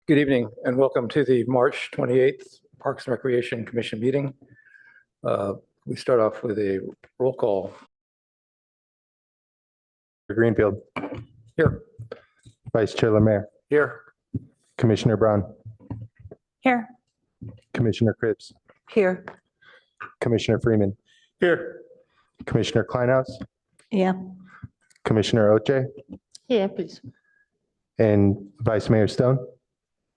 Good evening and welcome to the March 28th Parks and Recreation Commission meeting. We start off with a roll call. Greenfield. Here. Vice Chair Lemaire. Here. Commissioner Brown. Here. Commissioner Cripps. Here. Commissioner Freeman. Here. Commissioner Kleinhaus. Yeah. Commissioner Oche. Yeah, please. And Vice Mayor Stone.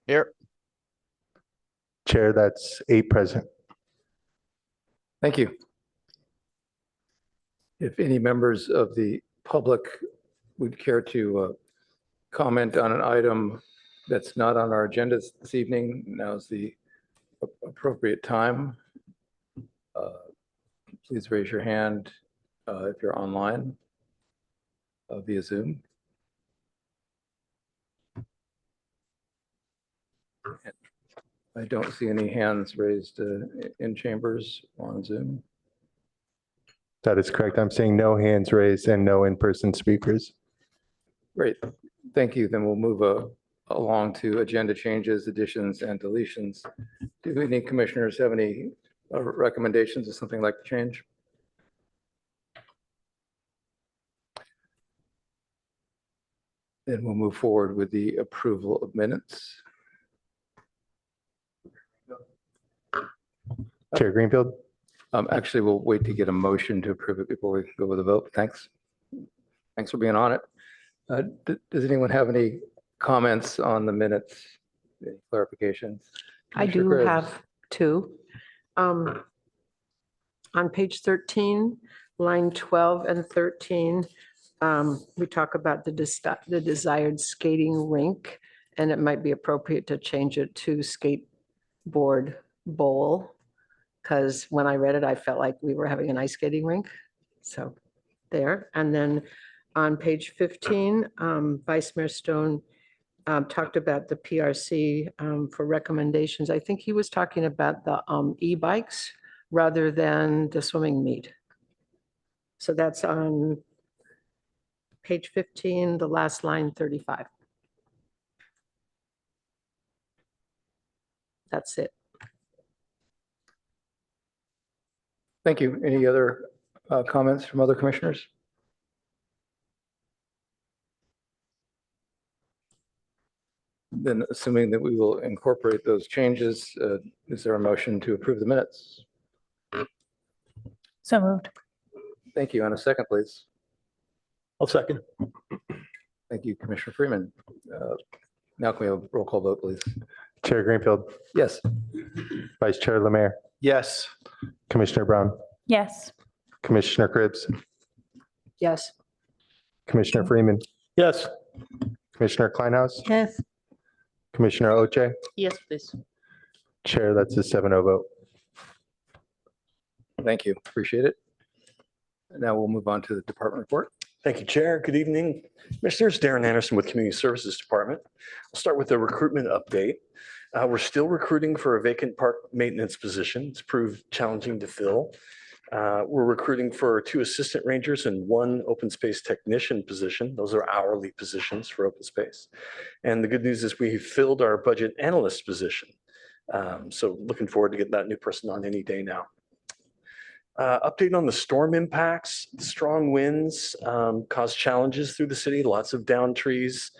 Here. Chair, that's 8 present. Thank you. If any members of the public would care to comment on an item that's not on our agenda this evening, now's the appropriate time. Please raise your hand if you're online via Zoom. I don't see any hands raised in chambers or on Zoom. That is correct. I'm seeing no hands raised and no in-person speakers. Great, thank you. Then we'll move along to agenda changes, additions, and deletions. Do any commissioners have any recommendations of something like to change? Then we'll move forward with the approval of minutes. Chair Greenfield. Actually, we'll wait to get a motion to approve it before we go with a vote. Thanks. Thanks for being on it. Does anyone have any comments on the minutes? Any clarifications? I do Commissioner Cripps? have two. On page 13, line 12 and 13, we talk about the desired skating rink, and it might be appropriate to change it to skateboard bowl. Because when I read it, I felt like we were having an ice skating rink. So there. And then on page 15, Vice Mayor Stone talked about the PRC for recommendations. I think he was talking about the e-bikes rather than the swimming meet. So that's on page 15, the last line, 35. That's it. Thank you. Any other comments from other commissioners? Then assuming that we will incorporate those changes, is there a motion to approve the minutes? So moved. Thank you. And a second, please. I'll second. Thank you, Commissioner Freeman. Now can we have a roll call vote, please? Chair Greenfield. Yes. Vice Chair Lemaire. Yes. Commissioner Brown. Yes. Commissioner Cripps. Yes. Commissioner Freeman. Yes. Commissioner Kleinhaus. Yes. Commissioner Oche. Yes, please. Chair, that's a 7-0 vote. Thank you. Appreciate it. Now we'll move on to the department report. Thank you, Chair. Good evening. Commissioners, Darren Anderson with Community Services Department. I'll start with the recruitment update. We're still recruiting for a vacant park maintenance position. It's proved challenging to fill. We're recruiting for 2 assistant rangers and 1 open space technician position. Those are hourly positions for open space. And the good news is we filled our budget analyst position. So looking forward to getting that new person on any day now. Update on the storm impacts. Strong winds caused challenges through the city, lots of downed trees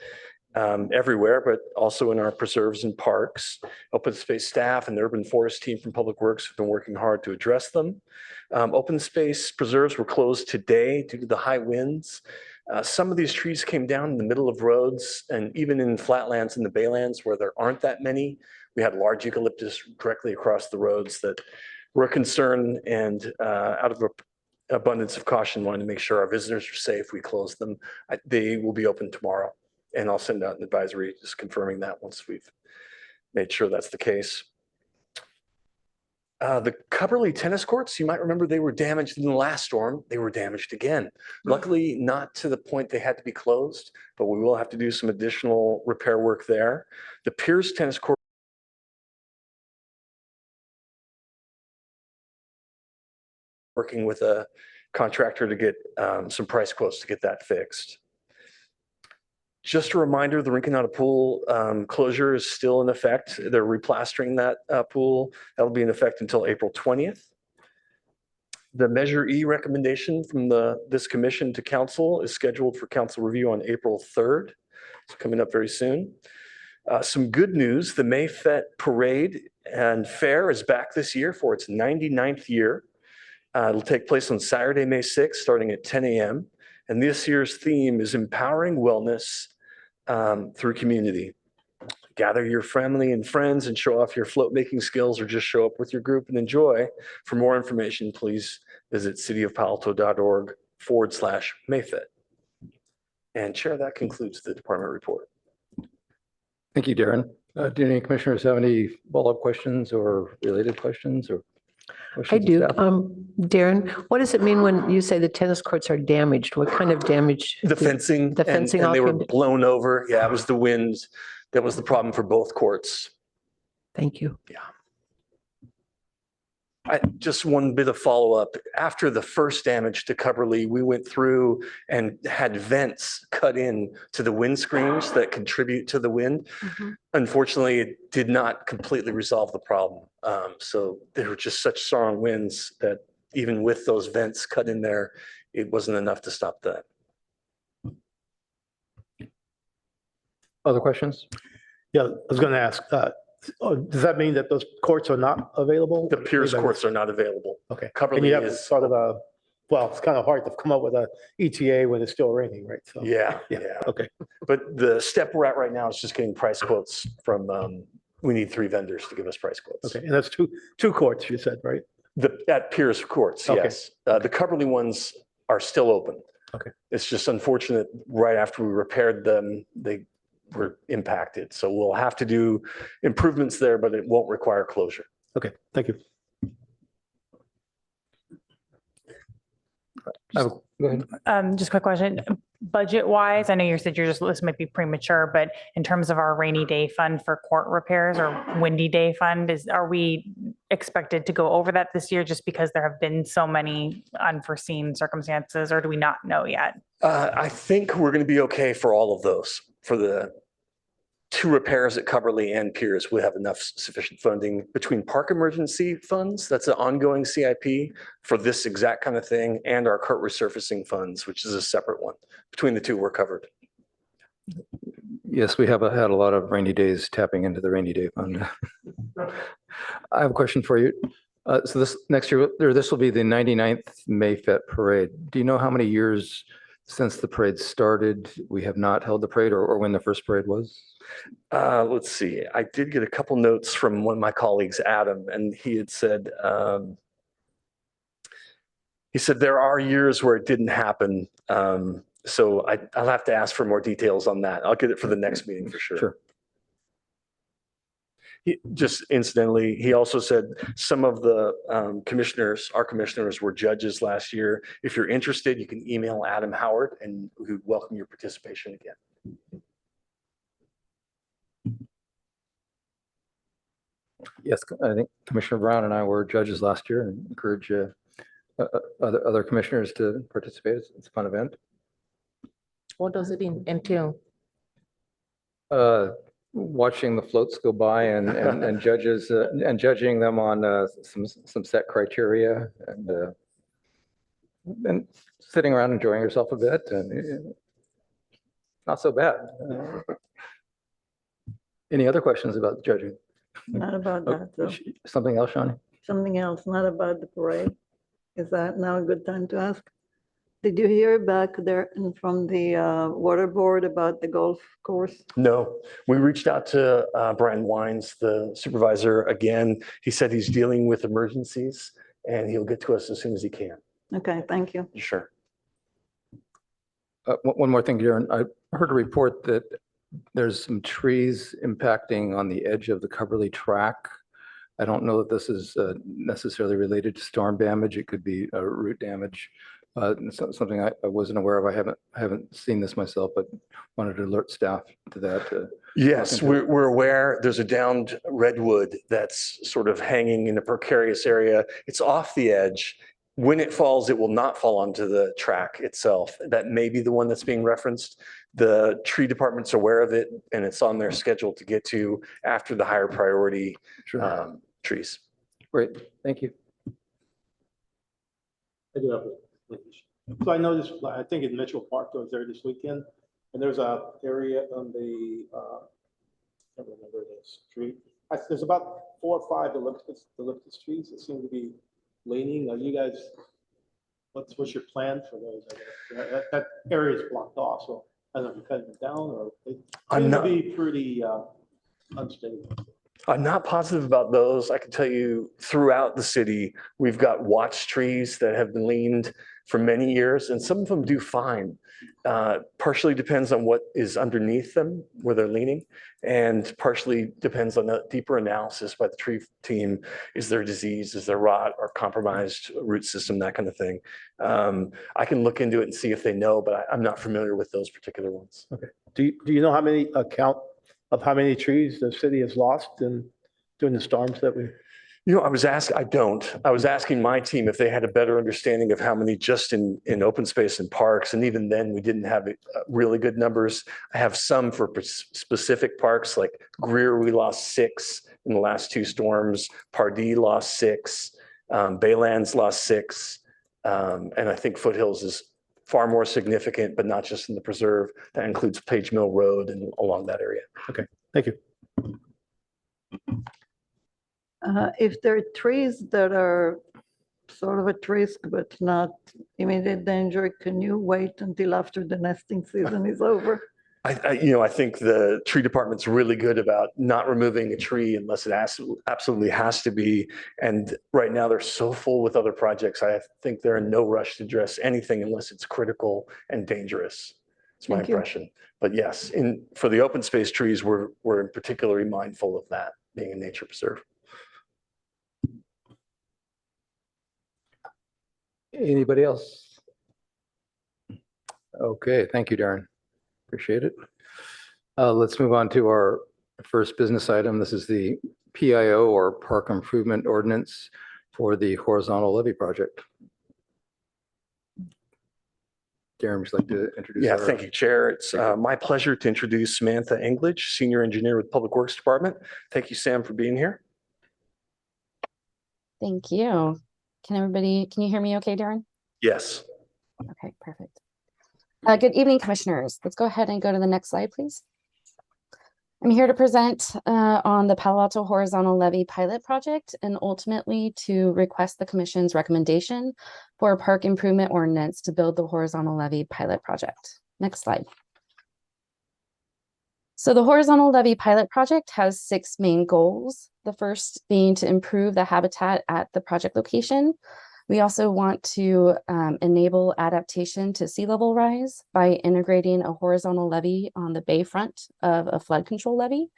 everywhere, but also in our preserves and parks. Open space staff and the urban forest team from Public Works have been working hard to address them. Open space preserves were closed today due to the high winds. Some of these trees came down in the middle of roads and even in flatlands in the baylands where there aren't that many. We had large eucalyptus directly across the roads that were a concern, and out of abundance of caution, wanted to make sure our visitors are safe. We closed them. They will be open tomorrow, and I'll send out an advisory just confirming that once we've made sure that's the case. The Cubberley tennis courts, you might remember they were damaged in the last storm. They were damaged again. Luckily, not to the point they had to be closed, but we will have to do some additional repair work there. The Piers tennis court working with a contractor to get some price quotes to get that fixed. Just a reminder, the Rinconada Pool closure is still in effect. They're replastering that pool. That'll be in effect until April 20th. The Measure E recommendation from this commission to council is scheduled for council review on April 3rd. It's coming up very soon. Some good news, the Mayfet Parade and Fair is back this year for its 99th year. It'll take place on Saturday, May 6th, starting at 10 a.m. And this year's theme is empowering wellness through community. Gather your family and friends and show off your float making skills, or just show up with your group and enjoy. For more information, please visit cityofpaloalto.org/Mayfet. And Chair, that concludes the department report. Thank you, Darren. Do any commissioners have any follow-up questions or related questions or? I questions of do. staff? Darren, what does it mean when you say the tennis courts are damaged? What kind of damage? The fencing. The fencing and they all were came to- blown over. Yeah, it was the wind. That was the problem for both courts. Thank you. Just one bit of follow-up. After the first damage to Coverly, we went through and had vents cut in to the windscreens that contribute to the wind. Unfortunately, it did not completely resolve the problem. So there were just such strong winds that even with those vents cut in there, it wasn't enough to stop that. Other questions? Yeah, I was going to ask, does that mean that those courts are not available? The Pierce courts are not available. Okay. And Coverly you have is. sort of a, well, it's kind of hard to come up with a ETA when it's still raining, right? So, Yeah. okay. But the step we're at right now is just getting price quotes from, we need 3 vendors to give us price quotes. Okay. And that's two courts, you said, right? At Pierce Courts, Okay. yes. The Coverly ones are still open. Okay. It's just unfortunate, right after we repaired them, they were impacted. So we'll have to do improvements there, but it won't require closure. Okay, thank you. Go ahead. Just a quick question. Budget wise, I know you said this might be premature, but in terms of our rainy day fund for court repairs or windy day fund, are we expected to go over that this year just because there have been so many unforeseen circumstances, or do we not know yet? I think we're going to be okay for all of those. For the 2 repairs at Coverly and Pierce, we have enough sufficient funding between park emergency funds. That's an ongoing CIP for this exact kind of thing, and our court resurfacing funds, which is a separate one. Between the 2, we're covered. Yes, we have had a lot of rainy days tapping into the rainy day fund. I have a question for you. So this next year, this will be the 99th Mayfet Parade. Do you know how many years since the parade started we have not held the parade, or when the first parade was? Let's see. I did get a couple notes from one of my colleagues, Adam, and he had said, there are years where it didn't happen. So I'll have to ask for more details on that. I'll get it for the next meeting for sure. Sure. Just incidentally, he also said some of the our commissioners were judges last year. If you're interested, you can email Adam Howard and we welcome your participation again. Yes, I think Commissioner Brown and I were judges last year, and encourage other commissioners to participate. It's a fun event. What does it entail? Watching the floats go by and judges and judging them on some set criteria, and sitting around enjoying yourself a bit, and not so bad. Any other questions about judging? Not about that, though. Something else, Shawnee? Something else, not about the parade. Is that now a good time to ask? Did you hear back there from the water board about the golf course? No, we reached out to Brian Wines, the supervisor, again. He said he's dealing with emergencies and he'll get to us as soon as he can. Okay, thank you. Sure. One more thing, Darren. I heard a report that there's some trees impacting on the edge of the Coverly track. I don't know that this is necessarily related to storm damage. It could be root damage. Something I wasn't aware of. I haven't seen this myself, but wanted to alert staff to that. Yes, we're aware. There's a downed redwood that's sort of hanging in a precarious area. It's off the edge. when it falls, it will not fall onto the track itself. That may be the one that's being referenced. The tree department's aware of it, and it's on their schedule to get to after the higher priority Sure. trees. Great, thank you. I do have a So I noticed, I think in Mitchell Park, I was there this weekend, and there's a area on the, I can't remember the street. There's about 4 or 5 eucalyptus trees that seem to be leaning. Are you guys, what's your plan for those? I guess? That area is blocked off, so I don't know if you're cutting them down or they seem to be pretty unstable. I'm not positive about those. I can tell you throughout the city, we've got watch trees that have been leaned for many years, and some of them do fine. Partially depends on what is underneath them, where they're leaning, and partially depends on a deeper analysis by the tree team. Is there disease? Is there rot or compromised root system? That kind of thing. I can look into it and see if they know, but I'm not familiar with those particular ones. Okay. Do you know how many count of how many trees the city has lost during the storms that we? I was asking my team if they had a better understanding of how many just in open space and parks. And even then we didn't have really good numbers. I have some for specific parks like Greer, we lost 6 in the last 2 storms. Pardee lost 6. Baylands lost 6. And I think Foothills is far more significant, but not just in the preserve. That includes Page Mill Road and along that area. Okay, thank you. If there are trees that are sort of at risk but not immediate danger, can you wait until after the nesting season is over? I think the tree department's really good about not removing a tree unless it absolutely has to be. And right now they're so full with other projects. I think they're in no rush to address anything unless it's critical and dangerous. It's my impression. But yes, for the open space trees, we're particularly mindful of that being a nature preserve. Anybody else? Okay, thank you, Darren. Appreciate it. Let's move on to our first business item. This is the PIO or Park Improvement Ordinance for the horizontal levee project. Darren, would you like to introduce? Yeah, thank you, Chair. It's my pleasure to introduce Samantha Englage, Senior Engineer with Public Works Department. Thank you, Sam, for being here. Thank you. Can you hear me okay, Darren? Yes. Okay, perfect. Good evening, commissioners. Let's go ahead and go to the next slide, please. I'm here to present on the Palo Alto Horizontal Levee Pilot Project and ultimately to request the Commission's recommendation for a park improvement ordinance to build the Horizontal Levee Pilot Project. Next slide. So the Horizontal Levee Pilot Project has 6 main goals. The first being to improve the habitat at the project location. We also want to enable adaptation to sea level rise by integrating a horizontal levee on the bayfront of a flood control levee.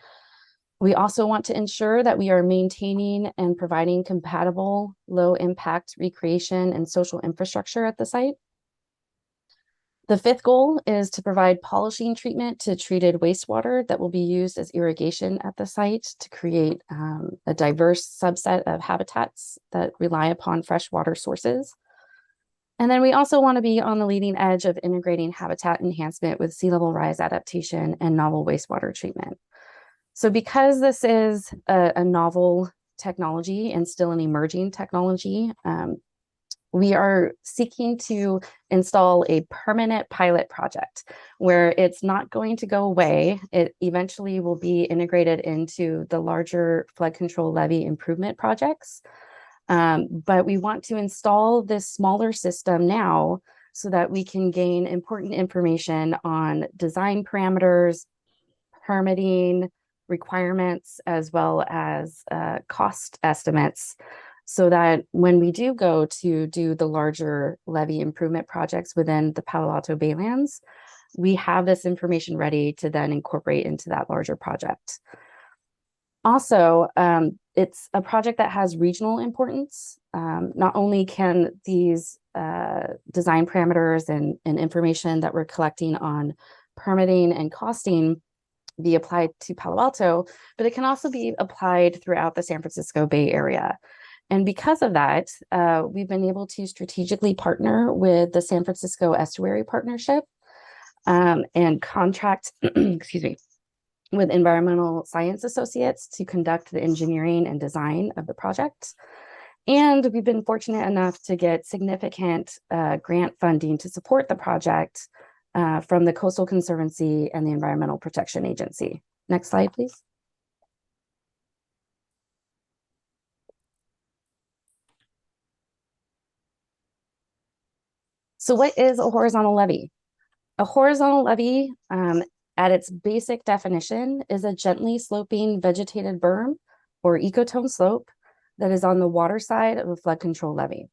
We also want to ensure that we are maintaining and providing compatible low impact recreation and social infrastructure at the site. The 5th goal is to provide polishing treatment to treated wastewater that will be used as irrigation at the site to create a diverse subset of habitats that rely upon freshwater sources. And then we also want to be on the leading edge of integrating habitat enhancement with sea level rise adaptation and novel wastewater treatment. So because this is a novel technology and still an emerging technology, we are seeking to install a permanent pilot project where it's not going to go away. It eventually will be integrated into the larger flood control levee improvement projects. But we want to install this smaller system now so that we can gain important information on design parameters, permitting requirements, as well as cost estimates, so that when we do go to do the larger levee improvement projects within the Palo Alto Baylands, we have this information ready to then incorporate into that larger project. Also, it's a project that has regional importance. Not only can these design parameters and information that we're collecting on permitting and costing be applied to Palo Alto, but it can also be applied throughout the San Francisco Bay Area. And because of that, we've been able to strategically partner with the San Francisco Estuary Partnership and contract, excuse me, with environmental science associates to conduct the engineering and design of the project. And we've been fortunate enough to get significant grant funding to support the project from the Coastal Conservancy and the Environmental Protection Agency. Next slide, please. So what is a horizontal levee? A horizontal levee, at its basic definition, is a gently sloping vegetated berm or ecotone slope that is on the water side of a flood control levee.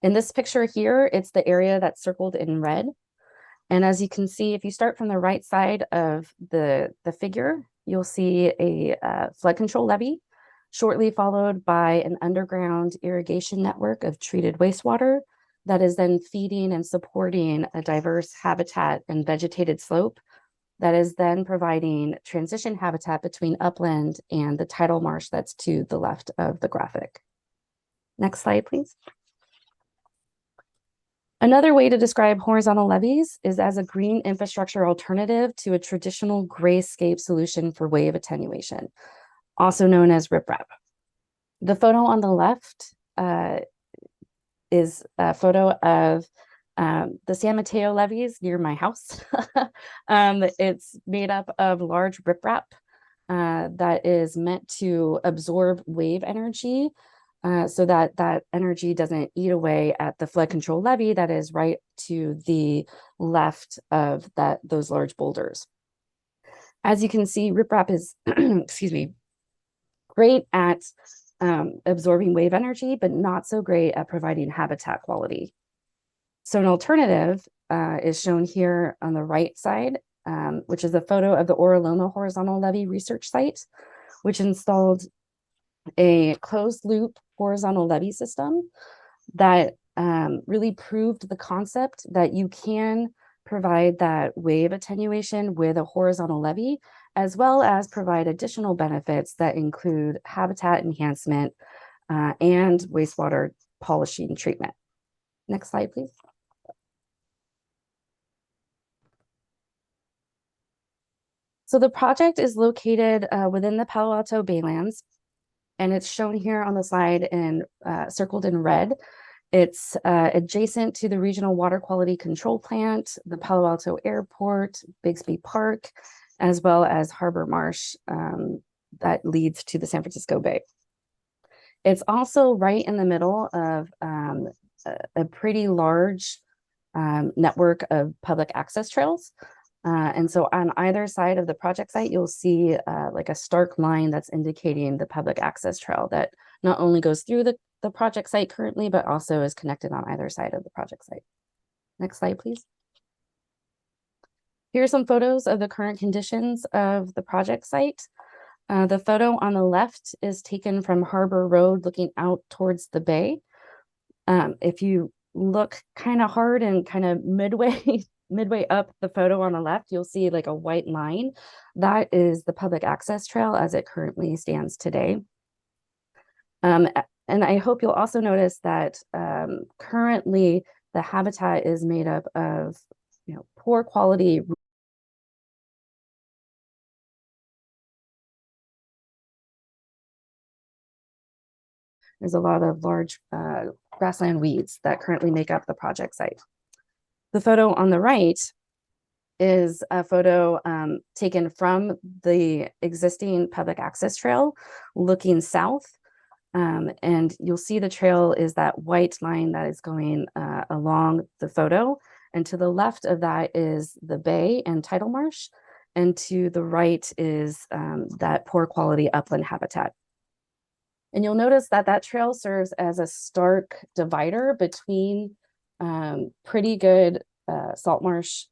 In this picture here, it's the area that's circled in red. And as you can see, if you start from the right side of the figure, you'll see a flood control levee, shortly followed by an underground irrigation network of treated wastewater that is then feeding and supporting a diverse habitat and vegetated slope that is then providing transition habitat between upland and the tidal marsh that's to the left of the graphic. Next slide, please. Another way to describe horizontal levees is as a green infrastructure alternative to a traditional grayscape solution for wave attenuation, also known as riprap. The photo on the left is a photo of the San Mateo levees near my house. It's made up of large riprap that is meant to absorb wave energy so that that energy doesn't eat away at the flood control levee that is right to the left of those large boulders. As you can see, riprap is, excuse me, great at absorbing wave energy, but not so great at providing habitat quality. So an alternative is shown here on the right side, which is a photo of the Oraloma Horizontal Levee Research Site, which installed a closed loop horizontal levee system that really proved the concept that you can provide that wave attenuation with a horizontal levee, as well as provide additional benefits that include habitat enhancement and wastewater polishing treatment. Next slide, please. So the project is located within the Palo Alto Baylands, and it's shown here on the slide and circled in red. It's adjacent to the Regional Water Quality Control Plant, the Palo Alto Airport, Bixby Park, as well as Harbor Marsh that leads to the San Francisco Bay. It's also right in the middle of a pretty large network of public access trails. And so on either side of the project site, you'll see like a stark line that's indicating the public access trail that not only goes through the project site currently, but also is connected on either side of the project site. Next slide, please. Here are some photos of the current conditions of the project site. The photo on the left is taken from Harbor Road looking out towards the bay. If you look kind of hard and kind of midway up the photo on the left, you'll see like a white line. That is the public access trail as it currently stands today. And I hope you'll also notice that currently the habitat is made up of poor quality There's a lot of large grassland weeds that currently make up the project site. The photo on the right is a photo taken from the existing public access trail looking south. And you'll see the trail is that white line that is going along the photo. And to the left of that is the bay and tidal marsh. And to the right is that poor quality upland habitat. And you'll notice that that trail serves as a stark divider between pretty good salt marsh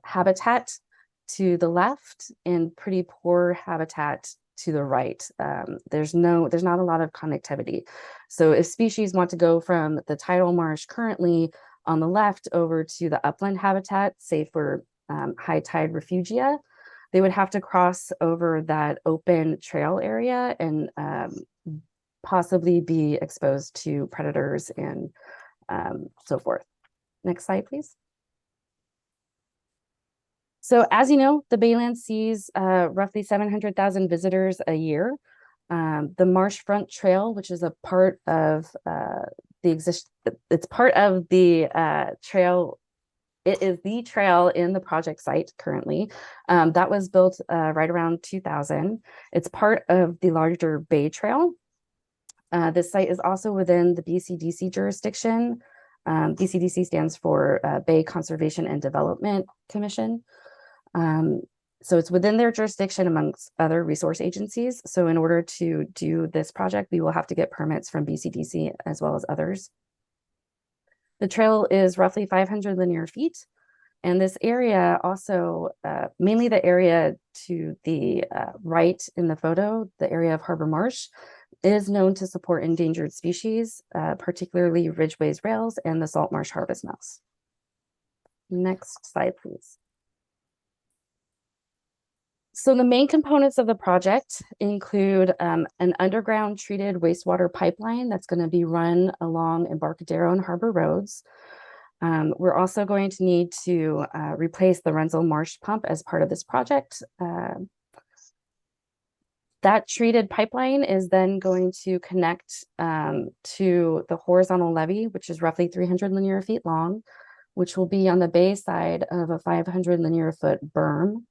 habitat to the left and pretty poor habitat to the right. There's not a lot of connectivity. So if species want to go from the tidal marsh currently on the left over to the upland habitat, say for high tide refugia, they would have to cross over that open trail area and possibly be exposed to predators and so forth. Next slide, please. So as you know, the Baylands sees roughly 700,000 visitors a year. The Marshfront Trail, which is a part of it's part of the trail. It is the trail in the project site currently. That was built right around 2000. It's part of the larger Bay Trail. This site is also within the BCDC jurisdiction. BCDC stands for Bay Conservation and Development Commission. So it's within their jurisdiction amongst other resource agencies. So in order to do this project, we will have to get permits from BCDC as well as others. The trail is roughly 500 linear feet. And this area also, mainly the area to the right in the photo, the area of Harbor Marsh, is known to support endangered species, particularly Ridgway's rails and the salt marsh harvest mouse. Next slide, please. So the main components of the project include an underground treated wastewater pipeline that's going to be run along Embarcadero and Harbor roads. We're also going to need to replace the Renzel Marsh pump as part of this project. That treated pipeline is then going to connect to the horizontal levee, which is roughly 300 linear feet long, which will be on the bay side of a 500 linear foot berm.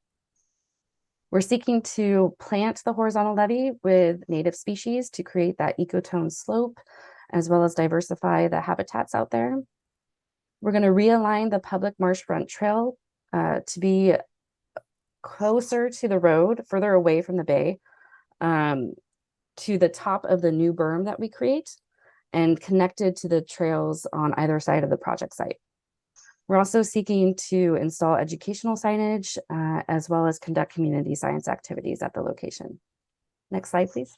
We're seeking to plant the horizontal levee with native species to create that ecotone slope, as well as diversify the habitats out there. We're going to realign the public marshfront trail to be closer to the road, further away from the bay, to the top of the new berm that we create and connected to the trails on either side of the project site. We're also seeking to install educational signage as well as conduct community science activities at the location. Next slide, please.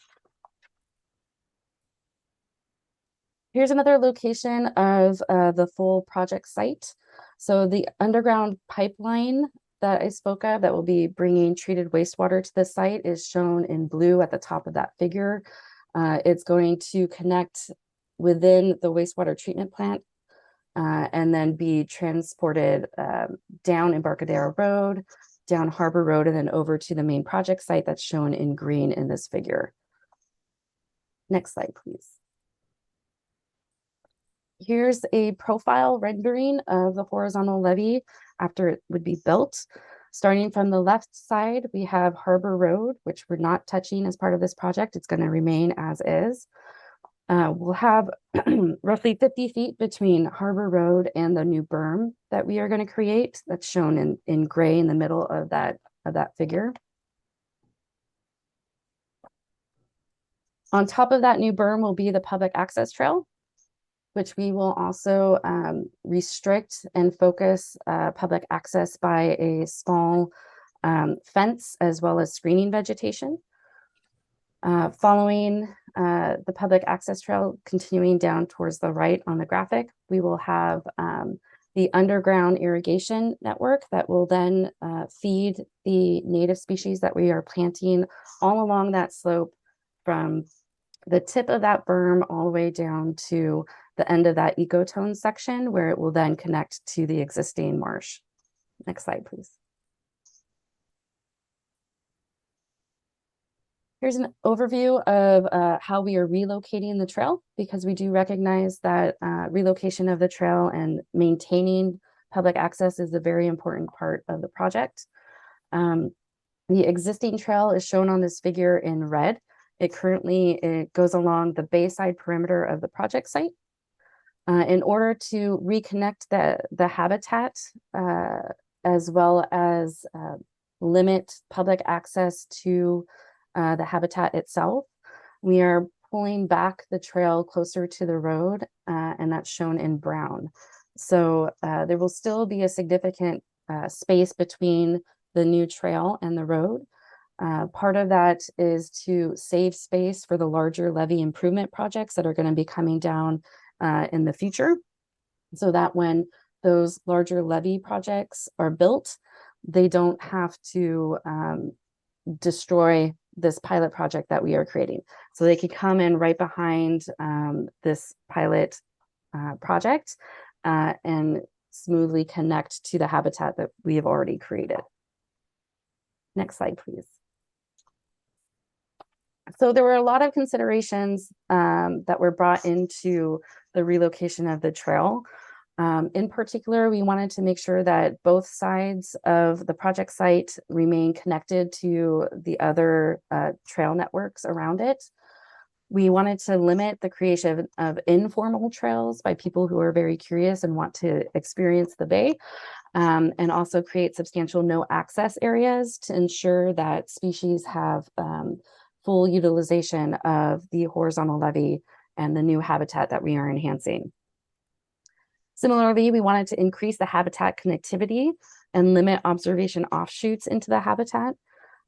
Here's another location of the full project site. So the underground pipeline that I spoke of that will be bringing treated wastewater to the site is shown in blue at the top of that figure. It's going to connect within the wastewater treatment plant and then be transported down Embarcadero Road, down Harbor Road, and then over to the main project site that's shown in green in this figure. Next slide, please. Here's a profile rendering of the horizontal levee after it would be built. Starting from the left side, we have Harbor Road, which we're not touching as part of this project. It's going to remain as is. We'll have roughly 50 feet between Harbor Road and the new berm that we are going to create. That's shown in gray in the middle of that figure. On top of that new berm will be the public access trail, which we will also restrict and focus public access by a small fence as well as screening vegetation. Following the public access trail, continuing down towards the right on the graphic, we will have the underground irrigation network that will then feed the native species that we are planting all along that slope from the tip of that berm all the way down to the end of that ecotone section, where it will then connect to the existing marsh. Next slide, please. Here's an overview of how we are relocating the trail, because we do recognize that relocation of the trail and maintaining public access is a very important part of the project. The existing trail is shown on this figure in red. It goes along the bayside perimeter of the project site. In order to reconnect the habitat, as well as limit public access to the habitat itself, we are pulling back the trail closer to the road, and that's shown in brown. So there will still be a significant space between the new trail and the road. Part of that is to save space for the larger levee improvement projects that are going to be coming down in the future, so that when those larger levee projects are built, they don't have to destroy this pilot project that we are creating. So they could come in right behind this pilot project and smoothly connect to the habitat that we have already created. Next slide, please. So there were a lot of considerations that were brought into the relocation of the trail. In particular, we wanted to make sure that both sides of the project site remain connected to the other trail networks around it. We wanted to limit the creation of informal trails by people who are very curious and want to experience the bay, and also create substantial no access areas to ensure that species have full utilization of the horizontal levee and the new habitat that we are enhancing. Similarly, we wanted to increase the habitat connectivity and limit observation offshoots into the habitat,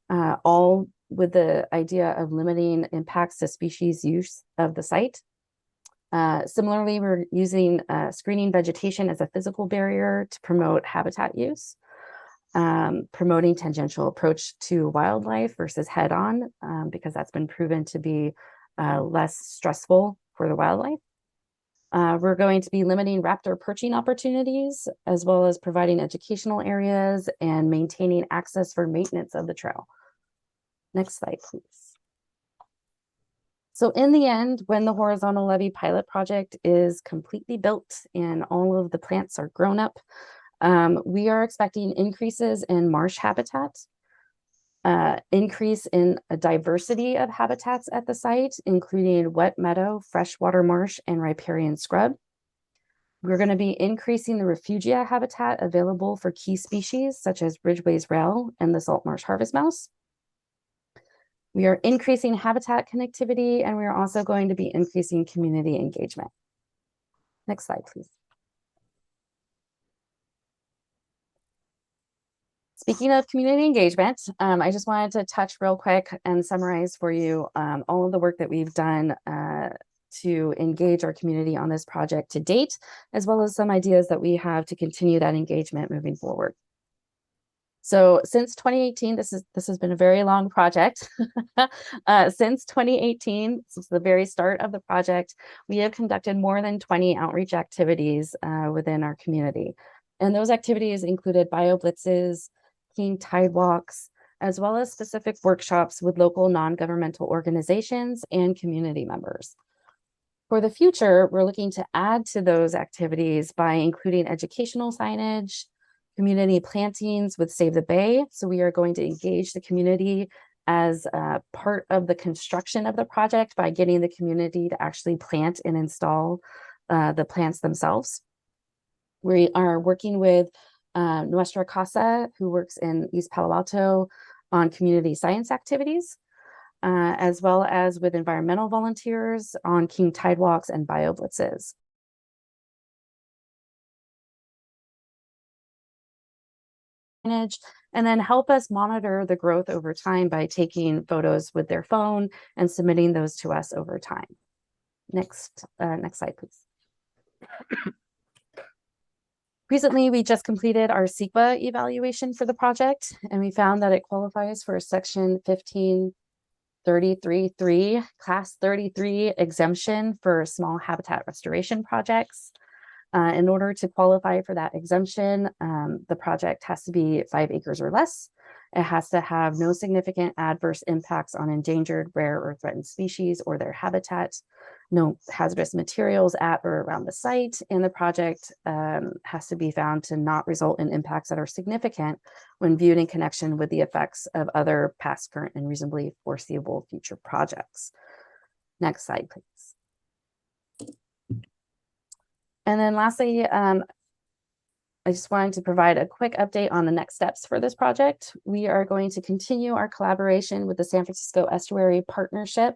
all with the idea of limiting impacts to species use of the site. Similarly, we're using screening vegetation as a physical barrier to promote habitat use, promoting tangential approach to wildlife versus head-on, because that's been proven to be less stressful for the wildlife. We're going to be limiting raptor perching opportunities, as well as providing educational areas and maintaining access for maintenance of the trail. Next slide, please. So in the end, when the horizontal levee pilot project is completely built and all of the plants are grown up, we are expecting increases in marsh habitat, increase in a diversity of habitats at the site, including wet meadow, freshwater marsh, and riparian scrub. We're going to be increasing the refugia habitat available for key species such as Ridgway's rail and the salt marsh harvest mouse. We are increasing habitat connectivity, and we are also going to be increasing community engagement. Next slide, please. Speaking of community engagement, I just wanted to touch real quick and summarize for you all of the work that we've done to engage our community on this project to date, as well as some ideas that we have to continue that engagement moving forward. So since 2018, this has been a very long project. Since 2018, since the very start of the project, we have conducted more than 20 outreach activities within our community. And those activities included bio blitzes, king tide walks, as well as specific workshops with local non-governmental organizations and community members. For the future, we're looking to add to those activities by including educational signage, community plantings with Save the Bay. So we are going to engage the community as part of the construction of the project by getting the community to actually plant and install the plants themselves. We are working with Nuestra Casa, who works in East Palo Alto, on community science activities, as well as with environmental volunteers on king tide walks and bio blitzes. And then help us monitor the growth over time by taking photos with their phone and submitting those to us over time. Next slide, please. Recently, we just completed our CEQA evaluation for the project, and we found that it qualifies for a Section 1533.3, Class 33 exemption for small habitat restoration projects. In order to qualify for that exemption, the project has to be 5 acres or less. It has to have no significant adverse impacts on endangered, rare, or threatened species or their habitat, no hazardous materials at or around the site, and the project has to be found to not result in impacts that are significant when viewed in connection with the effects of other past, current, and reasonably foreseeable future projects. Next slide, please. And then lastly, I just wanted to provide a quick update on the next steps for this project. We are going to continue our collaboration with the San Francisco Estuary Partnership.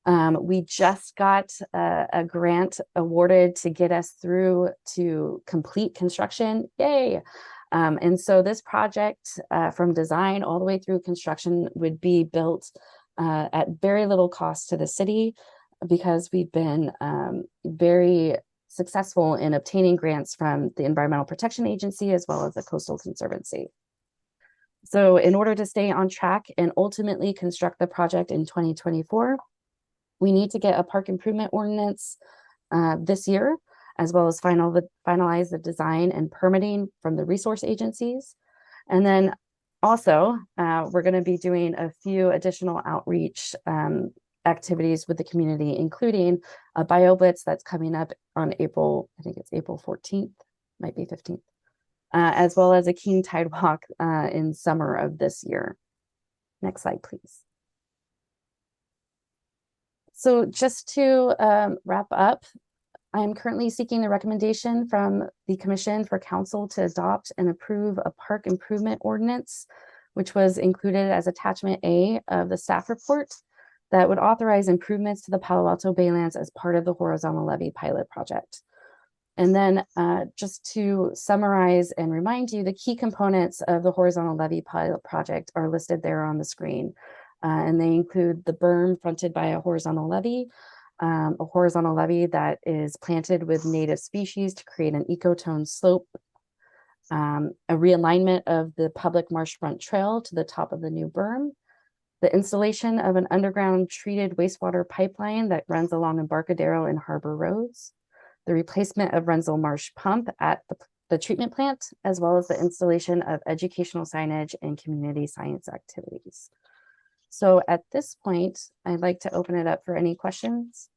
We just got a grant awarded to get us through to complete construction. Yay! And so this project from design all the way through construction would be built at very little cost to the city, because we've been very successful in obtaining grants from the Environmental Protection Agency as well as the Coastal Conservancy. So in order to stay on track and ultimately construct the project in 2024, we need to get a park improvement ordinance this year, as well as finalize the design and permitting from the resource agencies. And then also, we're going to be doing a few additional outreach activities with the community, including a BioBlitz that's coming up on April, I think it's April 14th, might be 15th, as well as a King Tide Walk in summer of this year. Next slide, please. So just to wrap up, I am currently seeking a recommendation from the Commission for Council to adopt and approve a park improvement ordinance, which was included as attachment A of the staff report that would authorize improvements to the Palo Alto Baylands as part of the horizontal levee pilot project. And then just to summarize and remind you, the key components of the horizontal levee pilot project are listed there on the screen. And they include the berm fronted by a horizontal levee that is planted with native species to create an ecotone slope, a realignment of the public marshfront trail to the top of the new berm, the installation of an underground treated wastewater pipeline that runs along Embarcadero and Harbor Roads, the replacement of Renzel Marsh pump at the treatment plant, as well as the installation of educational signage and community science activities. So at this point, I'd like to open it up for any questions.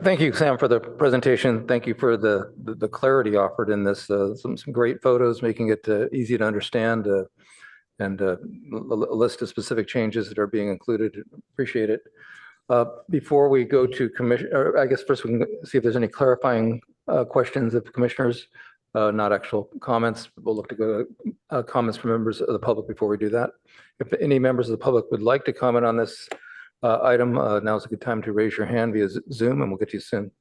Thank you, Sam, for the presentation. Thank you for the clarity offered in this. Some great photos, making it easy to understand, and a list of specific changes that are being included. Appreciate it. Before we go to commission, or I guess first we can see if there's any clarifying questions of commissioners, not actual comments. We'll look to go to comments from members of the public before we do that. If any members of the public would like to comment on this item, now's a good time to raise your hand via Zoom, and we'll get to you soon.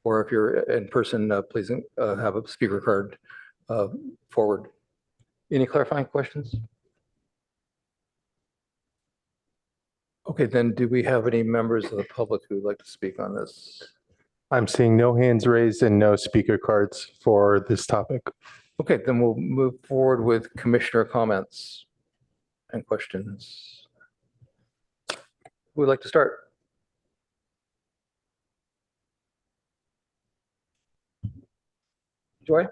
Or if you're in person, please have a speaker card forward. Any clarifying questions? Okay, then do we have any members of the public who would like to speak on this? I'm seeing no hands raised and no speaker cards for this topic. Okay, then we'll move forward with commissioner comments and questions. Who would like to start? Joy?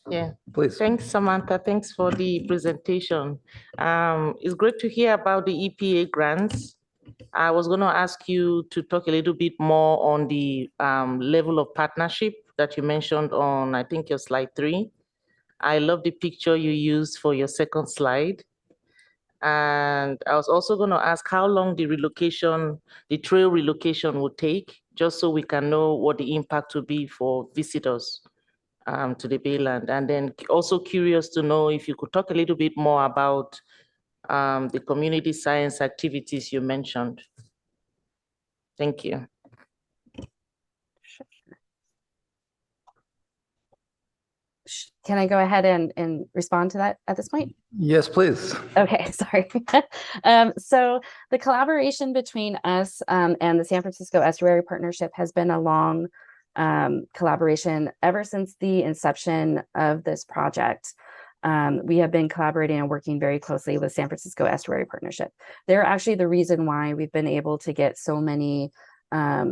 Yeah. Please. Thanks, Samantha. Thanks for the presentation. It's great to hear about the EPA grants. I was going to ask you to talk a little bit more on the level of partnership that you mentioned on, I think, your slide 3. I love the picture you used for your second slide. And I was also going to ask how long the trail relocation would take, just so we can know what the impact will be for visitors to the Bayland. And then also curious to know if you could talk a little bit more about the community science activities you mentioned. Thank you. Can I go ahead and respond to that at this point? Yes, please. Okay, sorry. So the collaboration between us and the San Francisco Estuary Partnership has been a long collaboration ever since the inception of this project. We have been collaborating and working very closely with San Francisco Estuary Partnership. They're actually the reason why we've been able to get so many not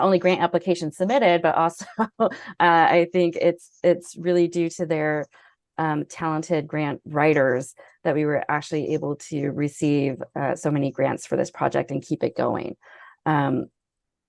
only grant applications submitted, but also I think it's really due to their talented grant writers that we were actually able to receive so many grants for this project and keep it going.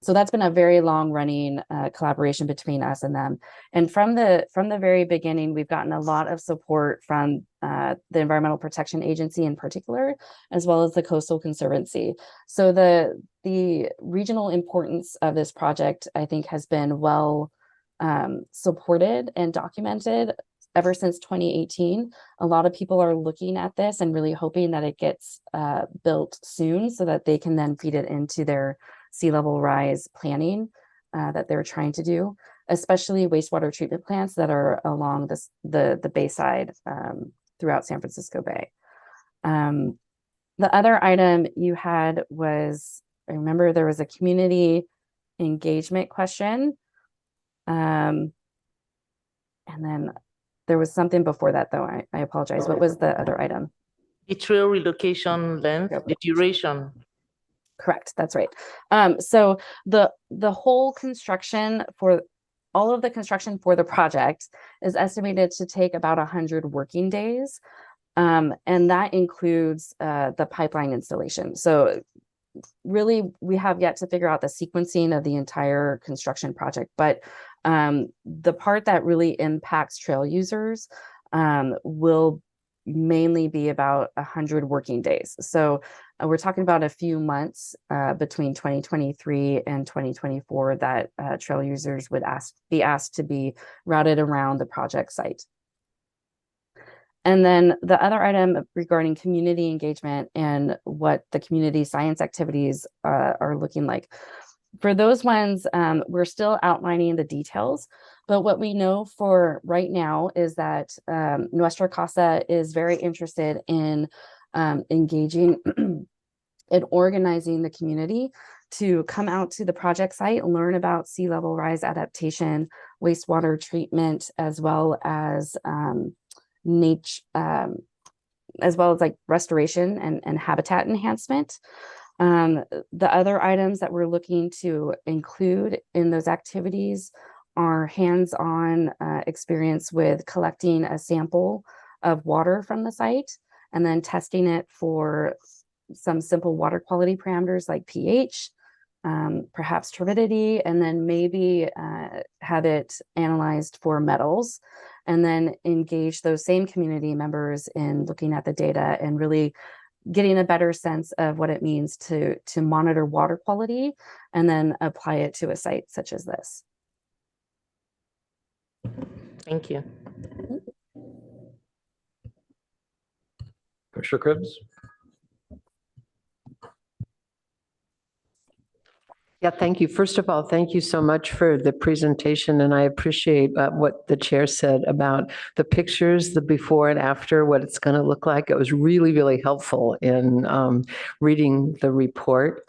So that's been a very long running collaboration between us and them. And from the very beginning, we've gotten a lot of support from the Environmental Protection Agency in particular, as well as the Coastal Conservancy. So the regional importance of this project, I think, has been well supported and documented ever since 2018. A lot of people are looking at this and really hoping that it gets built soon so that they can then feed it into their sea level rise planning that they're trying to do, especially wastewater treatment plants that are along the bayside throughout San Francisco Bay. The other item you had was, I remember there was a community engagement question. And then there was something before that, though. I apologize. What was the other item? The trail relocation length, the duration. Correct, that's right. So the whole construction for all of the construction for the project is estimated to take about 100 working days. And that includes the pipeline installation. So really, we have yet to figure out the sequencing of the entire construction project, but the part that really impacts trail users will mainly be about 100 working days. So we're talking about a few months between 2023 and 2024 that trail users would be asked to be routed around the project site. And then the other item regarding community engagement and what the community science activities are looking like. For those ones, we're still outlining the details, but what we know for right now is that Nuestra Casa is very interested in engaging and organizing the community to come out to the project site and learn about sea level rise adaptation, wastewater treatment, as well as nature, as well as like restoration and habitat enhancement. The other items that we're looking to include in those activities are hands-on experience with collecting a sample of water from the site and then testing it for some simple water quality parameters like pH, perhaps turbidity, and then maybe have it analyzed for metals, and then engage those same community members in looking at the data and really getting a better sense of what it means to monitor water quality and then apply it to a site such as this. Thank you. Commissioner Cribbs? Yeah, thank you. First of all, thank you so much for the presentation, and I appreciate what the chair said about the pictures, the before and after, what it's going to look like. It was really, really helpful in reading the report.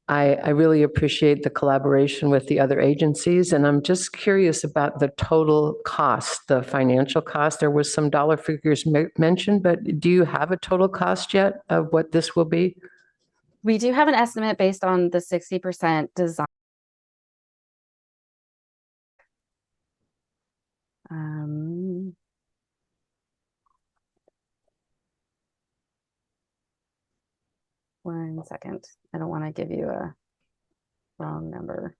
I really appreciate the collaboration with the other agencies, and I'm just curious about the total cost, the financial cost. There was some dollar figures mentioned, but do you have a total cost yet of what this will be? We do have an estimate based on the 60% design. One second. I don't want to give you a wrong number.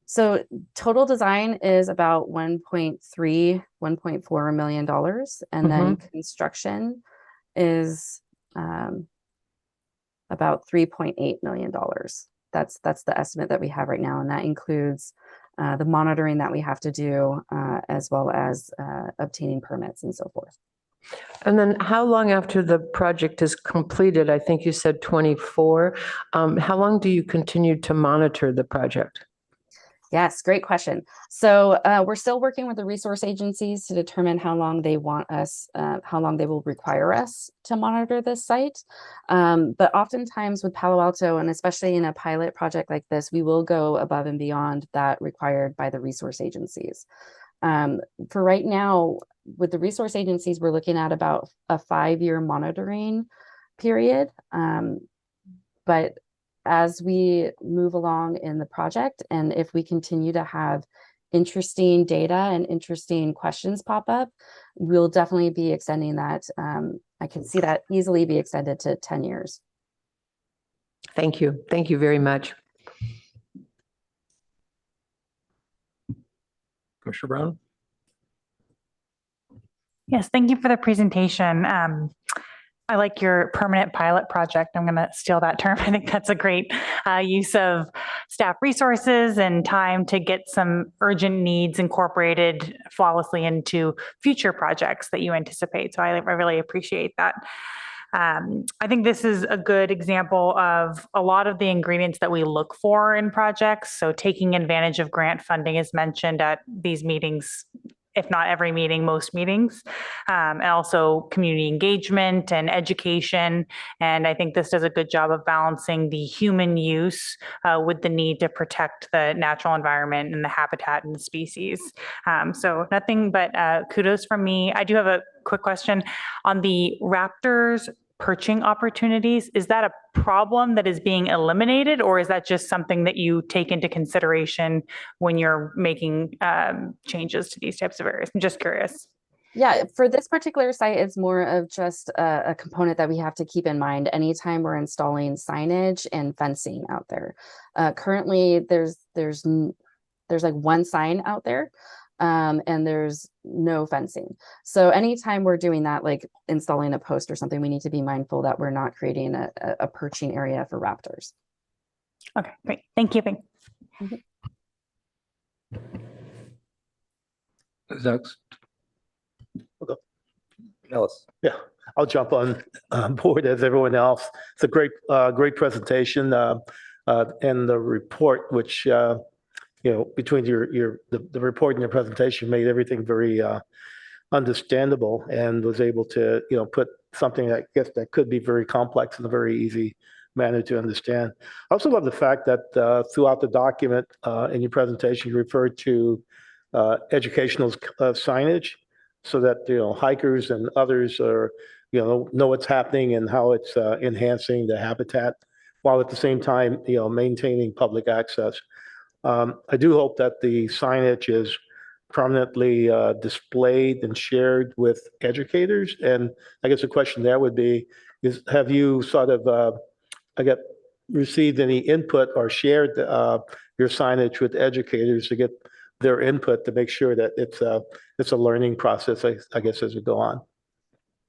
So total design is about $1.4 million. And then construction is about $3.8 million. That's the estimate that we have right now. And that includes the monitoring that we have to do, as well as obtaining permits and so forth. And then how long after the project is completed, I think you said 24, how long do you continue to monitor the project? Yes, great question. So we're still working with the resource agencies to determine how long they want us, how long they will require us to monitor this site. But oftentimes with Palo Alto, and especially in a pilot project like this, we will go above and beyond that required by the resource agencies. For right now, with the resource agencies, we're looking at about a 5-year monitoring period. But as we move along in the project, and if we continue to have interesting data and interesting questions pop up, we'll definitely be extending that. I can see that easily be extended to 10 years. Thank you. Thank you very much. Commissioner Brown? Yes, thank you for the presentation. I like your permanent pilot project. I'm going to steal that term. I think that's a great use of staff resources and time to get some urgent needs incorporated flawlessly into future projects that you anticipate. So I really appreciate that. I think this is a good example of a lot of the ingredients that we look for in projects. So taking advantage of grant funding is mentioned at these meetings if not every meeting, most meetings, and also community engagement and education. And I think this does a good job of balancing the human use with the need to protect the natural environment and the habitat and the species. So nothing but kudos from me. I do have a quick question on the raptors perching opportunities. Is that a problem that is being eliminated, or is that just something that you take into consideration when you're making changes to these types of areas? I'm just curious. Yeah, for this particular site, it's more of just a component that we have to keep in mind anytime we're installing signage and fencing out there. Currently, there's like one sign out there, and there's no fencing. So anytime we're doing that, like installing a post or something, we need to be mindful that we're not creating a perching area for raptors. Okay, great. Thank you. Next. Ellis. Yeah, I'll jump on board as everyone else. It's a great presentation, and the report, which between the report and your presentation made everything very understandable, and was able to put something that that could be very complex in a very easy manner to understand. I also love the fact that throughout the document in your presentation, you referred to educational signage, so that hikers and others are know what's happening and how it's enhancing the habitat, while at the same time maintaining public access. I do hope that the signage is prominently displayed and shared with educators. And I guess the question there would be, have you sort of received any input or shared your signage with educators to get their input to make sure that it's a learning process, I guess, as we go on?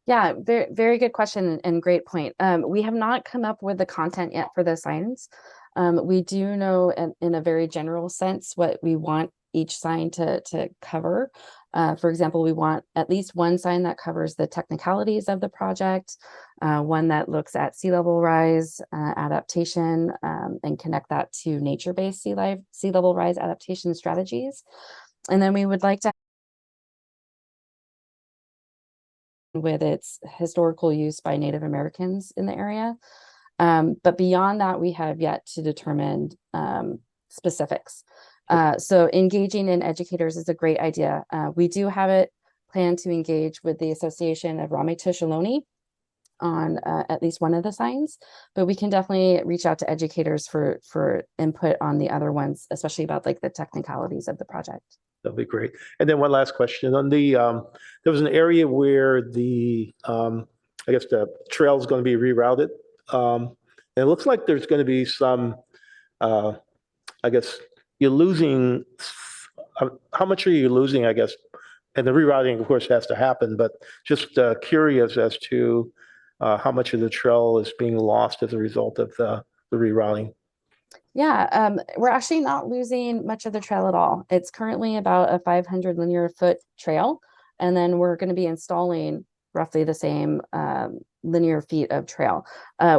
Yeah, very, very good question and great point. We have not come up with the content yet for the signs. We do know in a very general sense what we want each sign to cover. For example, we want at least one sign that covers the technicalities of the project, one that looks at sea level rise adaptation, and connect that to nature-based sea level rise adaptation strategies. And then we would like to with its historical use by Native Americans in the area. But beyond that, we have yet to determine specifics. So engaging in educators is a great idea. We do have it planned to engage with the Association of Ramaytush Ohlone on at least one of the signs, but we can definitely reach out to educators for input on the other ones, especially about like the technicalities of the project. That'd be great. And then one last question on the, there was an area where the, I guess the trail is going to be rerouted. And it looks like there's going to be some, I guess you're losing, how much are you losing, I guess? And the rerouting, of course, has to happen, but just curious as to how much of the trail is being lost as a result of the rerouting. Yeah, we're actually not losing much of the trail at all. It's currently about a 500 linear foot trail, and then we're going to be installing roughly the same linear feet of trail.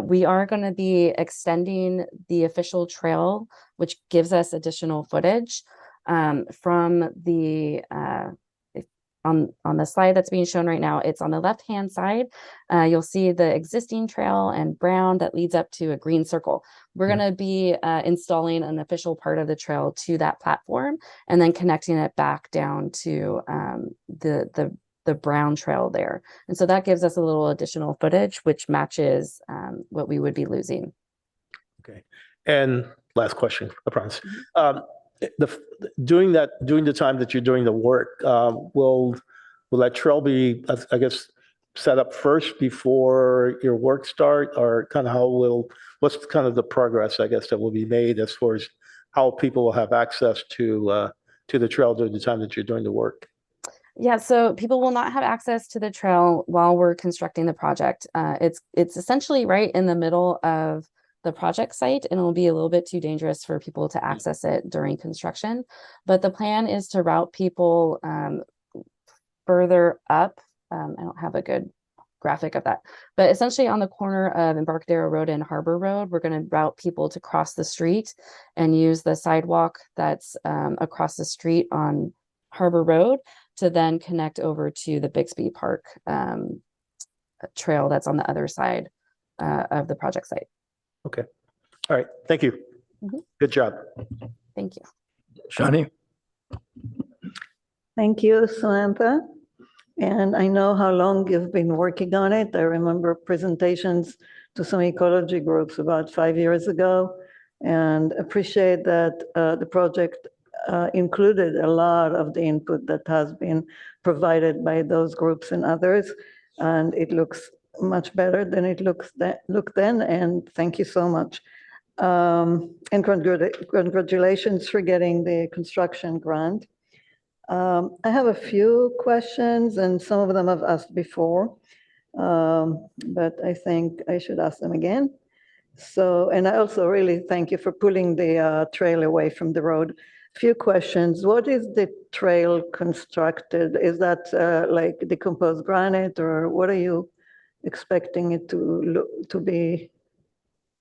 We are going to be extending the official trail, which gives us additional footage from the on the slide that's being shown right now. It's on the left hand side. You'll see the existing trail and brown that leads up to a green circle. We're going to be installing an official part of the trail to that platform and then connecting it back down to the brown trail there. And so that gives us a little additional footage, which matches what we would be losing. Okay. And last question, I promise. During the time that you're doing the work, will that trail be, I guess, set up first before your work start, or kind of what's kind of the progress, I guess, that will be made as far as how people will have access to the trail during the time that you're doing the work? Yeah, so people will not have access to the trail while we're constructing the project. It's essentially right in the middle of the project site, and it'll be a little bit too dangerous for people to access it during construction. But the plan is to route people further up. I don't have a good graphic of that, but essentially on the corner of Embarcadero Road and Harbor Road, we're going to route people to cross the street and use the sidewalk that's across the street on Harbor Road to then connect over to the Bixby Park trail that's on the other side of the project site. Okay. All right. Thank you. Mhm. Good job. Thank you. Shani? Thank you, Samantha. And I know how long you've been working on it. I remember presentations to some ecology groups about 5 years ago, and appreciate that the project included a lot of the input that has been provided by those groups and others. And it looks much better than it looked then, and thank you so much. And congratulations for getting the construction grant. I have a few questions, and some of them I've asked before, but I think I should ask them again. So, and I also really thank you for pulling the trail away from the road. Few questions. What is the trail constructed? Is that like decomposed granite, or what are you expecting it to be?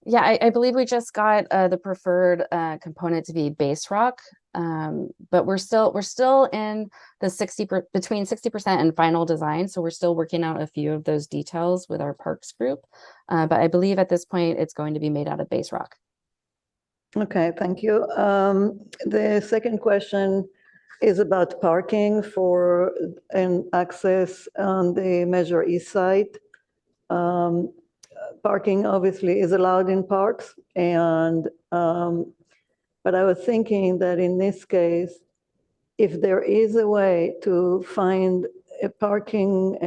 Yeah, I believe we just got the preferred component to be base rock, but we're still in the between 60% and final design, so we're still working out a few of those details with our parks group. But I believe at this point it's going to be made out of base rock. Okay, thank you. The second question is about parking for and access on the Measure East side. Parking obviously is allowed in parks, and but I was thinking that in this case, if there is a way to find a parking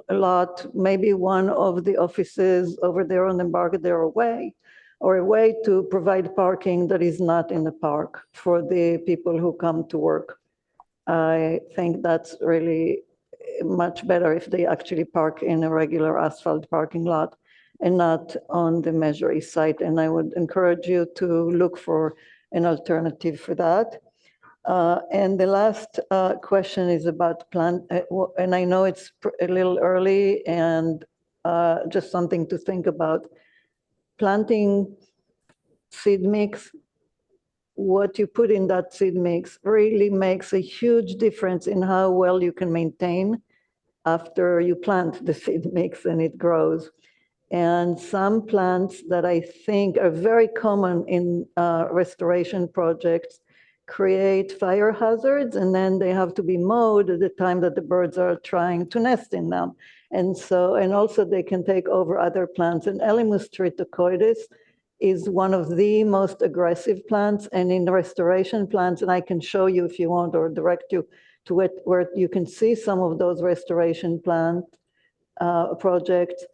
lot, maybe one of the offices over there on the Embarcadero Way, or a way to provide parking that is not in the park for the people who come to work. I think that's really much better if they actually park in a regular asphalt parking lot and not on the Measure East site. And I would encourage you to look for an alternative for that. And the last question is about plant, and I know it's a little early and just something to think about. Planting seed mix, what you put in that seed mix really makes a huge difference in how well you can maintain after you plant the seed mix and it grows. And some plants that I think are very common in restoration projects create fire hazards, and then they have to be mowed at the time that the birds are trying to nest in them. And so, and also they can take over other plants. And Elymus tritocoides is one of the most aggressive plants, and in restoration plants, and I can show you if you want, or direct you to where you can see some of those restoration plant projects.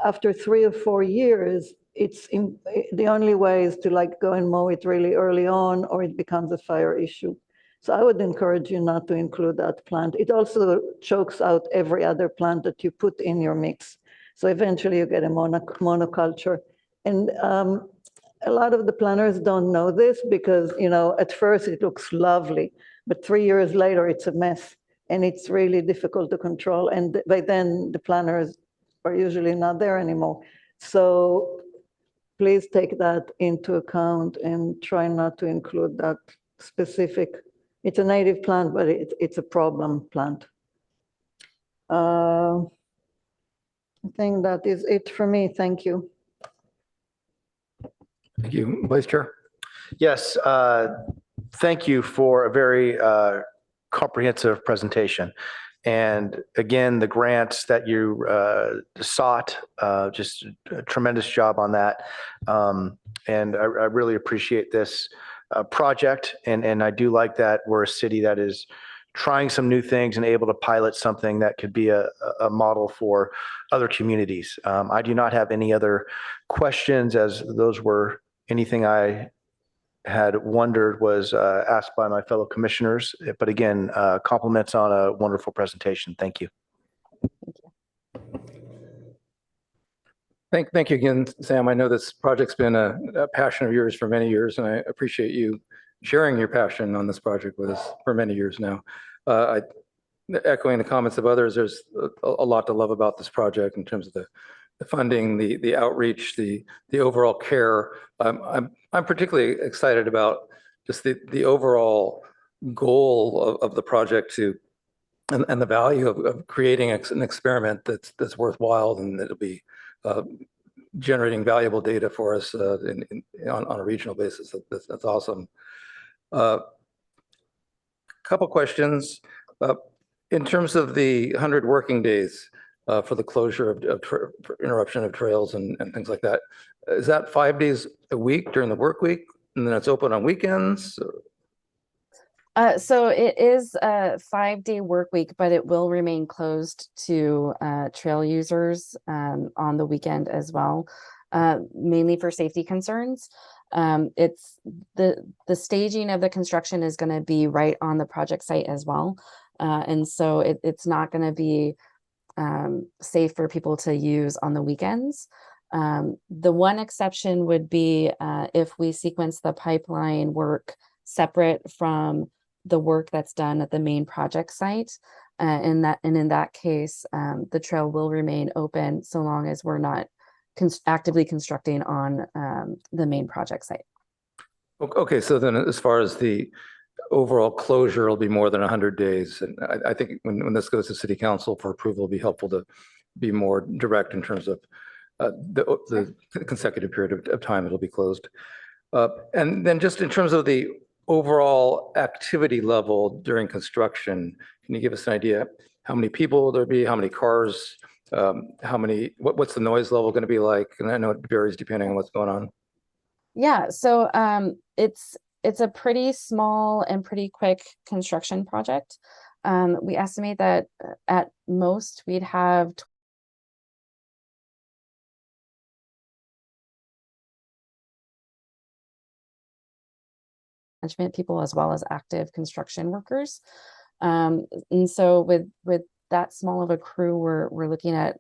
After 3 or 4 years, the only way is to like go and mow it really early on, or it becomes a fire issue. So I would encourage you not to include that plant. It also chokes out every other plant that you put in your mix. So eventually you get a monoculture. And a lot of the planners don't know this because, you know, at first it looks lovely, but 3 years later it's a mess and it's really difficult to control. And by then the planners are usually not there anymore. So please take that into account and try not to include that specific. It's a native plant, but it's a problem plant. I think that is it for me. Thank you. Thank you. Vice Chair? Yes, thank you for a very comprehensive presentation. And again, the grants that you sought, just a tremendous job on that. And I really appreciate this project. And I do like that we're a city that is trying some new things and able to pilot something that could be a model for other communities. I do not have any other questions, as those were anything I had wondered was asked by my fellow commissioners. But again, compliments on a wonderful presentation. Thank you. Thank you again, Sam. I know this project's been a passion of yours for many years, and I appreciate you sharing your passion on this project with us for many years now. Echoing the comments of others, there's a lot to love about this project in terms of the funding, the outreach, the overall care. I'm particularly excited about just the overall goal of the project to, and the value of creating an experiment that's worthwhile and that'll be generating valuable data for us on a regional basis. That's awesome. Couple questions. In terms of the 100 working days for the closure of for interruption of trails and things like that, is that 5 days a week during the work week, and then it's open on weekends? So it is a 5-day work week, but it will remain closed to trail users on the weekend as well, mainly for safety concerns. It's the staging of the construction is going to be right on the project site as well. And so it's not going to be safe for people to use on the weekends. The one exception would be if we sequence the pipeline work separate from the work that's done at the main project site. In that case, the trail will remain open so long as we're not actively constructing on the main project site. Okay, so then as far as the overall closure will be more than 100 days. And I think when this goes to city council for approval, it'll be helpful to be more direct in terms of the consecutive period of time it'll be closed. And then just in terms of the overall activity level during construction, can you give us an idea how many people will there be, how many cars, what's the noise level going to be like? And I know it varies depending on what's going on. Yeah, so it's a pretty small and pretty quick construction project. We estimate that at most we'd have management people as well as active construction workers. And so with that small of a crew, we're looking at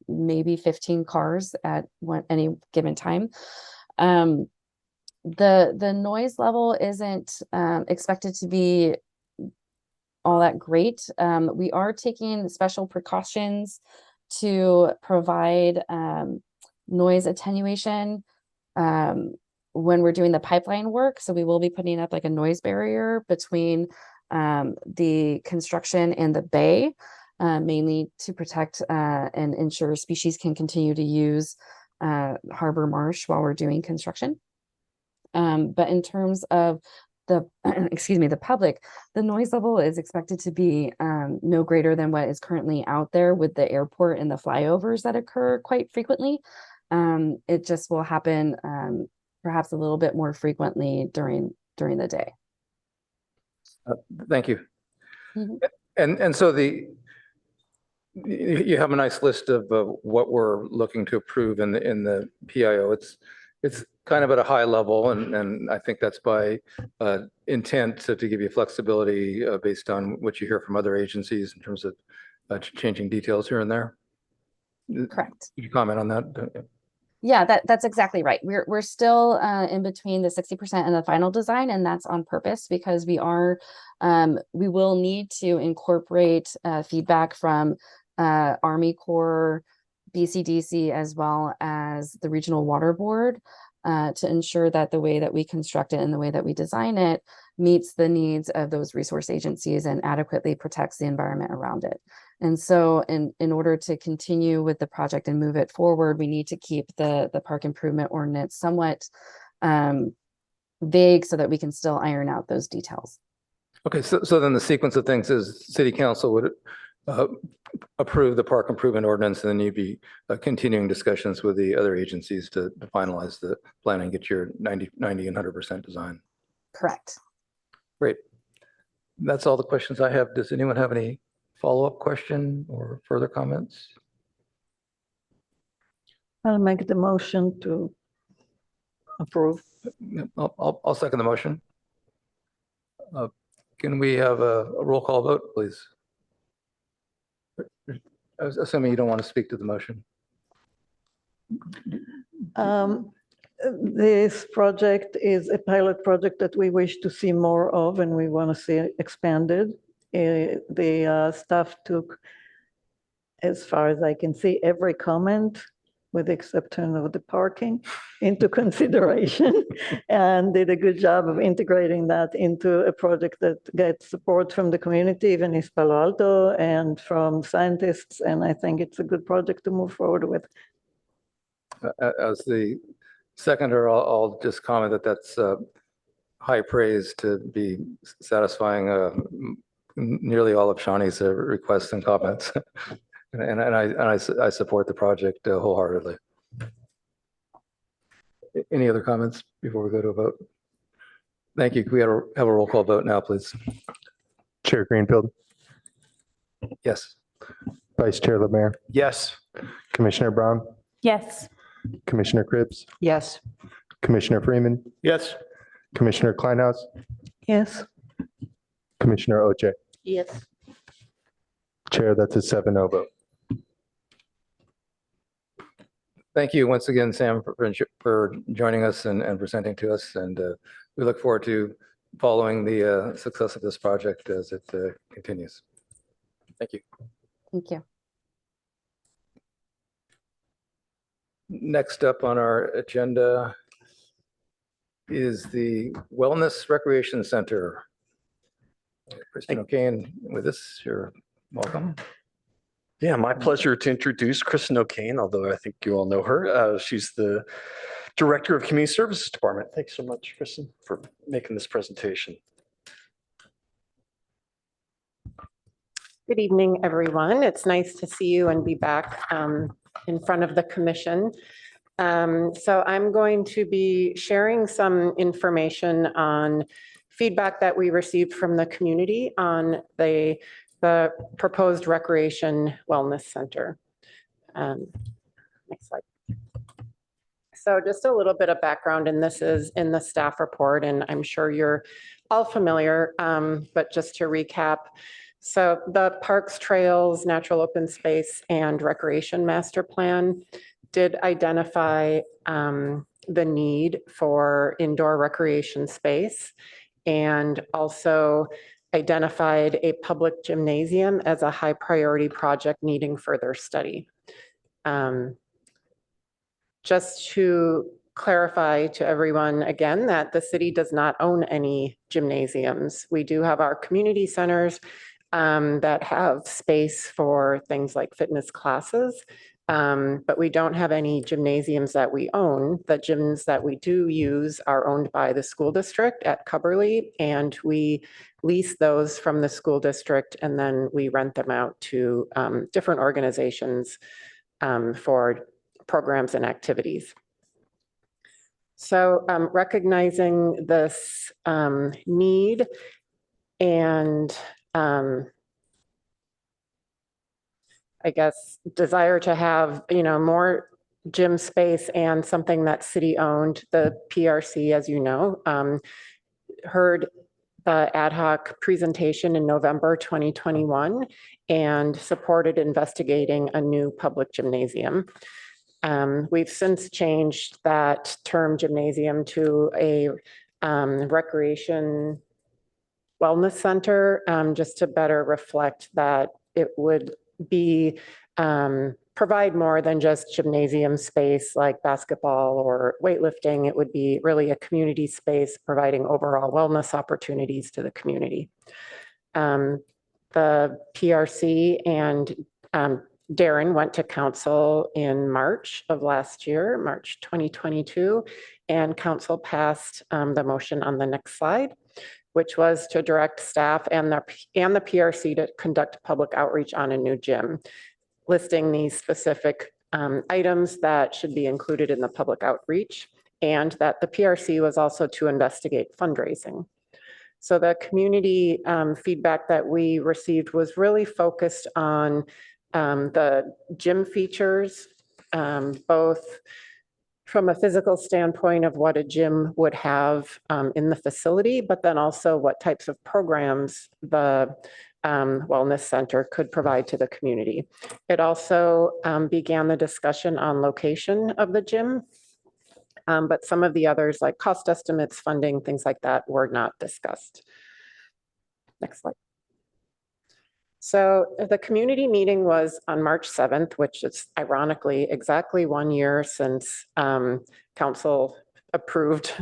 maybe 15 cars at any given time. The noise level isn't expected to be all that great. We are taking special precautions to provide noise attenuation when we're doing the pipeline work. So we will be putting up like a noise barrier between the construction and the bay, mainly to protect and ensure species can continue to use harbor marsh while we're doing construction. But in terms of the, excuse me, the public, the noise level is expected to be no greater than what is currently out there with the airport and the flyovers that occur quite frequently. It just will happen perhaps a little bit more frequently during the day. Thank you. Mm-hmm. And so you have a nice list of what we're looking to approve in the PIO. It's kind of at a high level, and I think that's by intent to give you flexibility based on what you hear from other agencies in terms of changing details here and there. Correct. Could you comment on that? Yeah, that's exactly right. We're still in between the 60% and the final design, and that's on purpose because we will need to incorporate feedback from Army Corps, BCDC, as well as the Regional Water Board to ensure that the way that we construct it and the way that we design it meets the needs of those resource agencies and adequately protects the environment around it. And so in order to continue with the project and move it forward, we need to keep the park improvement ordinance somewhat vague so that we can still iron out those details. Okay, so then the sequence of things is city council would approve the park improvement ordinance, and then you'd be continuing discussions with the other agencies to finalize the plan and get your 90 and 100% design. Correct. Great. That's all the questions I have. Does anyone have any follow-up question or further comments? I'll make the motion to approve. I'll second the motion. Can we have a roll call vote, please? Assuming you don't want to speak to the motion. This project is a pilot project that we wish to see more of, and we want to see it expanded. The staff took, as far as I can see, every comment with the exception of the parking, into consideration and did a good job of integrating that into a project that gets support from the community, even East Palo Alto, and from scientists. And I think it's a good project to move forward with. As the seconder, I'll just comment that that's high praise to be satisfying nearly all of Shawnee's requests and comments. And I support the project wholeheartedly. Any other comments before we go to a vote? Thank you. Can we have a roll call vote now, please? Chair Greenfield, Yes. Vice Chair Lemare, Yes. Commissioner Brown, Yes. Commissioner Cribbs, Yes. Commissioner Freeman, Yes. Commissioner Kleinhaus, Yes. Commissioner Oche. Yes. Chair, that's a 7-0 vote. Thank you once again, Sam, for joining us and presenting to us. And we look forward to following the success of this project as it continues. Thank you. Thank you. Next up on our agenda is the Wellness Recreation Center. Kristen O'Kane with us. You're welcome. Yeah, my pleasure to introduce Kristen O'Kane, although I think you all know her. She's the Director of Community Services Department. Thanks so much, Kristen, for making this presentation. Good evening, everyone. It's nice to see you and be back in front of the commission. So I'm going to be sharing some information on feedback that we received from the community on the proposed Recreation Wellness Center. Next slide. So just a little bit of background, and this is in the staff report, and I'm sure you're all familiar, but just to recap. So the Parks, Trails, Natural Open Space, and Recreation Master Plan did identify the need for indoor recreation space, and also identified a public gymnasium as a high priority project needing further study. Just to clarify to everyone again that the city does not own any gymnasiums. We do have our community centers that have space for things like fitness classes, but we don't have any gymnasiums that we own. The gyms that we do use are owned by the school district at Cubberley, and we lease those from the school district, and then we rent them out to different organizations for programs and activities. So recognizing this need and I guess desire to have, more gym space and something that's city owned, the PRC, as you know, heard the ad hoc presentation in November 2021 and supported investigating a new public gymnasium. We've since changed that term gymnasium to a recreation wellness center, just to better reflect that it would be provide more than just gymnasium space like basketball or weightlifting. It would be really a community space providing overall wellness opportunities to the community. The PRC and Darren went to council in March of last year, March 2022, and council passed the motion on the next slide, which was to direct staff and the PRC to conduct public outreach on a new gym, listing these specific items that should be included in the public outreach, and that the PRC was also to investigate fundraising. So the community feedback that we received was really focused on the gym features, both from a physical standpoint of what a gym would have in the facility, but then also what types of programs the wellness center could provide to the community. It also began the discussion on location of the gym, but some of the others like cost estimates, funding, things like that were not discussed. Next slide. So the community meeting was on March 7th, which is ironically exactly 1 year since council approved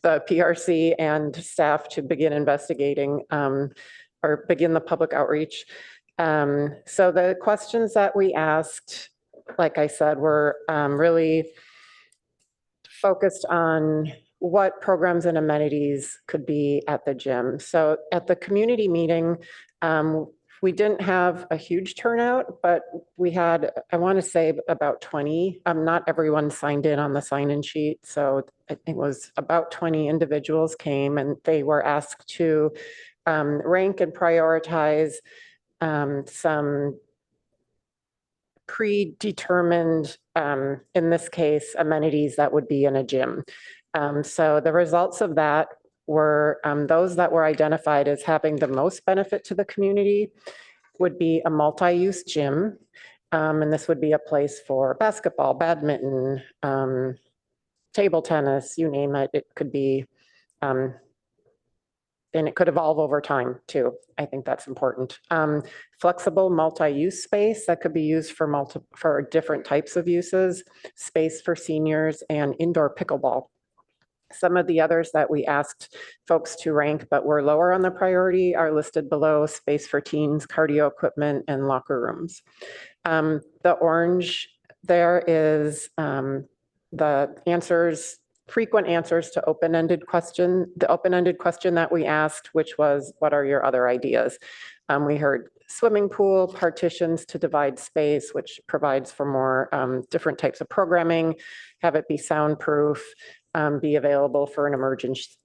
the PRC and staff to begin investigating or begin the public outreach. So the questions that we asked, like I said, were really focused on what programs and amenities could be at the gym. So at the community meeting, we didn't have a huge turnout, but we had, I want to say about 20. Not everyone signed in on the sign-in sheet. So I think it was about 20 individuals came and they were asked to rank and prioritize some predetermined, in this case, amenities that would be in a gym. So the results of that were those that were identified as having the most benefit to the community would be a multi-use gym. And this would be a place for basketball, badminton, table tennis, you name it. It could be, and it could evolve over time too. I think that's important. Flexible multi-use space that could be used for different types of uses, space for seniors, and indoor pickleball. Some of the others that we asked folks to rank but were lower on the priority are listed below: space for teens, cardio equipment, and locker rooms. The orange there is the answers, frequent answers to open-ended question, the open-ended question that we asked, which was, what are your other ideas? We heard swimming pool, partitions to divide space, which provides for more different types of programming, have it be soundproof, be available for an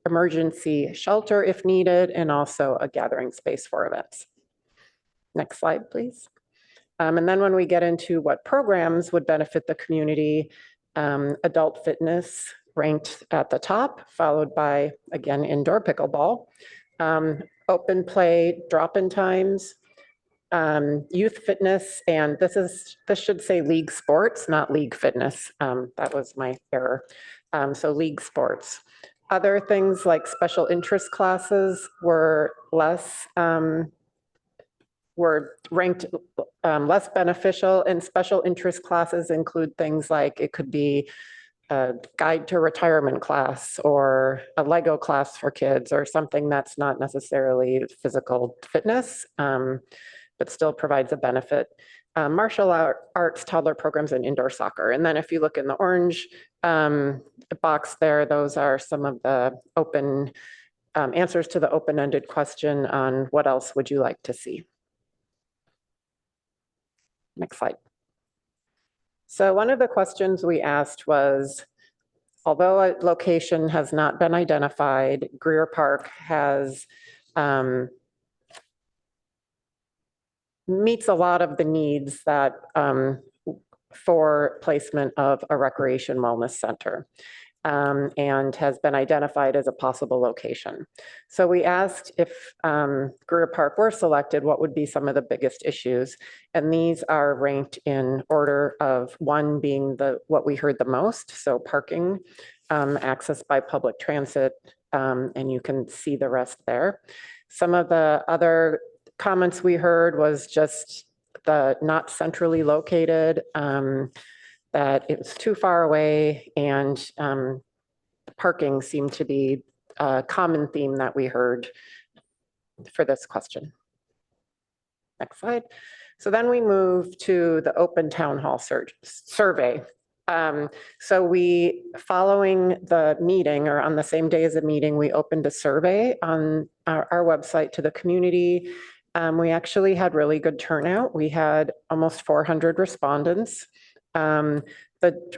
emergency shelter if needed, and also a gathering space for events. Next slide, please. And then when we get into what programs would benefit the community, adult fitness ranked at the top, followed by, again, indoor pickleball, open play drop-in times, youth fitness, and this should say league sports, not league fitness. That was my error. So league sports. Other things like special interest classes were ranked less beneficial, and special interest classes include things like it could be a guide to retirement class or a Lego class for kids or something that's not necessarily physical fitness, but still provides a benefit. Martial arts, toddler programs, and indoor soccer. And then if you look in the orange box there, those are some of the open answers to the open-ended question on what else would you like to see. Next slide. So one of the questions we asked was, although a location has not been identified, Greer Park has meets a lot of the needs that for placement of a recreation wellness center, and has been identified as a possible location. So we asked if Greer Park were selected, what would be some of the biggest issues? And these are ranked in order of one being what we heard the most, so parking, access by public transit, and you can see the rest there. Some of the other comments we heard was just the not centrally located, that it was too far away, and parking seemed to be a common theme that we heard for this question. Next slide. So then we move to the open town hall survey. So we, following the meeting or on the same day as the meeting, we opened a survey on our website to the community. We actually had really good turnout. We had almost 400 respondents. The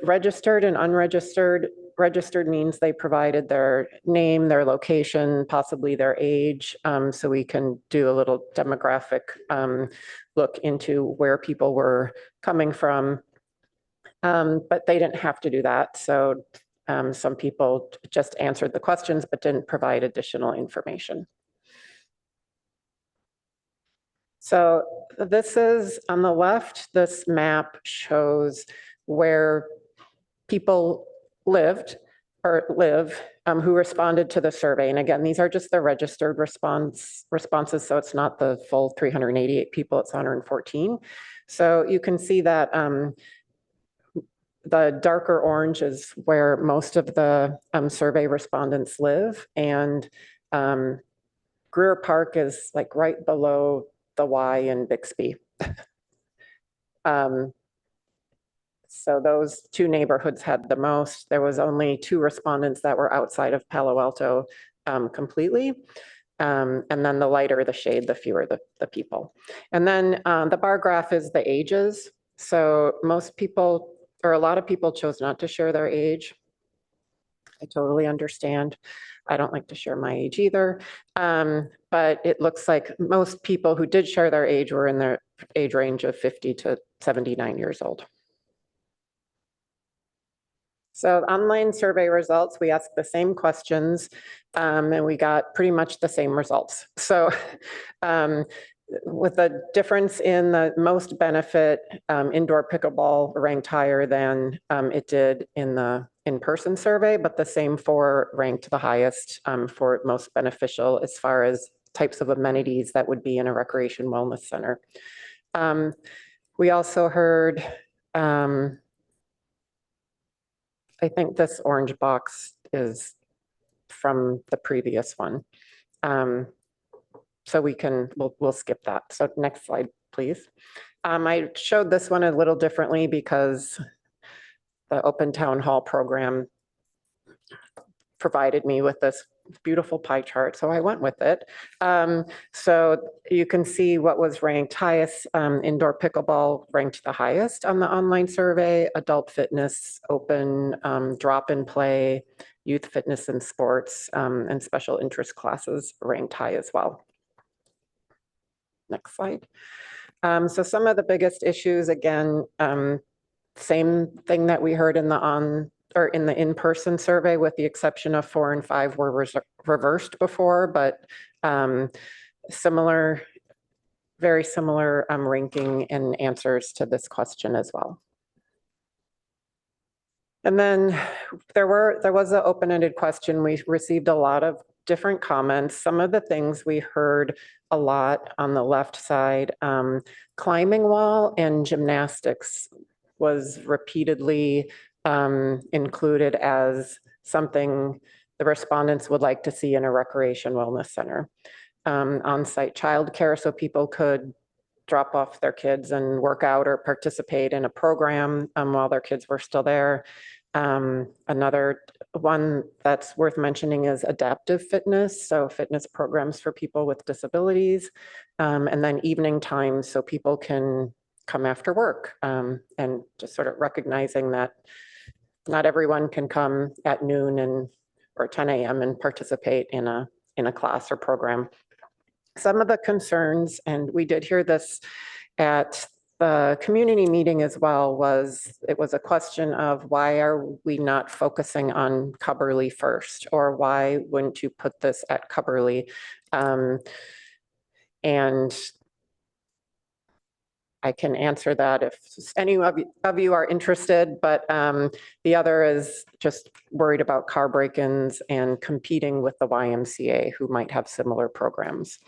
registered and unregistered, registered means they provided their name, their location, possibly their age, so we can do a little demographic look into where people were coming from. But they didn't have to do that. So some people just answered the questions but didn't provide additional information. So this is on the left, this map shows where people lived or live who responded to the survey. And again, these are just the registered responses, so it's not the full 388 people, it's 114. So you can see that the darker orange is where most of the survey respondents live, and Greer Park is like right below the Y in Bixby. So those two neighborhoods had the most. There was only 2 respondents that were outside of Palo Alto completely. And then the lighter the shade, the fewer the people. And then the bar graph is the ages. So most people, or a lot of people, chose not to share their age. I totally understand. I don't like to share my age either. But it looks like most people who did share their age were in their age range of 50 to 79 years old. So online survey results, we asked the same questions and we got pretty much the same results. So with a difference in the most benefit, indoor pickleball ranked higher than it did in the in-person survey, but the same 4 ranked the highest for most beneficial as far as types of amenities that would be in a recreation wellness center. We also heard, I think this orange box is from the previous one. So we'll skip that. So next slide, please. I showed this one a little differently because the Open Town Hall program provided me with this beautiful pie chart, so I went with it. So you can see what was ranked highest. Indoor pickleball ranked the highest on the online survey. Adult fitness, open, drop and play, youth fitness and sports, and special interest classes ranked high as well. Next slide. So some of the biggest issues, again, same thing that we heard in the in-person survey, with the exception of 4 and 5 were reversed before, but very similar ranking and answers to this question as well. And then there was an open-ended question. We received a lot of different comments. Some of the things we heard a lot on the left side, climbing wall and gymnastics was repeatedly included as something the respondents would like to see in a recreation wellness center. On-site childcare, so people could drop off their kids and work out or participate in a program while their kids were still there. Another one that's worth mentioning is adaptive fitness, so fitness programs for people with disabilities, and then evening times so people can come after work, and just sort of recognizing that not everyone can come at noon or 10 a.m. and participate in a class or program. Some of the concerns, and we did hear this at the community meeting as well, it was a question of why are we not focusing on Cubberley first, or why wouldn't you put this at Cubberley? And I can answer that if any of you are interested, but the other is just worried about car break-ins and competing with the YMCA, who might have similar programs.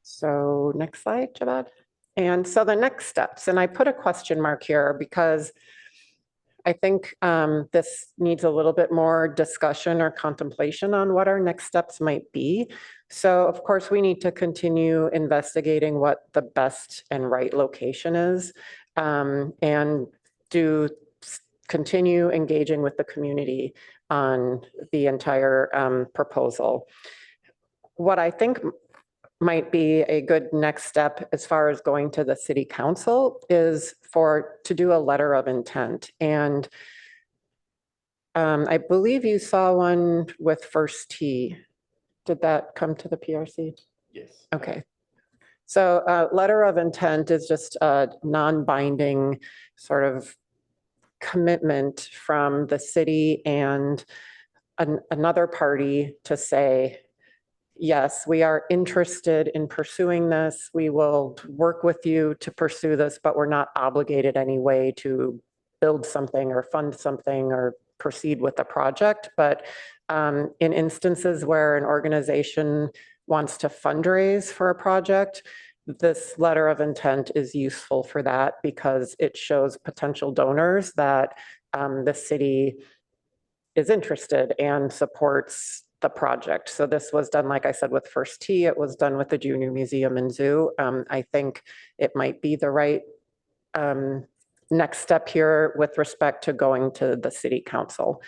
So next slide, Javad. And so the next steps, and I put a question mark here because I think this needs a little bit more discussion or contemplation on what our next steps might be. So of course, we need to continue investigating what the best and right location is, and continue engaging with the community on the entire proposal. What I think might be a good next step as far as going to the city council is to do a letter of intent. And I believe you saw one with First Tee. Did that come to the PRC? Yes. Okay. So letter of intent is just a non-binding sort of commitment from the city and another party to say, yes, we are interested in pursuing this. We will work with you to pursue this, but we're not obligated anyway to build something or fund something or proceed with the project. But in instances where an organization wants to fundraise for a project, this letter of intent is useful for that because it shows potential donors that the city is interested and supports the project. So this was done, like I said, with First Tee. It was done with the Junior Museum and Zoo. I think it might be the right next step here with respect to going to the city council.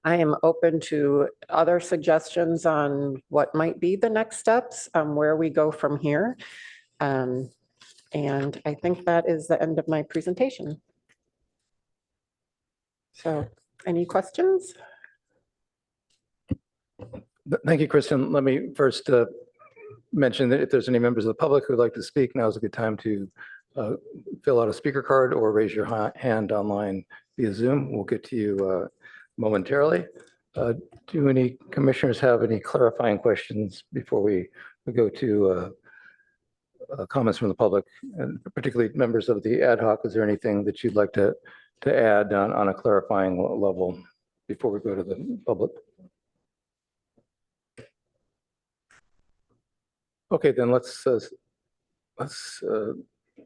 I am open to other suggestions on what might be the next steps, where we go from here. And I think that is the end of my presentation. So any questions? Thank you, Kristen. Let me first mention that if there's any members of the public who'd like to speak, now is a good time to fill out a speaker card or raise your hand online via Zoom. We'll get to you momentarily. Do any commissioners have any clarifying questions before we go to comments from the public, and particularly members of the ad hoc? Is there anything that you'd like to add on a clarifying level before we go to the public? Okay, then let's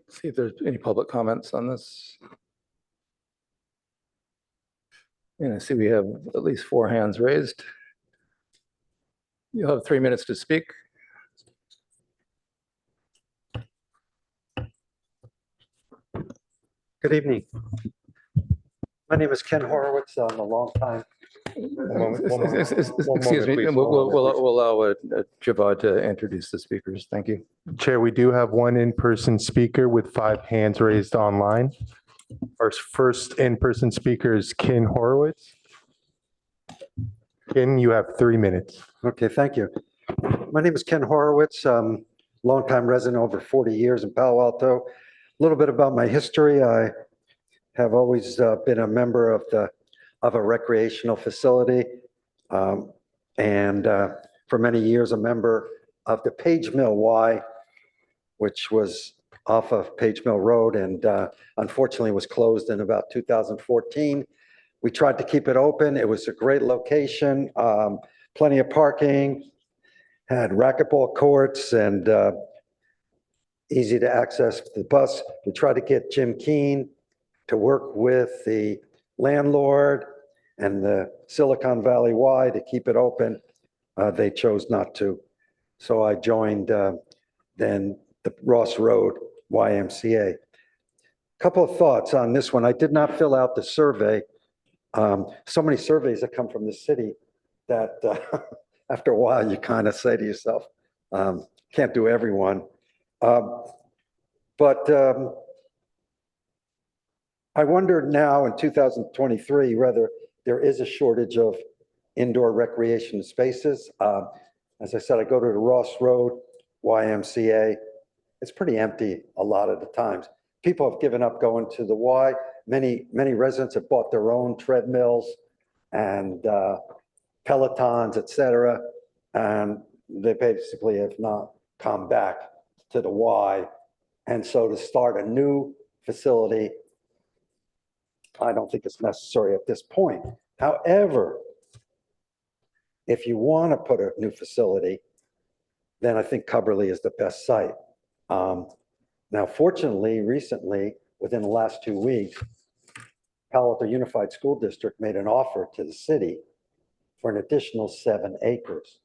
see if there's any public comments on this. And I see we have at least 4 hands raised. You'll have 3 minutes to speak. Good evening. My name is Ken Horowitz. I'm a longtime. Excuse me, we'll allow Javad to introduce the speakers. Thank you. Chair, we do have one in-person speaker with 5 hands raised online. Our first in-person speaker is Ken Horowitz. Ken, you have 3 minutes. Okay, thank you. My name is Ken Horowitz. Longtime resident, over 40 years in Palo Alto. A little bit about my history. I have always been a member of a recreational facility, and for many years a member of the Page Mill Y, which was off of Page Mill Road, and unfortunately was closed in about 2014. We tried to keep it open. It was a great location, plenty of parking, had racquetball courts, and easy to access the bus. We tried to get Jim Keene to work with the landlord and the Silicon Valley Y to keep it open. They chose not to. So I joined then the Ross Road YMCA. Couple of thoughts on this one. I did not fill out the survey. So many surveys that come from the city that after a while you kind of say to yourself, can't do everyone. But I wonder now in 2023 whether there is a shortage of indoor recreation spaces. As I said, I go to the Ross Road YMCA. It's pretty empty a lot of the times. People have given up going to the Y. Many residents have bought their own treadmills and Pelotons, et cetera, and they basically have not come back to the Y. And so to start a new facility, I don't think it's necessary at this point. However, if you want to put a new facility, then I think Cubberley is the best site. Now, fortunately, recently, within the last 2 weeks, Palo Alto Unified School District made an offer to the city for an additional 7 acres.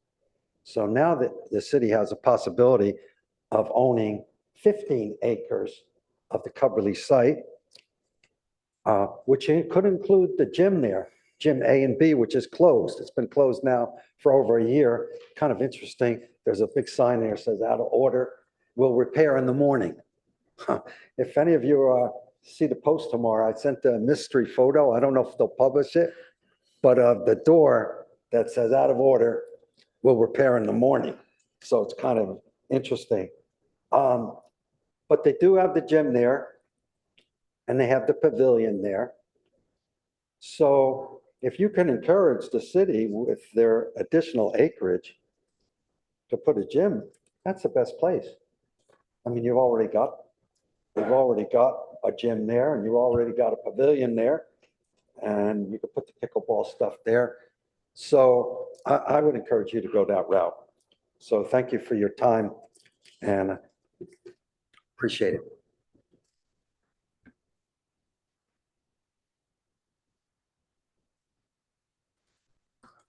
So now that the city has a possibility of owning 15 acres of the Cubberley site, which could include the gym there, Gym A and B, which is closed. It's been closed now for over a year. Kind of interesting. There's a big sign there that says out of order. Will repair in the morning. If any of you see the post tomorrow, I sent a mystery photo. I don't know if they'll publish it, but the door that says out of order will repair in the morning. So it's kind of interesting. But they do have the gym there and they have the pavilion there. So if you can encourage the city with their additional acreage to put a gym, that's the best place. I mean, you've already got a gym there and you've already got a pavilion there. and you could put the pickleball stuff there. So I would encourage you to go that route. So thank you for your time and appreciate it.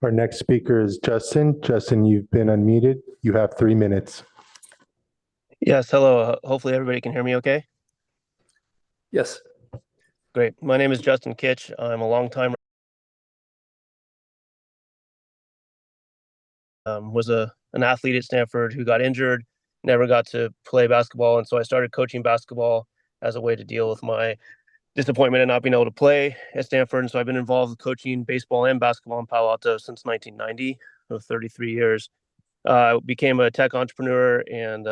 Our next speaker is Justin. Justin, you've been unmuted. You have 3 minutes. Yes, hello. Hopefully everybody can hear me okay. Yes. Great. My name is Justin Kitch. I'm a longtime was an athlete at Stanford who got injured, never got to play basketball, and so I started coaching basketball as a way to deal with my disappointment in not being able to play at Stanford. And so I've been involved with coaching baseball and basketball in Palo Alto since 1990, so 33 years. Became a tech entrepreneur and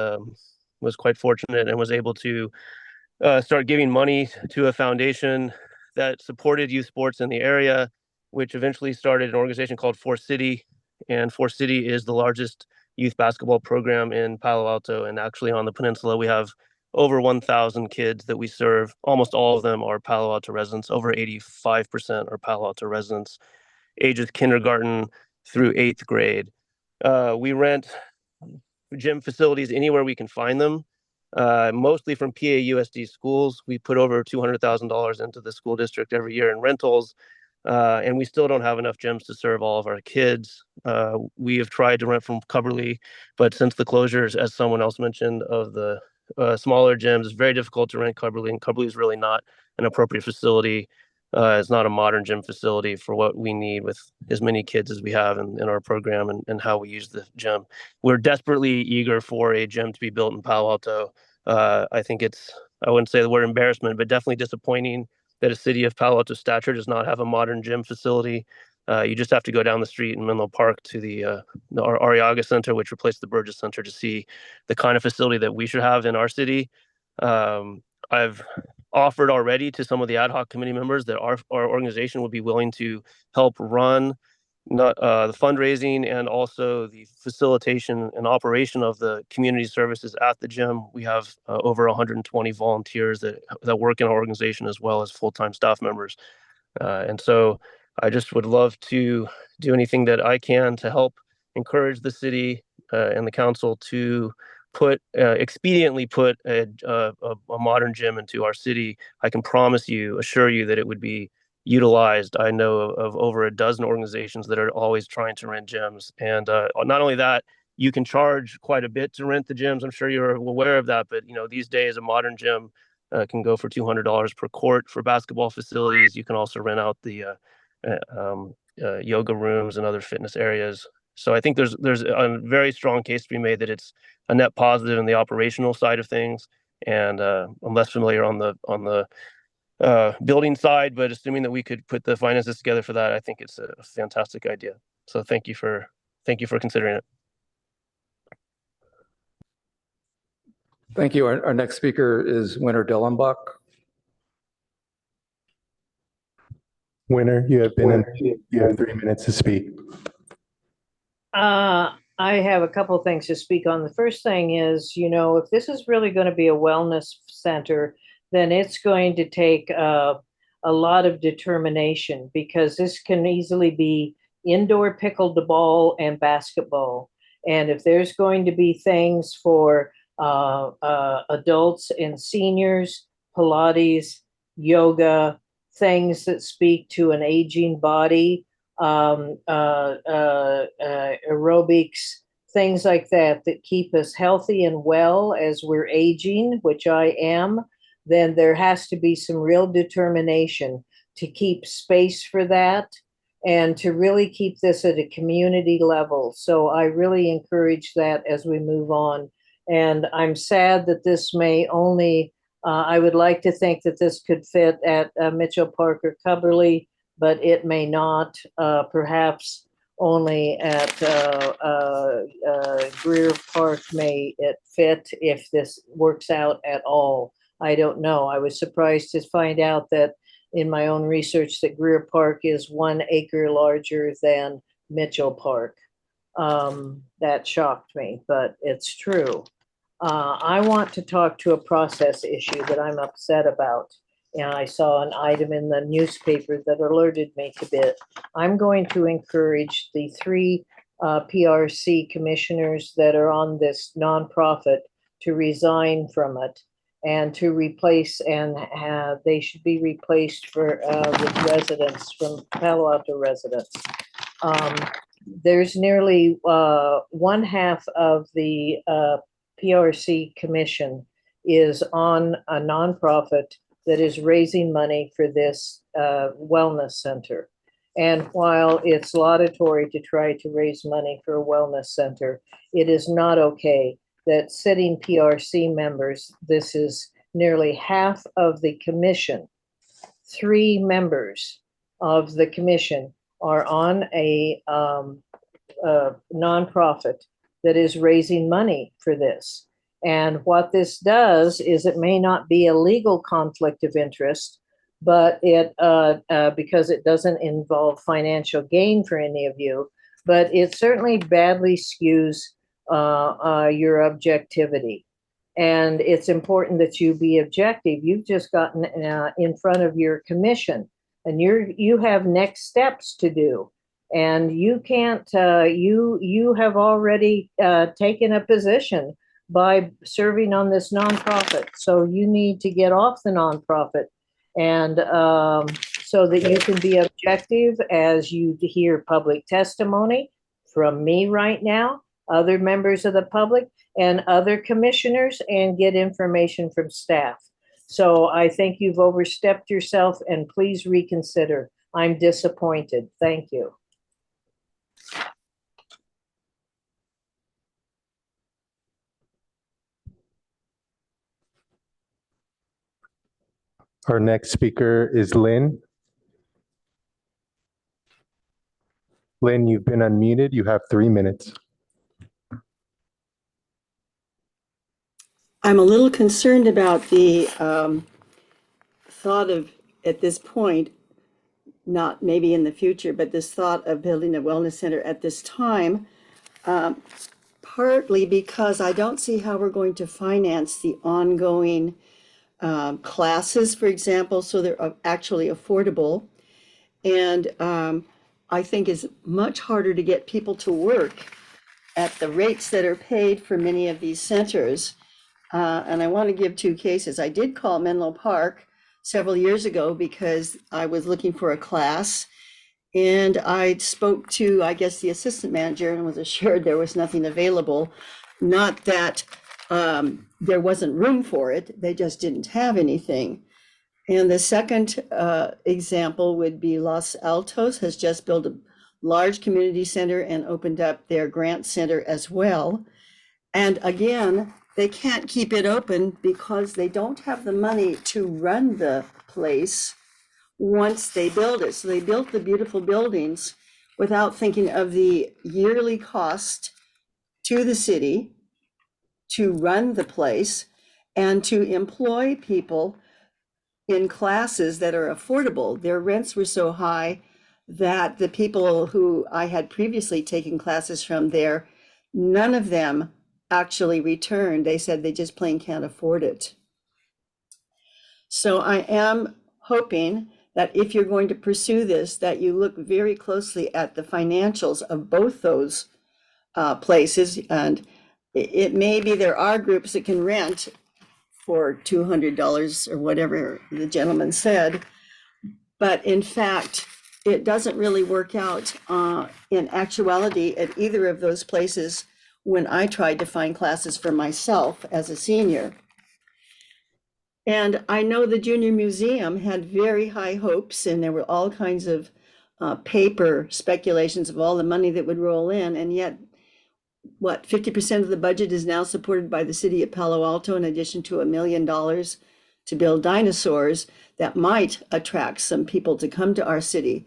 was quite fortunate and was able to start giving money to a foundation that supported youth sports in the area, which eventually started an organization called Force City. And Force City is the largest youth basketball program in Palo Alto. And actually on the peninsula, we have over 1,000 kids that we serve. Almost all of them are Palo Alto residents. Over 85% are Palo Alto residents, ages kindergarten through 8th grade. We rent gym facilities anywhere we can find them, mostly from PAUSD schools. We put over $200,000 into the school district every year in rentals, and we still don't have enough gyms to serve all of our kids. We have tried to rent from Cubberley, but since the closures, as someone else mentioned, of the smaller gyms, it's very difficult to rent Cubberley, and Cubberley is really not an appropriate facility. It's not a modern gym facility for what we need with as many kids as we have in our program and how we use the gym. We're desperately eager for a gym to be built in Palo Alto. I think I wouldn't say the word embarrassment, but definitely disappointing that a city of Palo Alto stature does not have a modern gym facility. You just have to go down the street in Menlo Park to the Arriaga Center, which replaced the Burgess Center, to see the kind of facility that we should have in our city. I've offered already to some of the ad hoc committee members that our organization would be willing to help run the fundraising and also the facilitation and operation of the community services at the gym. We have over 120 volunteers that work in our organization as well as full-time staff members. And so I just would love to do anything that I can to help encourage the city and the council to expediently put a modern gym into our city. I can assure you that it would be utilized. I know of over a dozen organizations that are always trying to rent gyms. And not only that, you can charge quite a bit to rent the gyms. I'm sure you're aware of that, but these days a modern gym can go for $200 per court for basketball facilities. You can also rent out the yoga rooms and other fitness areas. So I think there's a very strong case to be made that it's a net positive in the operational side of things. And I'm less familiar on the building side, but assuming that we could put the finances together for that, I think it's a fantastic idea. So thank you for considering it. Thank you. Our next speaker is Winter Dellenbach. Winner, you have 3 minutes to speak. I have a couple of things to speak on. The first thing is, if this is really going to be a wellness center, then it's going to take a lot of determination, because this can easily be indoor pickleball and basketball. And if there's going to be things for adults and seniors, Pilates, yoga, things that speak to an aging body, aerobics, things like that keep us healthy and well as we're aging, which I am, then there has to be some real determination to keep space for that and to really keep this at a community level. So I really encourage that as we move on. And I'm sad that this may only, I would like to think that this could fit at Mitchell Park or Cubberley, but it may not, perhaps only at Greer Park may it fit if this works out at all. I don't know. I was surprised to find out that in my own research that Greer Park is 1 acre larger than Mitchell Park. That shocked me, but it's true. I want to talk to a process issue that I'm upset about. and I saw an item in the newspaper that alerted me to it. I'm going to encourage the three PRC commissioners that are on this nonprofit to resign from it and to replace, and they should be replaced with residents from Palo Alto residents. There's nearly one half of the PRC commission is on a nonprofit that is raising money for this wellness center. And while it's laudatory to try to raise money for a wellness center, it is not okay that sitting PRC members, this is nearly half of the commission, 3 members of the commission are on a nonprofit that is raising money for this. And what this does is it may not be a legal conflict of interest, but it because it doesn't involve financial gain for any of you, but it certainly badly skews your objectivity. And it's important that you be objective. You've just gotten in front of your commission, and you have next steps to do. And you can't, you have already taken a position by serving on this nonprofit. So you need to get off the nonprofit, and so that you can be objective as you hear public testimony from me right now, other members of the public, and other commissioners, and get information from staff. So I think you've overstepped yourself, and please reconsider. I'm disappointed. Thank you. Our next speaker is Lynn. Lynn, you've been unmuted. You have 3 minutes. I'm a little concerned about the thought of, at this point, not maybe in the future, but this thought of building a wellness center at this time, partly because I don't see how we're going to finance the ongoing classes, for example, so they're actually affordable. And I think it's much harder to get people to work at the rates that are paid for many of these centers. And I want to give 2 cases. I did call Menlo Park several years ago because I was looking for a class, and I spoke to, I guess, the assistant manager, and was assured there was nothing available. Not that there wasn't room for it, they just didn't have anything. And the second example would be Los Altos has just built a large community center and opened up their grant center as well. And again, they can't keep it open because they don't have the money to run the place once they build it. So they built the beautiful buildings without thinking of the yearly cost to the city to run the place and to employ people in classes that are affordable. Their rents were so high that the people who I had previously taken classes from there, none of them actually returned. They said they just plain can't afford it. So I am hoping that if you're going to pursue this, that you look very closely at the financials of both those places. And it may be there are groups that can rent for $200 or whatever the gentleman said. But in fact, it doesn't really work out in actuality at either of those places when I tried to find classes for myself as a senior. And I know the Junior Museum had very high hopes, and there were all kinds of paper speculations of all the money that would roll in. And yet, 50% of the budget is now supported by the city of Palo Alto, in addition to $1 million to build dinosaurs that might attract some people to come to our city.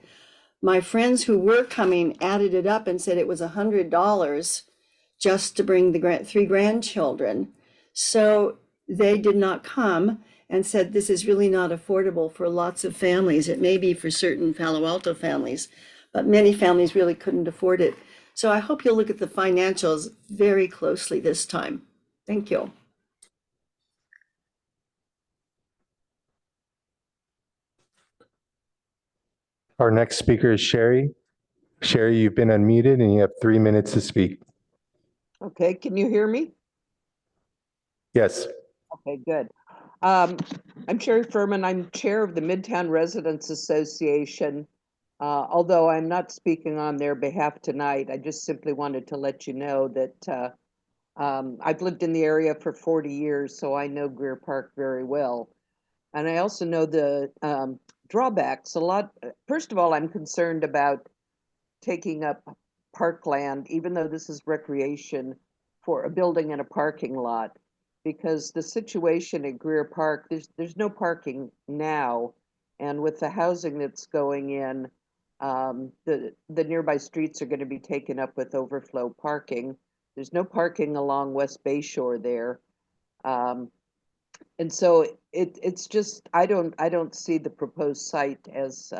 My friends who were coming added it up and said it was $100 just to bring the 3 grandchildren. So they did not come and said, this is really not affordable for lots of families. It may be for certain Palo Alto families, but many families really couldn't afford it. So I hope you'll look at the financials very closely this time. Thank you. Our next speaker is Sherry. Sherry, you've been unmuted and you have 3 minutes to speak. Okay, can you hear me? Yes. Okay, good. I'm Sherry Furman. I'm chair of the Midtown Residents Association. Although I'm not speaking on their behalf tonight, I just simply wanted to let you know that I've lived in the area for 40 years, so I know Greer Park very well. And I also know the drawbacks a lot. First of all, I'm concerned about taking up parkland, even though this is recreation, for a building and a parking lot, because the situation at Greer Park, there's no parking now, and with the housing that's going in, the nearby streets are going to be taken up with overflow parking. There's no parking along West Bay Shore there. And so it's just I don't see the proposed site as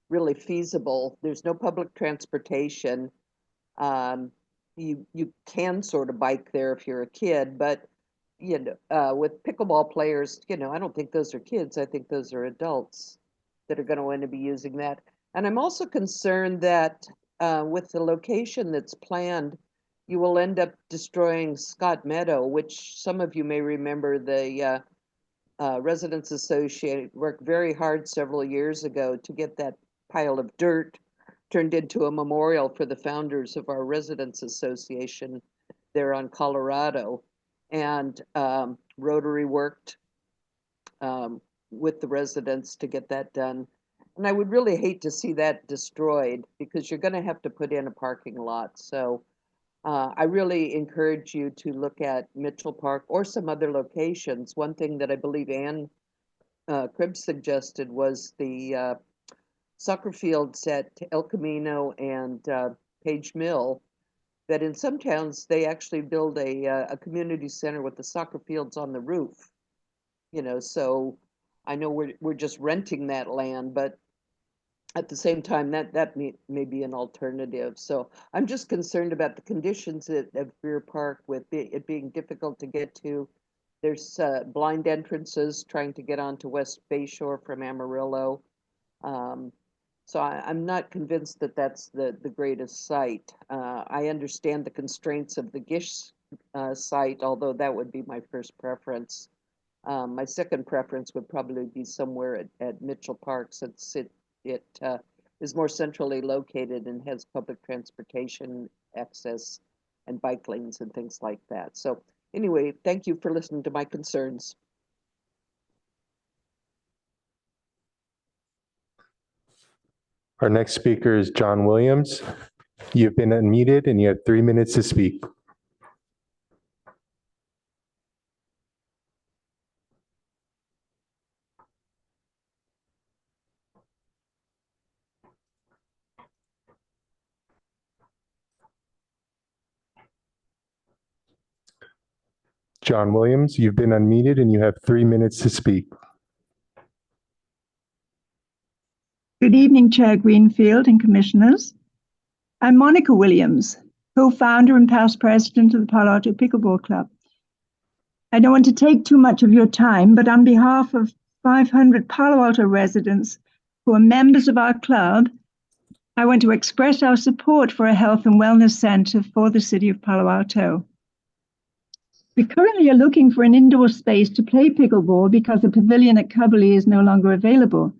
really feasible. There's no public transportation. You can sort of bike there if you're a kid, but with pickleball players, I don't think those are kids. I think those are adults that are going to want to be using that. And I'm also concerned that with the location that's planned, you will end up destroying Scott Meadow, which some of you may remember the Residents Association worked very hard several years ago to get that pile of dirt turned into a memorial for the founders of our Residents Association there on Colorado. And Rotary worked with the residents to get that done. And I would really hate to see that destroyed because you're going to have to put in a parking lot. So I really encourage you to look at Mitchell Park or some other locations. One thing that I believe Ann Cribbs suggested was the soccer fields at El Camino and Page Mill, that in some towns they actually build a community center with the soccer fields on the roof. So I know we're just renting that land, but at the same time, that may be an alternative. So I'm just concerned about the conditions at Greer Park with it being difficult to get to. There's blind entrances trying to get onto West Bay Shore from Amarillo. So I'm not convinced that that's the greatest site. I understand the constraints of the Gish site, although that would be my first preference. My second preference would probably be somewhere at Mitchell Park, since it is more centrally located and has public transportation access and bike lanes and things like that. So anyway, thank you for listening to my concerns. Our next speaker is John Williams. You've been unmuted and you have 3 minutes to speak. John Williams, you've been unmuted and you have 3 minutes to speak. Good evening, Chair Greenfield and Commissioners. I'm Monica Williams, co-founder and past president of the Palo Alto Pickleball Club. I don't want to take too much of your time, but on behalf of 500 Palo Alto residents who are members of our club, I want to express our support for a health and wellness center for the city of Palo Alto. We currently are looking for an indoor space to play pickleball because the pavilion at Cubberley is no longer available.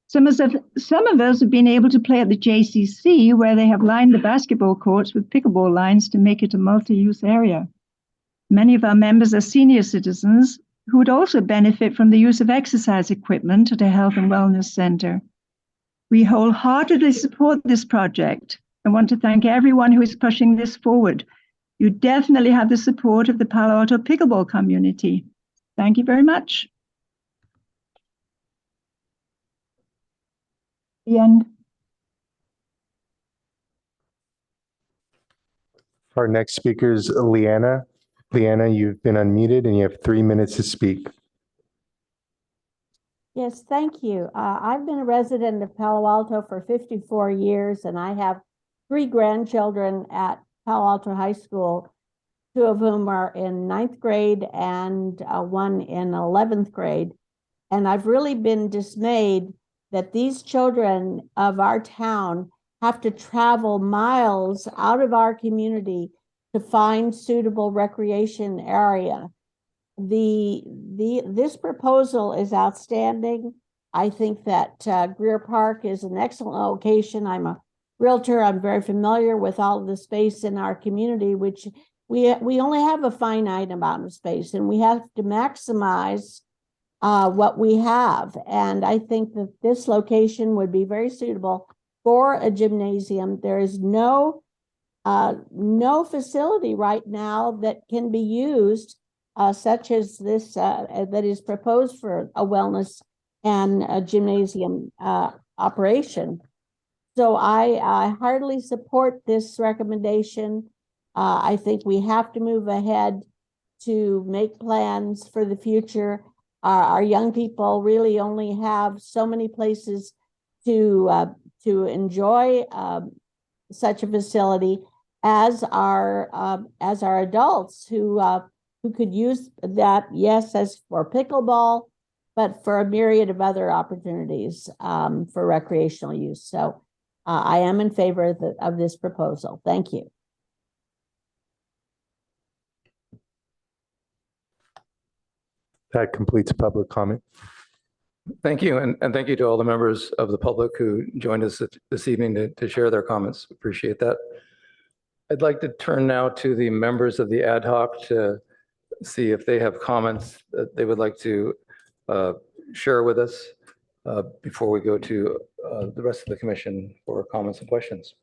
Some of us have been able to play at the JCC, where they have lined the basketball courts with pickleball lines to make it a multi-use area. Many of our members are senior citizens who would also benefit from the use of exercise equipment at a health and wellness center. We wholeheartedly support this project and want to thank everyone who is pushing this forward. You definitely have the support of the Palo Alto pickleball community. Thank you very much. The end. Our next speaker is Leanna. Leanna, you've been unmuted and you have 3 minutes to speak. Yes, thank you. I've been a resident of Palo Alto for 54 years, and I have 3 grandchildren at Palo Alto High School, 2 of whom are in 9th grade and 1 in 11th grade. And I've really been dismayed that these children of our town have to travel miles out of our community to find suitable recreation area. This proposal is outstanding. I think that Greer Park is an excellent location. I'm a realtor. I'm very familiar with all of the space in our community, which we only have a finite amount of space, and we have to maximize what we have. And I think that this location would be very suitable for a gymnasium. There is no facility right now that can be used such as this that is proposed for a wellness and a gymnasium operation. So I heartily support this recommendation. I think we have to move ahead to make plans for the future. Our young people really only have so many places to enjoy such a facility as our adults who could use that, yes, as for pickleball, but for a myriad of other opportunities for recreational use. So I am in favor of this proposal. Thank you. That completes public comment. Thank you. And thank you to all the members of the public who joined us this evening to share their comments. Appreciate that. I'd like to turn now to the members of the ad hoc to see if they have comments that they would like to share with us before we go to the rest of the commission for comments and questions.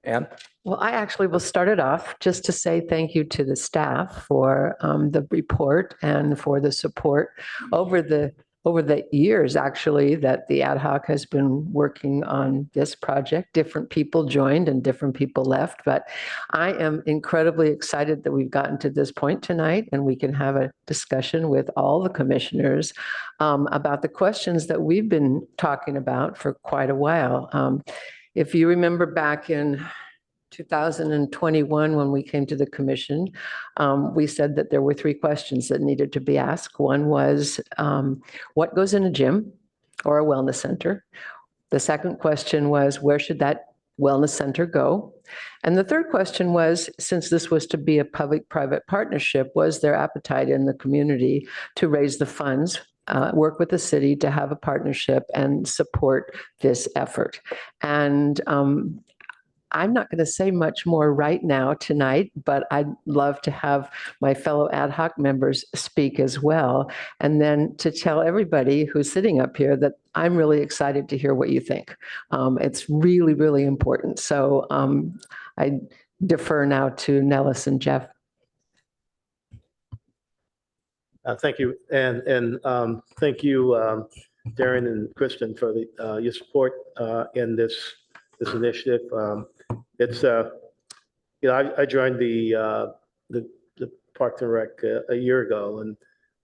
Anne? Well, I actually will start it off just to say thank you to the staff for the report and for the support over the years, actually, that the ad hoc has been working on this project. Different people joined and different people left, but I am incredibly excited that we've gotten to this point tonight and we can have a discussion with all the commissioners about the questions that we've been talking about for quite a while. If you remember back in 2021, when we came to the commission, we said that there were 3 questions that needed to be asked. One was, what goes in a gym or a wellness center? The second question was, where should that wellness center go? And the third question was, since this was to be a public-private partnership, was there appetite in the community to raise the funds, work with the city to have a partnership and support this effort? And I'm not going to say much more right now tonight, but I'd love to have my fellow ad hoc members speak as well. And then to tell everybody who's sitting up here that I'm really excited to hear what you think. It's really, really important. So I defer now to Nellis and Jeff. Thank you. And thank you, Darren and Kristen, for your support in this initiative. I joined the Parks and Rec a year ago, and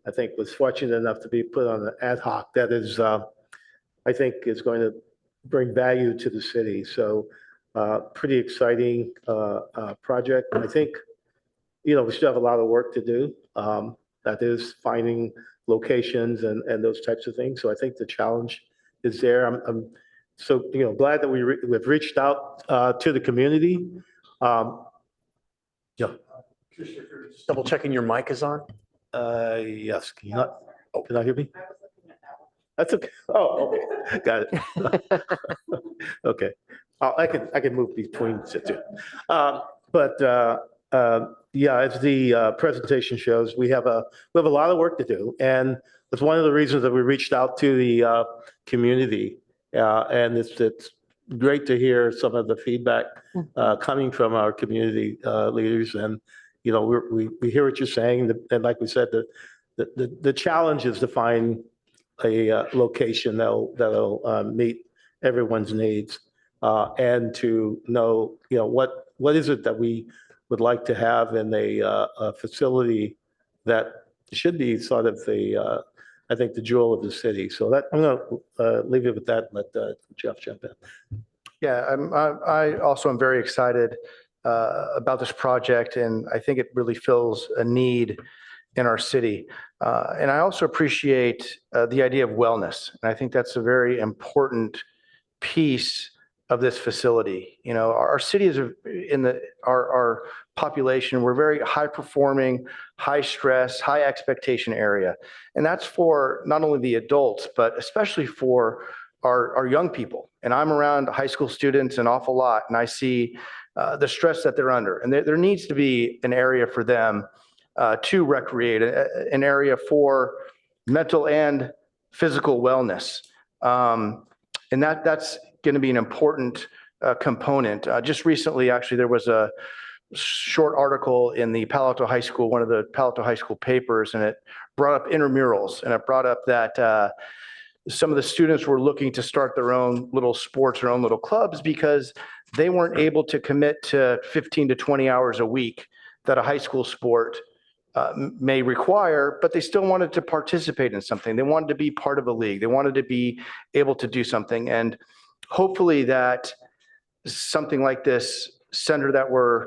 I think was fortunate enough to be put on an ad hoc that is, I think, is going to bring value to the city. So pretty exciting project. And I think, we still have a lot of work to do. That is finding locations and those types of things. So I think the challenge is there. I'm so glad that we've reached out to the community. Yeah. Just double checking your mic is on. Yes. Can you not? Oh, can you hear me? That's okay. Oh, okay. Got it. Okay. I can move between the two. Yeah, as the presentation shows, we have a lot of work to do, and it's one of the reasons that we reached out to the community. And it's great to hear some of the feedback coming from our community leaders, and we hear what you're saying, and like we said, the challenge is to find a location that'll meet everyone's needs, and to know what is it that we would like to have in a facility that should be sort of I think the jewel of the city. So that I'm going to leave it with that and let Jeff jump in. Yeah, I also am very excited about this project, and I think it really fills a need in our city. And I also appreciate the idea of wellness. And I think that's a very important piece of this facility. You know, our city is our population, we're very high performing, high stress, high expectation area. And that's for not only the adults, but especially for our young people. And I'm around high school students an awful lot, and I see the stress that they're under. And there needs to be an area for them to recreate, an area for mental and physical wellness. And that's going to be an important component. Just recently, actually, there was a short article in the Palo Alto High School, one of the Palo Alto High School papers, and it brought up intramurals, and it brought up that some of the students were looking to start their own little sports, their own little clubs, because they weren't able to commit to 15 to 20 hours a week that a high school sport may require, but they still wanted to participate in something. They wanted to be part of a league. They wanted to be able to do something. And hopefully that something like this center that we're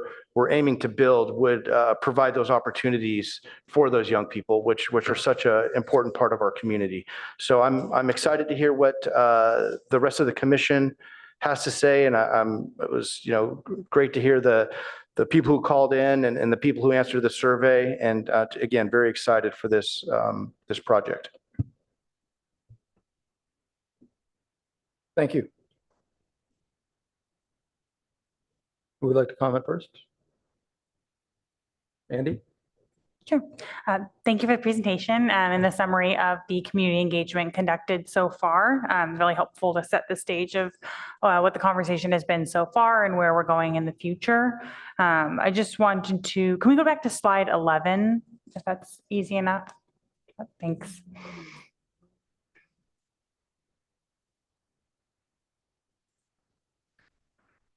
aiming to build would provide those opportunities for those young people, which are such an important part of our community. So I'm excited to hear what the rest of the commission has to say, and it was great to hear the people who called in and the people who answered the survey, and again, very excited for this this project. Thank you. Who would like to comment first? Andy? Sure. Thank you for the presentation and the summary of the community engagement conducted so far. Really helpful to set the stage of what the conversation has been so far and where we're going in the future. I just wanted to, can we go back to slide 11, if that's easy enough? Thanks.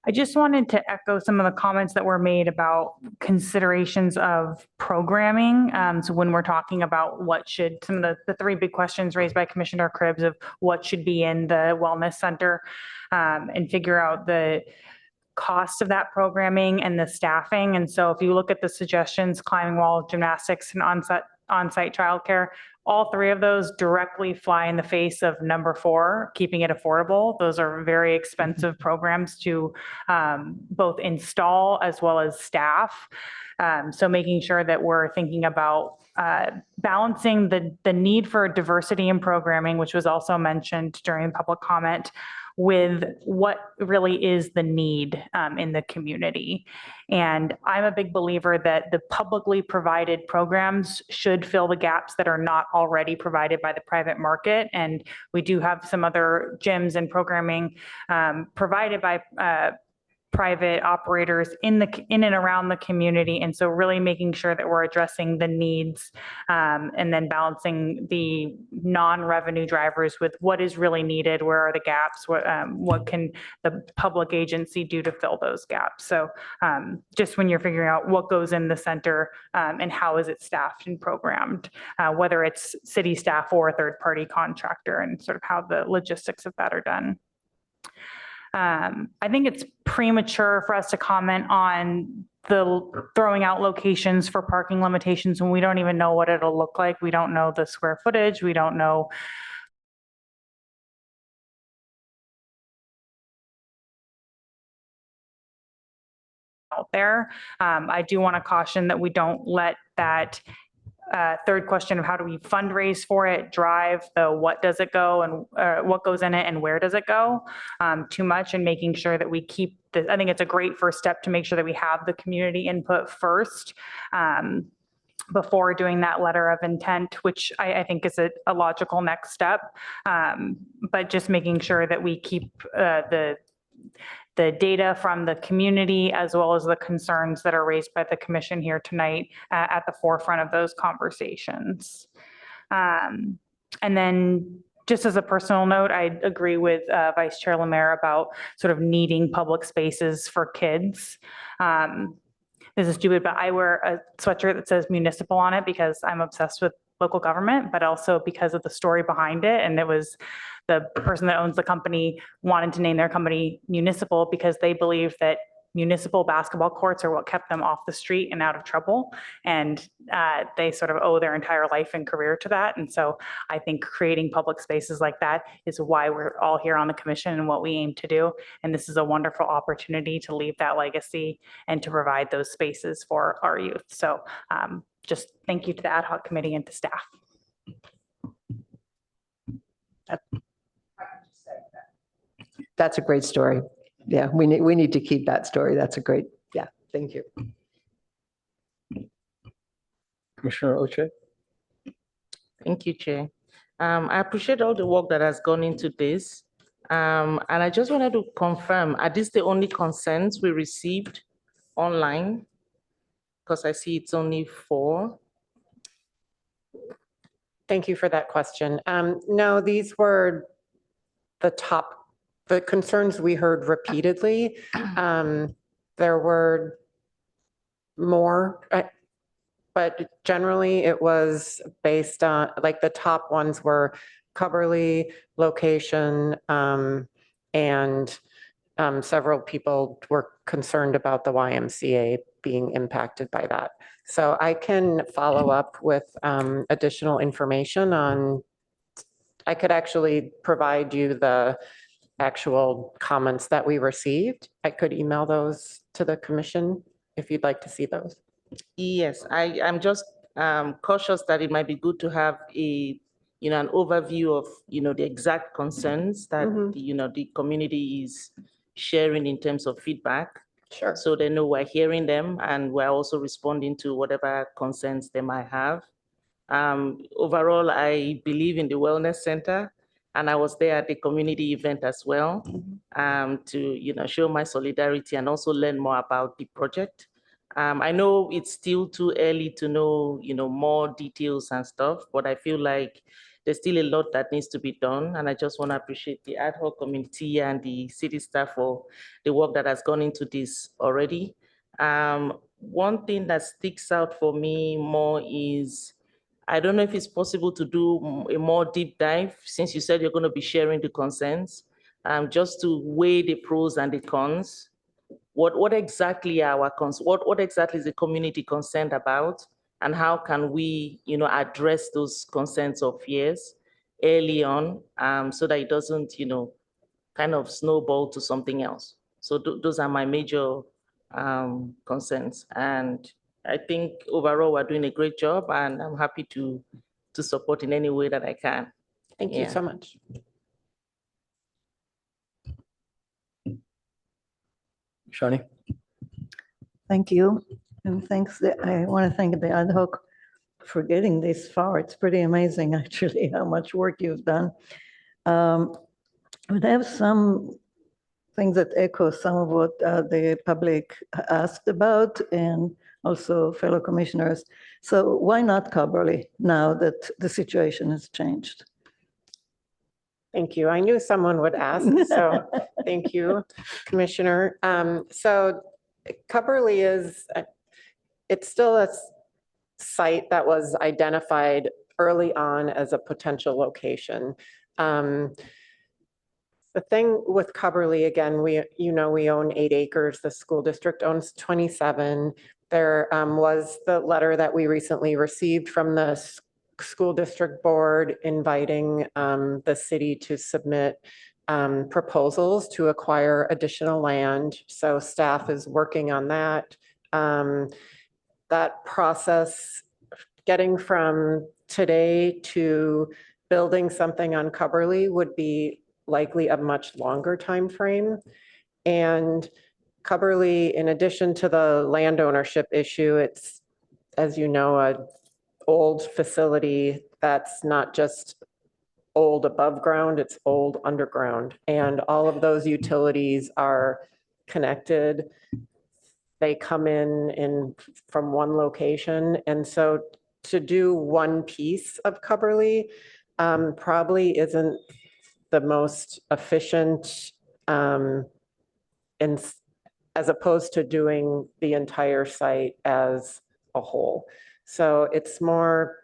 I just wanted to echo some of the comments that were made about considerations of programming. So when we're talking about what should, some of the three big questions raised by Commissioner Cribbs of what should be in the wellness center, and figure out the cost of that programming and the staffing. And so if you look at the suggestions, climbing wall, gymnastics, and on-site childcare, all three of those directly fly in the face of number 4, keeping it affordable. Those are very expensive programs to both install as well as staff. So making sure that we're thinking about balancing the need for diversity in programming, which was also mentioned during public comment, with what really is the need in the community. And I'm a big believer that the publicly provided programs should fill the gaps that are not already provided by the private market. And we do have some other gyms and programming provided by private operators in and around the community. And so really making sure that we're addressing the needs and then balancing the non-revenue drivers with what is really needed, where are the gaps, what can the public agency do to fill those gaps. So just when you're figuring out what goes in the center and how is it staffed and programmed, whether it's city staff or a third-party contractor, and sort of how the logistics of that are done. I think it's premature for us to comment on the throwing out locations for parking limitations when we don't even know what it'll look like. We don't know the square footage. We don't know out there. I do want to caution that we don't let that third question of how do we fundraise for it drive the what does it go and what goes in it and where does it go too much, and making sure that we keep the, I think it's a great first step to make sure that we have the community input first before doing that letter of intent, which I think is a logical next step. But just making sure that we keep the data from the community as well as the concerns that are raised by the commission here tonight at the forefront of those conversations. And then just as a personal note, I agree with Vice Chair Lemaire about sort of needing public spaces for kids. This is stupid, but I wear a sweatshirt that says municipal on it because I'm obsessed with local government, but also because of the story behind it. And it was the person that owns the company wanted to name their company municipal because they believe that municipal basketball courts are what kept them off the street and out of trouble. And they sort of owe their entire life and career to that. And so I think creating public spaces like that is why we're all here on the commission and what we aim to do. And this is a wonderful opportunity to leave that legacy and to provide those spaces for our youth. So just thank you to the ad hoc committee and to staff. That's a great story. Yeah, we need to keep that story. That's a great, yeah, thank you. Commissioner Oche? Thank you, Chair. I appreciate all the work that has gone into this. And I just wanted to confirm, are these the only concerns we received online? Because I see it's only 4. Thank you for that question. No, these were the concerns we heard repeatedly. There were more, but generally it was based on, like, the top ones were Cubberley, location, and several people were concerned about the YMCA being impacted by that. So I can follow up with additional information on, I could actually provide you the actual comments that we received. I could email those to the commission if you'd like to see those. Yes, I'm just cautious that it might be good to have a, an overview of, the exact concerns that, the community is sharing in terms of feedback. Sure. So they know we're hearing them and we're also responding to whatever concerns they might have. Overall, I believe in the Wellness Center, and I was there at the community event as well, to show my solidarity and also learn more about the project. I know it's still too early to know, more details and stuff, but I feel like there's still a lot that needs to be done. And I just want to appreciate the ad hoc committee and the city staff for the work that has gone into this already. One thing that sticks out for me more is, I don't know if it's possible to do a more deep dive, since you said you're going to be sharing the concerns, just to weigh the pros and the cons. What exactly are our cons? What exactly is the community concerned about? And how can we, address those concerns or fears early on, so that it doesn't, kind of snowball to something else? So those are my major concerns. And I think overall we're doing a great job, and I'm happy to support in any way that I can. Thank you so much. Shani? Thank you. And thanks, I want to thank the ad hoc for getting this far. It's pretty amazing, actually, how much work you've done. But I have some things that echo some of what the public asked about, and also fellow commissioners. So why not Cubberley now that the situation has changed? Thank you. I knew someone would ask, so thank you, Commissioner. So Cubberley is, it's still a site that was identified early on as a potential location. The thing with Cubberley, again, we own 8 acres. The school district owns 27. There was the letter that we recently received from the school district board inviting the city to submit proposals to acquire additional land. So staff is working on that. That process, getting from today to building something on Cubberley, would be likely a much longer time frame. And Cubberley, in addition to the land ownership issue, it's, as you know, a old facility that's not just old above ground, it's old underground. And all of those utilities are connected. They come in from one location. And so to do one piece of Cubberley probably isn't the most efficient, and as opposed to doing the entire site as a whole. So it's more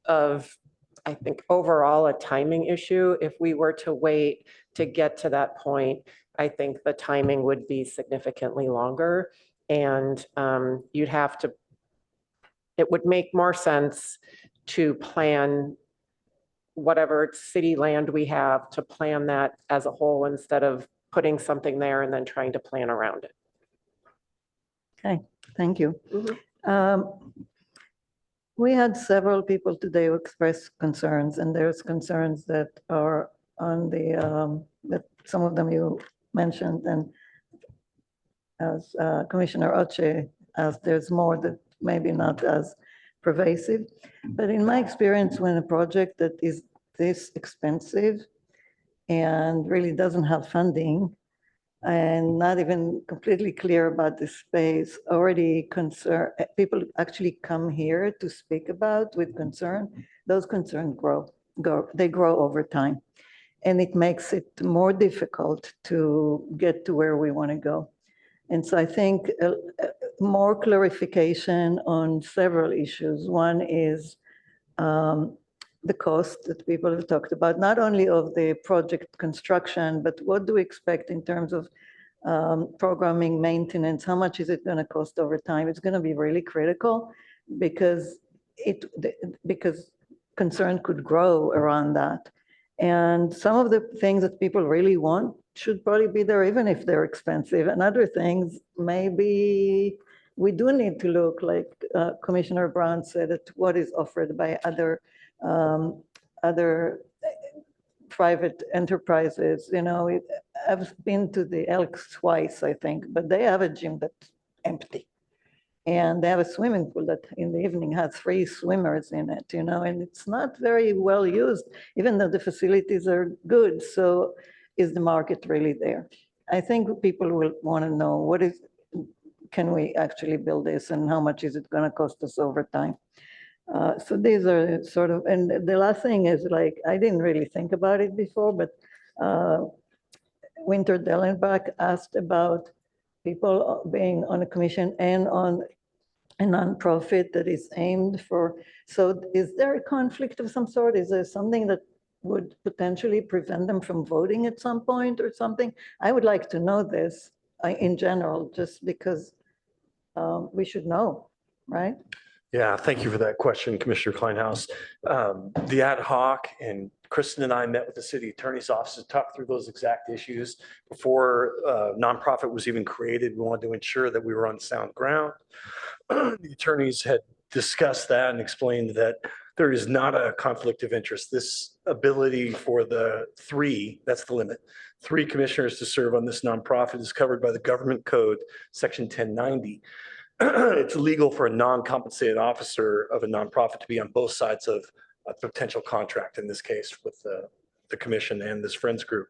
of I think overall a timing issue. If we were to wait to get to that point, I think the timing would be significantly longer. And you'd have to, it would make more sense to plan whatever city land we have, to plan that as a whole instead of putting something there and then trying to plan around it. Okay, thank you. We had several people today who expressed concerns, and there's concerns that are on the, that some of them you mentioned, and as Commissioner Oche asked, there's more that maybe not as pervasive. But in my experience, when a project that is this expensive and really doesn't have funding, and not even completely clear about the space, already concern, people actually come here to speak about with concern, those concerns they grow over time. And it makes it more difficult to get to where we want to go. And so I think more clarification on several issues. One is the cost that people have talked about, not only of the project construction, but what do we expect in terms of programming, maintenance? How much is it going to cost over time? It's going to be really critical because concern could grow around that. And some of the things that people really want should probably be there, even if they're expensive. And other things, maybe we do need to look, like Commissioner Brown said, at what is offered by other private enterprises. You know, I've been to the Elks twice, I think, but they have a gym that's empty. And they have a swimming pool that in the evening has 3 swimmers in it, you know, and it's not very well used, even though the facilities are good. So is the market really there? I think people will want to know can we actually build this, and how much is it going to cost us over time? So these are sort of, and the last thing is, like, I didn't really think about it before, but Winter Dellenbach asked about people being on a commission and on a nonprofit that is aimed for, so is there a conflict of some sort? Is there something that would potentially prevent them from voting at some point or something? I would like to know this in general, just because we should know, right? Yeah, thank you for that question, Commissioner Kleinhaus. The ad hoc, and Kristen and I met with the city attorney's office to talk through those exact issues. Before nonprofit was even created, we wanted to ensure that we were on sound ground. The attorneys had discussed that and explained that there is not a conflict of interest. This ability for the 3, that's the limit, 3 commissioners to serve on this nonprofit is covered by the government code, section 1090. It's illegal for a non-compensated officer of a nonprofit to be on both sides of a potential contract, in this case with the commission and this friends group.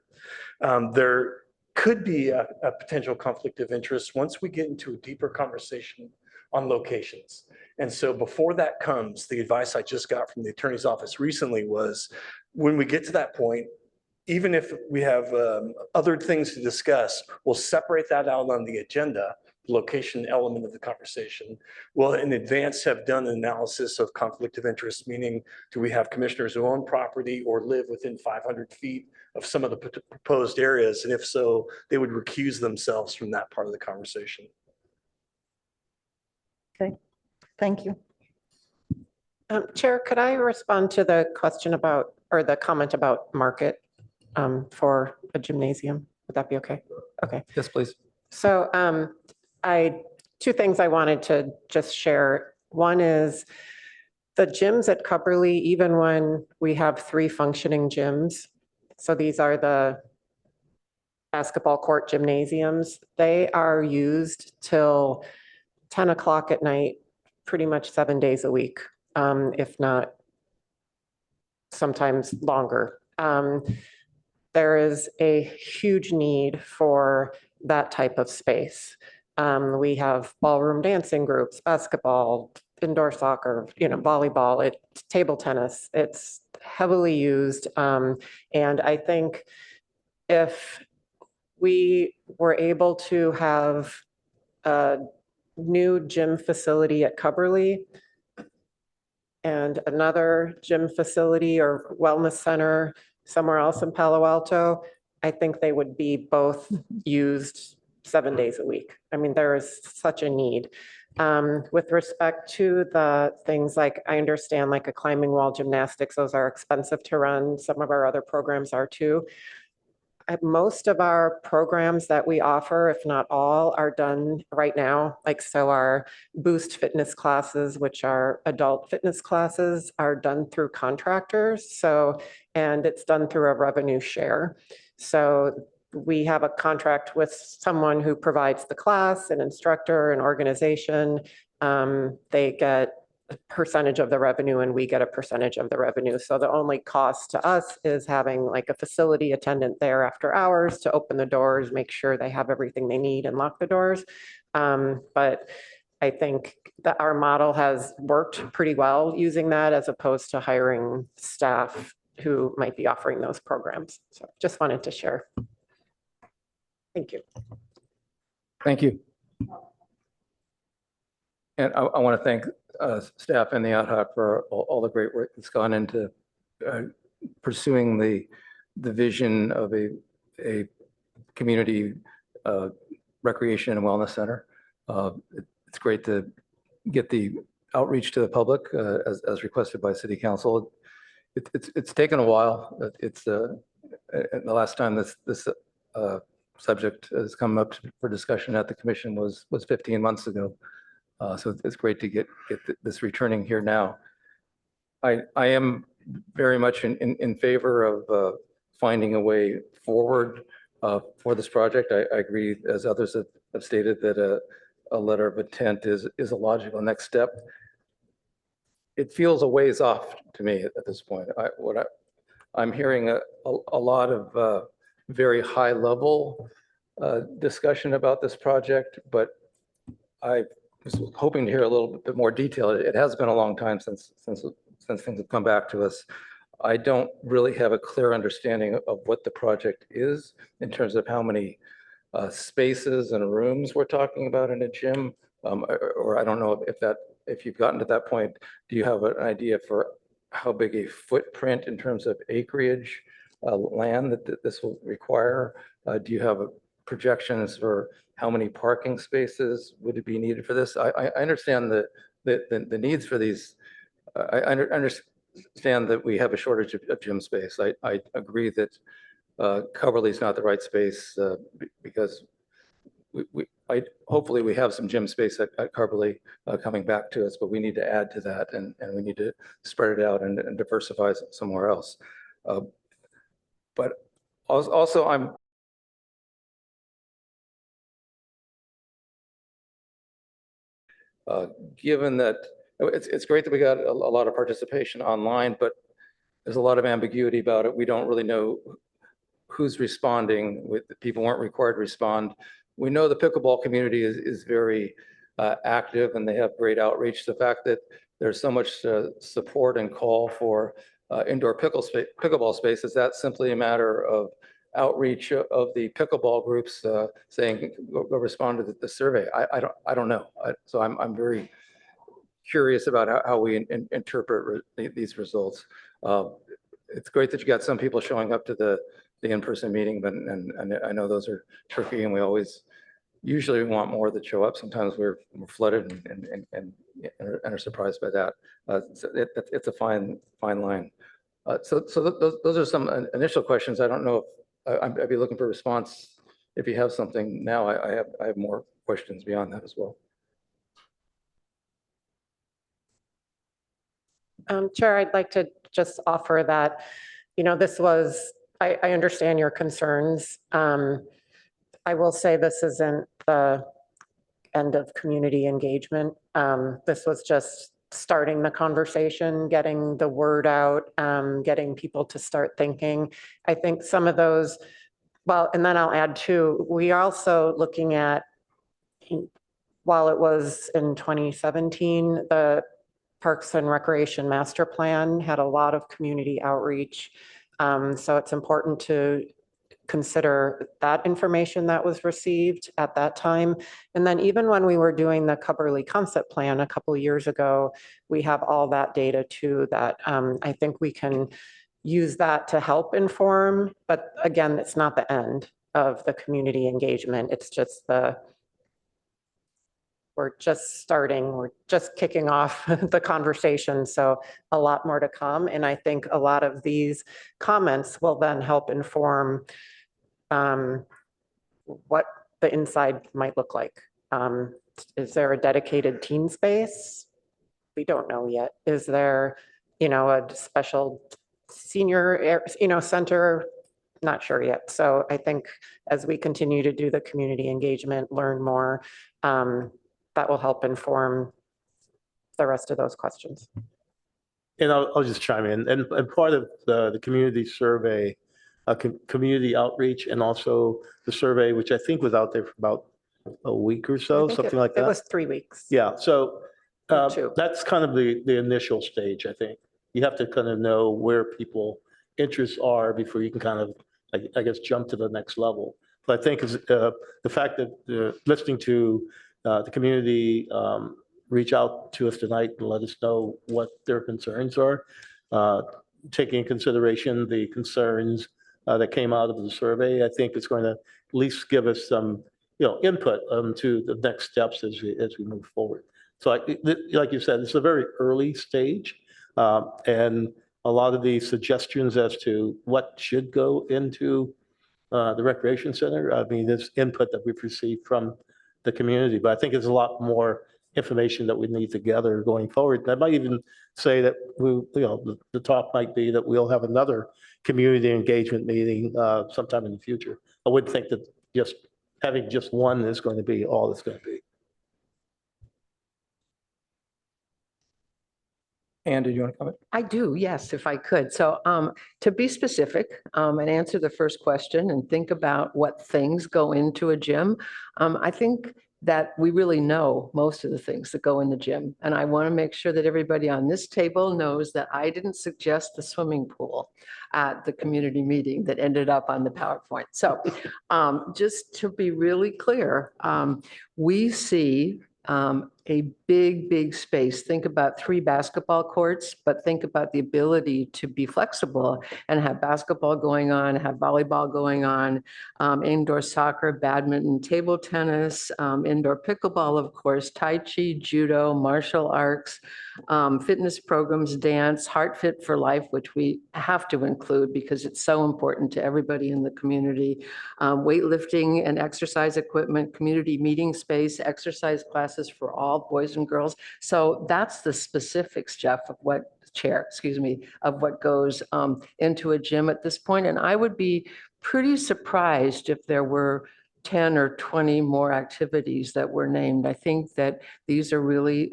There could be a potential conflict of interest once we get into a deeper conversation on locations. And so before that comes, the advice I just got from the attorney's office recently was, when we get to that point, even if we have other things to discuss, we'll separate that out on the agenda, location element of the conversation. We'll in advance have done an analysis of conflict of interest, meaning do we have commissioners who own property or live within 500 feet of some of the proposed areas? And if so, they would recuse themselves from that part of the conversation. Okay, thank you. Chair, could I respond to the question about, or the comment about market for a gymnasium? Would that be okay? Okay. Yes, please. So 2 things I wanted to just share. One is the gyms at Cupperly, even when we have 3 functioning gyms, so these are the basketball court gymnasiums, they are used till 10 o'clock at night, pretty much 7 days a week, if not sometimes longer. There is a huge need for that type of space. We have ballroom dancing groups, basketball, indoor soccer, volleyball, table tennis. It's heavily used. And I think if we were able to have a new gym facility at Cupperly, and another gym facility or wellness center somewhere else in Palo Alto, I think they would be both used 7 days a week. I mean, there is such a need. With respect to the things like, I understand like a climbing wall gymnastics, those are expensive to run. Some of our other programs are too. Most of our programs that we offer, if not all, are done right now. Like, so our Boost fitness classes, which are adult fitness classes, are done through contractors. So, and it's done through a revenue share. So we have a contract with someone who provides the class, an instructor, an organization. They get a percentage of the revenue and we get a percentage of the revenue. So the only cost to us is having like a facility attendant there after hours to open the doors, make sure they have everything they need and lock the doors. But I think that our model has worked pretty well using that as opposed to hiring staff who might be offering those programs. So just wanted to share. Thank you. Thank you. And I want to thank staff and the ad hoc for all the great work that's gone into pursuing the vision of a community recreation and wellness center. It's great to get the outreach to the public as requested by City Council. It's taken a while. It's the last time this subject has come up for discussion at the commission was 15 months ago. So it's great to get this returning here now. I am very much in favor of finding a way forward for this project. I agree, as others have stated, that a letter of intent is a logical next step. It feels a ways off to me at this point. I'm hearing a lot of very high level discussion about this project, but I was hoping to hear a little bit more detail. It has been a long time since things have come back to us. I don't really have a clear understanding of what the project is in terms of how many spaces and rooms we're talking about in a gym, or I don't know if you've gotten to that point. Do you have an idea for how big a footprint in terms of acreage, land that this will require? Do you have projections for how many parking spaces would it be needed for this? I understand the needs for these. I understand that we have a shortage of gym space. I agree that Coverly is not the right space because hopefully we have some gym space at Coverly coming back to us, but we need to add to that and we need to spread it out and diversify somewhere else. But also I'm given that it's great that we got a lot of participation online, but there's a lot of ambiguity about it. We don't really know who's responding. People weren't required to respond. We know the pickleball community is very active and they have great outreach. The fact that there's so much support and call for indoor pickleball space, is that simply a matter of outreach of the pickleball groups saying go respond to the survey? I don't know. So I'm very curious about how we interpret these results. It's great that you got some people showing up to the in-person meeting, but and I know those are tricky, and we always usually want more that show up. Sometimes we're flooded and are surprised by that. So it's a fine line. So those are some initial questions. I don't know if I'd be looking for a response. If you have something now, I have more questions beyond that as well. Chair, I'd like to just offer that, this was, I understand your concerns. I will say this isn't the end of community engagement. This was just starting the conversation, getting the word out, getting people to start thinking. I think some of those, well, and then I'll add too, we are also looking at, while it was in 2017, the Parks and Recreation Master Plan had a lot of community outreach. So it's important to consider that information that was received at that time. And then even when we were doing the Cubberley concept plan a couple of years ago, we have all that data too that I think we can use that to help inform. But again, it's not the end of the community engagement. It's just we're just starting, we're just kicking off the conversation. So a lot more to come. And I think a lot of these comments will then help inform what the inside might look like. Is there a dedicated teen space? We don't know yet. Is there, a special senior, center? Not sure yet. So I think as we continue to do the community engagement, learn more, that will help inform the rest of those questions. And I'll just chime in. And part of the community survey, community outreach, and also the survey, which I think was out there for about a week or so, something like that. It was 3 weeks. Yeah. So Two. that's kind of the initial stage, I think. You have to kind of know where people interests are before you can kind of, I guess, jump to the next level. But I think the fact that listening to the community reach out to us tonight and let us know what their concerns are, taking into consideration the concerns that came out of the survey, I think it's going to at least give us some, input to the next steps as we move forward. So like you said, it's a very early stage, and a lot of the suggestions as to what should go into the recreation center, I mean, there's input that we've received from the community, but I think there's a lot more information that we need to gather going forward. And I might even say that the talk might be that we'll have another community engagement meeting sometime in the future. I wouldn't think that just having just one is going to be all it's going to be. Ann, did you want to comment? I do, yes, if I could. So to be specific and answer the first question and think about what things go into a gym, I think that we really know most of the things that go in the gym. And I want to make sure that everybody on this table knows that I didn't suggest the swimming pool at the community meeting that ended up on the PowerPoint. So just to be really clear, we see a big space. Think about 3 basketball courts, but think about the ability to be flexible and have basketball going on, have volleyball going on, indoor soccer, badminton, table tennis, indoor pickleball, of course, Tai Chi, judo, martial arts, fitness programs, dance, Heart Fit for Life, which we have to include because it's so important to everybody in the community, weightlifting and exercise equipment, community meeting space, exercise classes for all boys and girls. So that's the specifics, Jeff, of what of what goes into a gym at this point. And I would be pretty surprised if there were 10 or 20 more activities that were named. I think that these are really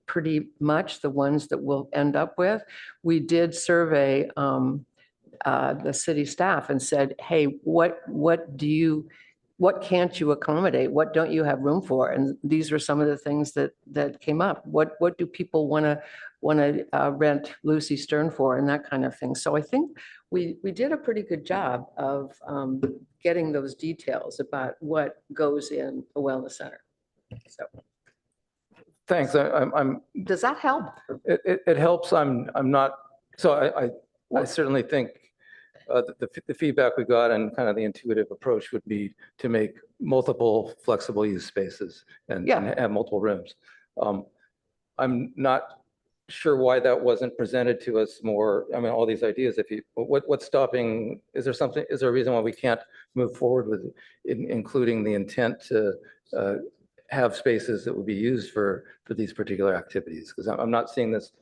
pretty much the ones that we'll end up with. We did survey the city staff and said, hey, what can't you accommodate? What don't you have room for? And these were some of the things that came up. What do people want to rent Lucy Stern for, and that kind of thing. So I think we did a pretty good job of getting those details about what goes in a wellness center. So Thanks. does that help? It helps. I'm not. So I certainly think the feedback we got and kind of the intuitive approach would be to make multiple flexible use spaces and have multiple rooms. I'm not sure why that wasn't presented to us more. I mean, all these ideas, what's stopping, is there a reason why we can't move forward with including the intent to have spaces that would be used for these particular activities? Because I'm not seeing this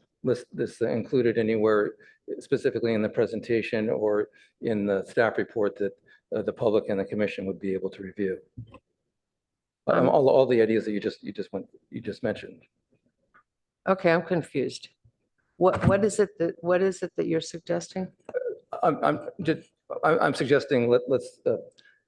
included anywhere specifically in the presentation or in the staff report that the public and the commission would be able to review. All the ideas that you just mentioned. Okay, I'm confused. What is it that you're suggesting? I'm suggesting let's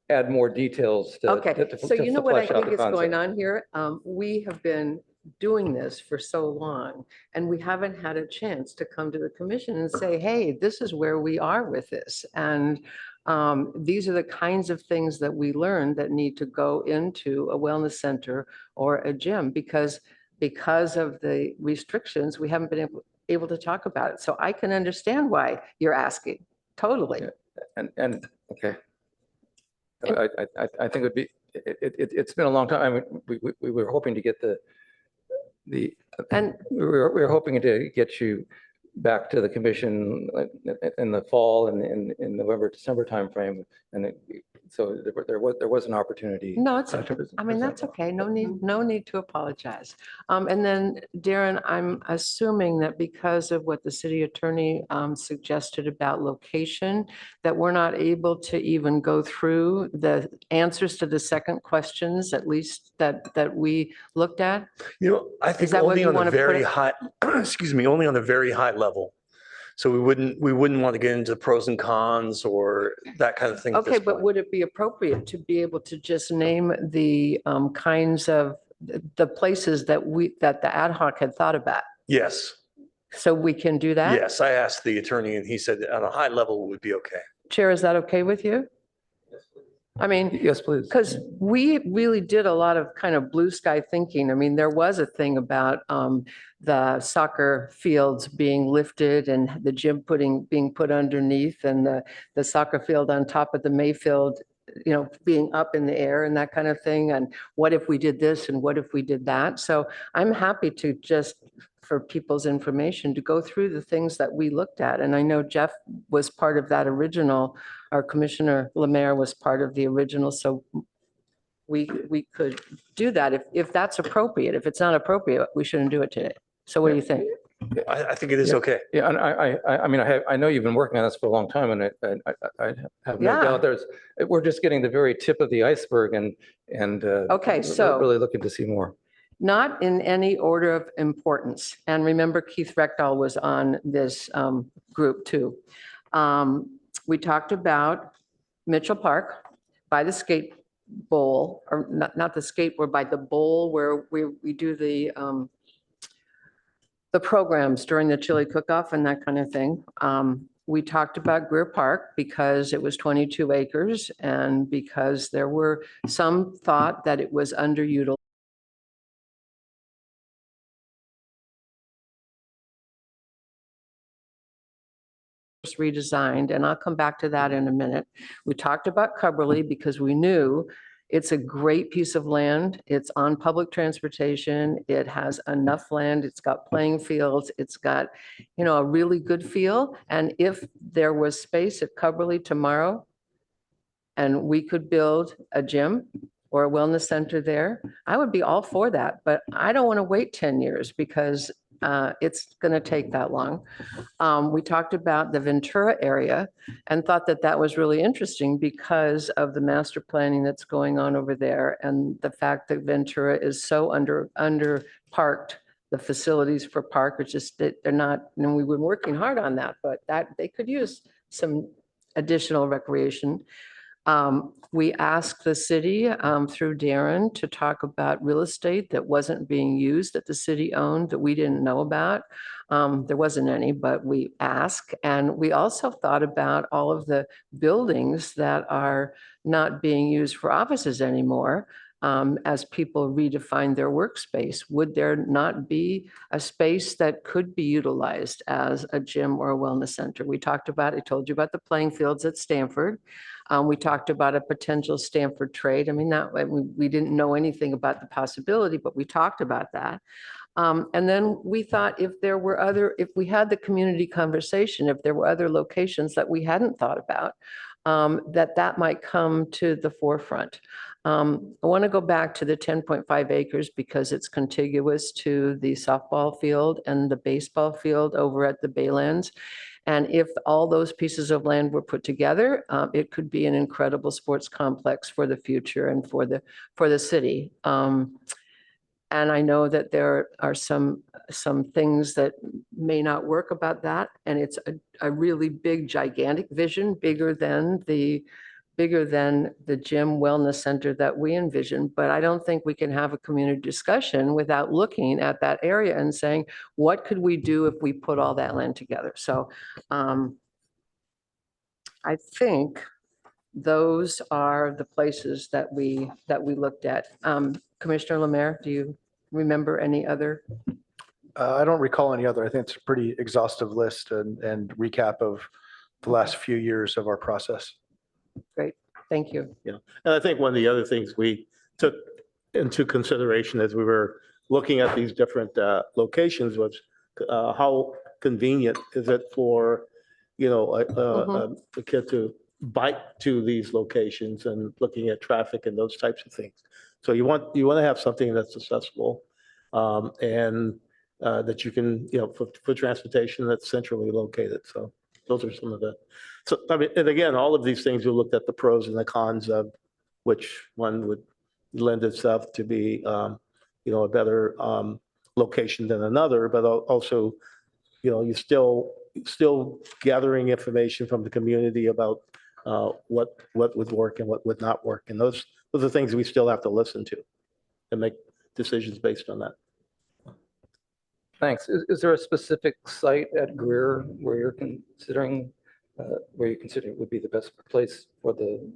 add more details to. Okay, so you know what I think is going concept. on here? We have been doing this for so long, and we haven't had a chance to come to the commission and say, hey, this is where we are with this. And These are the kinds of things that we learn that need to go into a wellness center or a gym because of the restrictions, we haven't been able to talk about it. So I can understand why you're asking, totally. And, okay. I think it'd be, it's been a long time. I mean, we were hoping to get And we were hoping to get you back to the commission in the fall and in November, December timeframe. And so there was an opportunity. No, it's, I mean, that's okay. No need to apologize. And then Darren, I'm assuming that because of what the city attorney suggested about location, that we're not able to even go through the answers to the second questions, at least that we looked at. You know, I Is think that what only you on the wanna put very it- high, excuse me, only on the very high level. So we wouldn't want to get into pros and cons or that kind of thing at Okay, this but point. would it be appropriate to be able to just name the kinds of, the places that the ad hoc had thought about? Yes, So we can do that? yes. I asked the attorney and he said that on a high level it would be okay. Chair, is that okay with you? I mean, Yes, please. because we really did a lot of kind of blue sky thinking. I mean, there was a thing about the soccer fields being lifted and the gym being put underneath and the soccer field on top of the Mayfield, you know, being up in the air and that kind of thing. And what if we did this and what if we did that? So I'm happy to just, for people's information, to go through the things that we looked at. And I know Jeff was part of that original, our Commissioner Lemaire was part of the original, so we could do that if that's appropriate. If it's not appropriate, we shouldn't do it today. So what do you think? I think it is okay. Yeah, and I mean, I know you've been working on this for a long time, and I have no Yeah. doubt we're just getting the very tip of the iceberg, and Okay, so- really looking to see more. Not in any order of importance. And remember, Keith Reckdahl was on this group too. We talked about Mitchell Park by the skate bowl, or not the skateboard, by the bowl where we do the programs during the chili cook-off and that kind of thing. We talked about Greer Park because it was 22 acres and because there were some thought that it was underutilized. Redesigned, and I'll come back to that in a minute. We talked about Cubberley because we knew it's a great piece of land. It's on public transportation. It has enough land. It's got playing fields. It's got, you know, a really good feel. And if there was space at Cubberley tomorrow and we could build a gym or a wellness center there, I would be all for that. But I don't want to wait 10 years because it's going to take that long. We talked about the Ventura area and thought that that was really interesting because of the master planning that's going on over there and the fact that Ventura is so under parked. The facilities for park are just, they're not, and we've been working hard on that, but that they could use some additional recreation. We asked the city through Darren to talk about real estate that wasn't being used, that the city owned, that we didn't know about. There wasn't any, but we asked. And we also thought about all of the buildings that are not being used for offices anymore. As people redefine their workspace, would there not be a space that could be utilized as a gym or a wellness center? We talked about, I told you about the playing fields at Stanford. We talked about a potential Stanford trade. I mean, we didn't know anything about the possibility, but we talked about that. And then we thought if we had the community conversation, if there were other locations that we hadn't thought about, that might come to the forefront. I want to go back to the 10.5 acres because it's contiguous to the softball field and the baseball field over at the Baylands. And if all those pieces of land were put together, it could be an incredible sports complex for the future and for the city. And I know that there are some things that may not work about that. And it's a really big, gigantic vision, bigger than the gym wellness center that we envision. But I don't think we can have a community discussion without looking at that area and saying, what could we do if we put all that land together? So I think those are the places that we looked at. Commissioner Lemare, do you remember any other? I don't recall any other. I think it's a pretty exhaustive list and recap of the last few years of our process. Great, thank you. Yeah, and I think one of the other things we took into consideration as we were looking at these different locations was how convenient is it for, a kid to bike to these locations, and looking at traffic and those types of things. So you want to have something that's accessible, and that you can, for transportation that's centrally located. So those are some of the, so I mean, and again, all of these things, we looked at the pros and the cons of which one would lend itself to be, a better location than another, but also, you're still gathering information from the community about what would work and what would not work. And those are the things we still have to listen to and make decisions based on that. Thanks. Is there a specific site at Greer where you're considering, where you consider would be the best place for the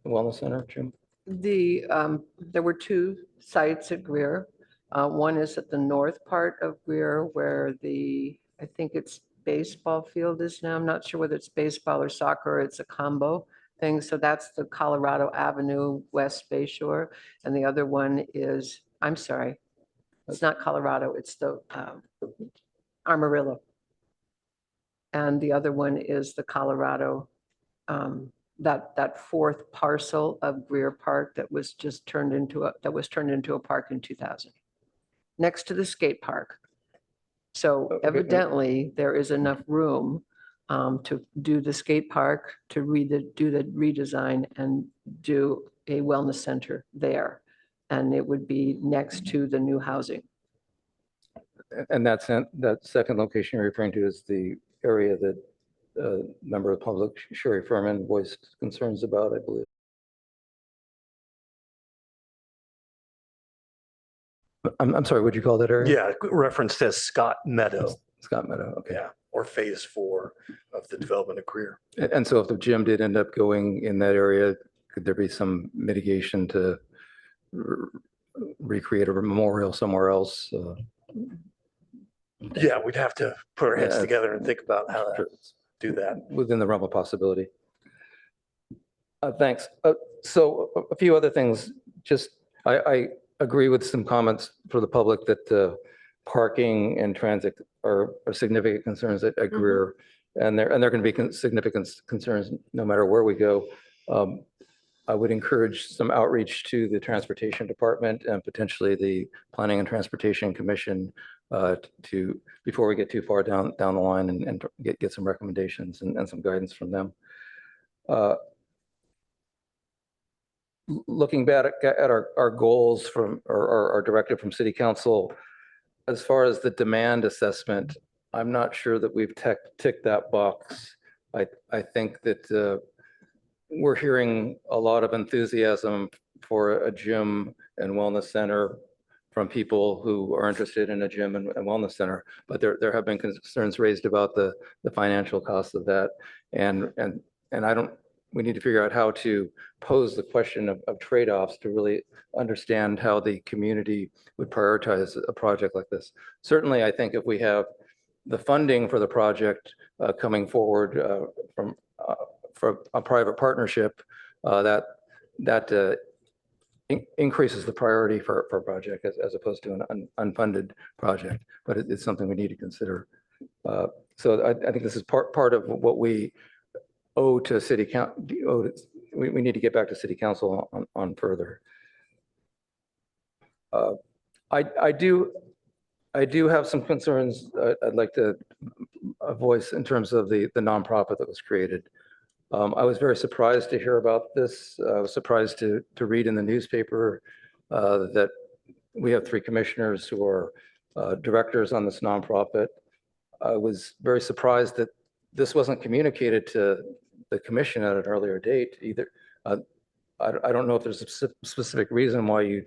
wellness center, Jim? There were two sites at Greer. One is at the north part of Greer where I think it's baseball field is now. I'm not sure whether it's baseball or soccer, or it's a combo thing. So that's the Colorado Avenue West Bay Shore. And the other one is, I'm sorry, it's not Colorado, it's the Amarillo. And the other one is the Colorado, that fourth parcel of Greer Park that was just turned into a park in 2000, next to the skate park. So evidently there is enough room to do the skate park, to do the redesign and do a wellness center there. And it would be next to the new housing. And that second location you're referring to is the area that member of the public, Sherry Furman, voiced concerns about, I believe. I'm sorry, what'd you call that area? Yeah, referenced as Scott Meadow. Scott Meadow, okay. Yeah, or phase 4 of the development of Greer. And so if the gym did end up going in that area, could there be some mitigation to recreate a memorial somewhere else? Yeah, we'd have to put our heads Yeah, together and think about how to do that. Within the realm of possibility. Thanks. So a few other things, just, I agree with some comments for the public that parking and transit are significant concerns at Greer. And they're going to be significant concerns no matter where we go. I would encourage some outreach to the Transportation Department and potentially the Planning and Transportation Commission before we get too far down the line and get some recommendations and some guidance from them. Looking back at our goals from our directive from City Council, as far as the demand assessment, I'm not sure that we've ticked that box. I think that we're hearing a lot of enthusiasm for a gym and wellness center from people who are interested in a gym and wellness center, but there have been concerns raised about the financial costs of that, and we need to figure out how to pose the question of trade-offs to really understand how the community would prioritize a project like this. Certainly, I think if we have the funding for the project coming forward for a private partnership, that increases the priority for a project as opposed to an unfunded project, but it's something we need to consider. So I think this is part of what we owe to City Council. We need to get back to City Council on further. I do have some concerns I'd like to voice in terms of the nonprofit that was created. I was very surprised to hear about this. I was surprised to read in the newspaper that we have 3 commissioners who are directors on this nonprofit. I was very surprised that this wasn't communicated to the commission at an earlier date either. I don't know if there's a specific reason why you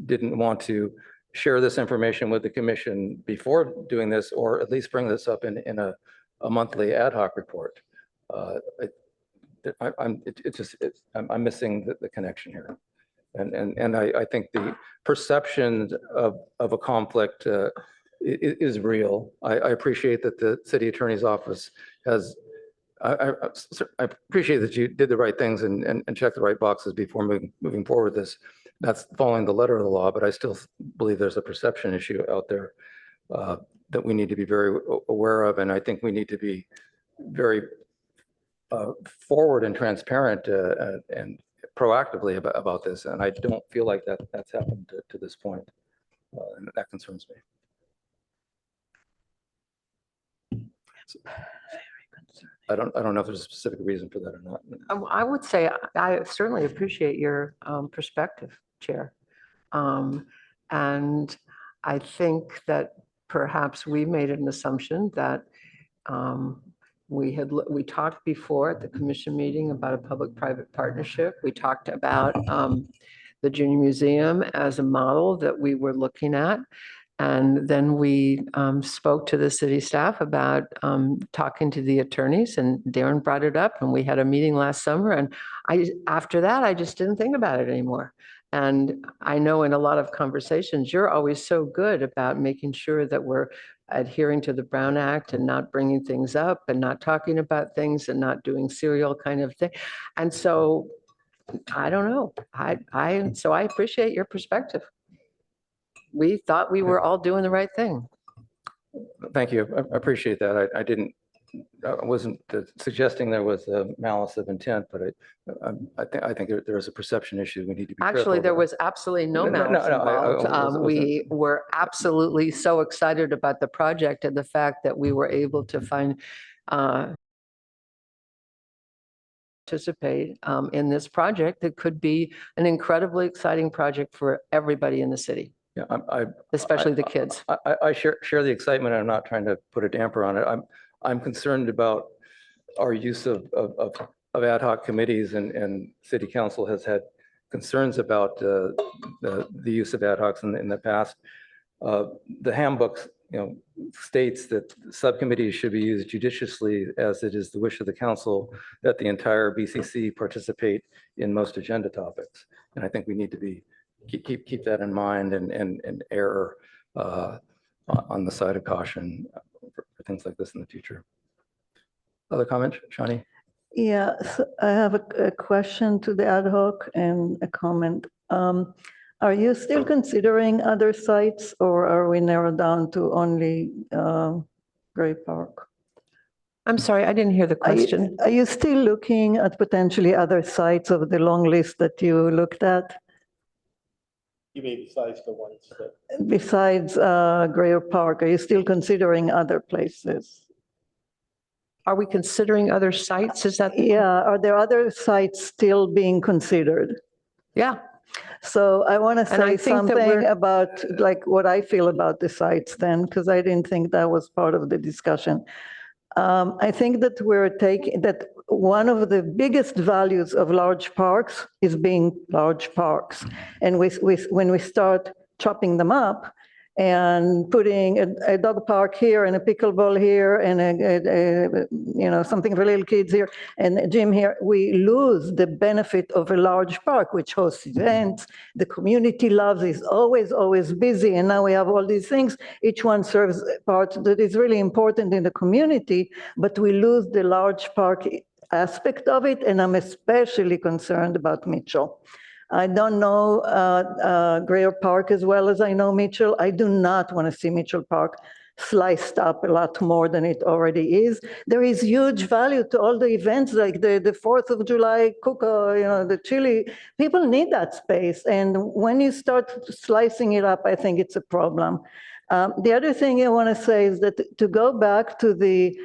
didn't want to share this information with the commission before doing this, or at least bring this up in a monthly ad hoc report. I'm missing the connection here. And I think the perception of a conflict is real. I appreciate that the city attorney's office has, I appreciate that you did the right things and checked the right boxes before moving forward with this. That's following the letter of the law, but I still believe there's a perception issue out there that we need to be very aware of. And I think we need to be very forward and transparent and proactively about this. And I don't feel like that's happened to this point. And that concerns me. I don't know if there's a specific reason for that or not. I would say I certainly appreciate your perspective, Chair. And I think that perhaps we made an assumption that we talked before at the commission meeting about a public-private partnership. We talked about the junior museum as a model that we were looking at. And then we spoke to the city staff about talking to the attorneys, and Darren brought it up, and we had a meeting last summer. And after that, I just didn't think about it anymore. And I know in a lot of conversations, you're always so good about making sure that we're adhering to the Brown Act and not bringing things up and not talking about things and not doing serial kind of thing. And so I don't know. So I appreciate your perspective. We thought we were all doing the right thing. Thank you. I appreciate that. I wasn't suggesting there was a malice of intent, but I think there is a perception issue we need to be careful Actually, there about. was absolutely no No, malice no, involved. We were absolutely so excited about the project and the fact that we were able to find participate in this project that could be an incredibly exciting project for everybody in the city. Yeah, especially the kids. I share the excitement. I'm not trying to put a damper on it. I'm concerned about our use of ad hoc committees, and city council has had concerns about the use of ad hocs in the past. The handbook, states that subcommittees should be used judiciously, as it is the wish of the council that the entire BCC participate in most agenda topics. And I think we need to keep that in mind and err on the side of caution for things like this in the future. Other comments, Shani? Yeah, so I have a question to the ad hoc and a comment. Are you still considering other sites, or are we narrowed down to only Gray Park? I'm sorry, I didn't hear the question. Are you still looking at potentially other sites of the long list that you looked at? You mean besides the ones that? Besides Greer Park, are you still considering other places? Are we considering other sites? Is that? Yeah, are there other sites still being considered? Yeah. So I want to say something about like what I feel about the sites then, because I didn't think that was part of the discussion. I think that that one of the biggest values of large parks is being large parks. And when we start chopping them up and putting a dog park here and a pickleball here and something for little kids here and a gym here, we lose the benefit of a large park, which hosts events. The community loves, is always busy. And now we have all these things. Each one serves a part that is really important in the community, but we lose the large park aspect of it. And I'm especially concerned about Mitchell. I don't know Greer Park as well as I know Mitchell. I do not want to see Mitchell Park sliced up a lot more than it already is. There is huge value to all the events like the 4th of July cookout, the chili. People need that space. And when you start slicing it up, I think it's a problem. The other thing I want to say is that to go back to the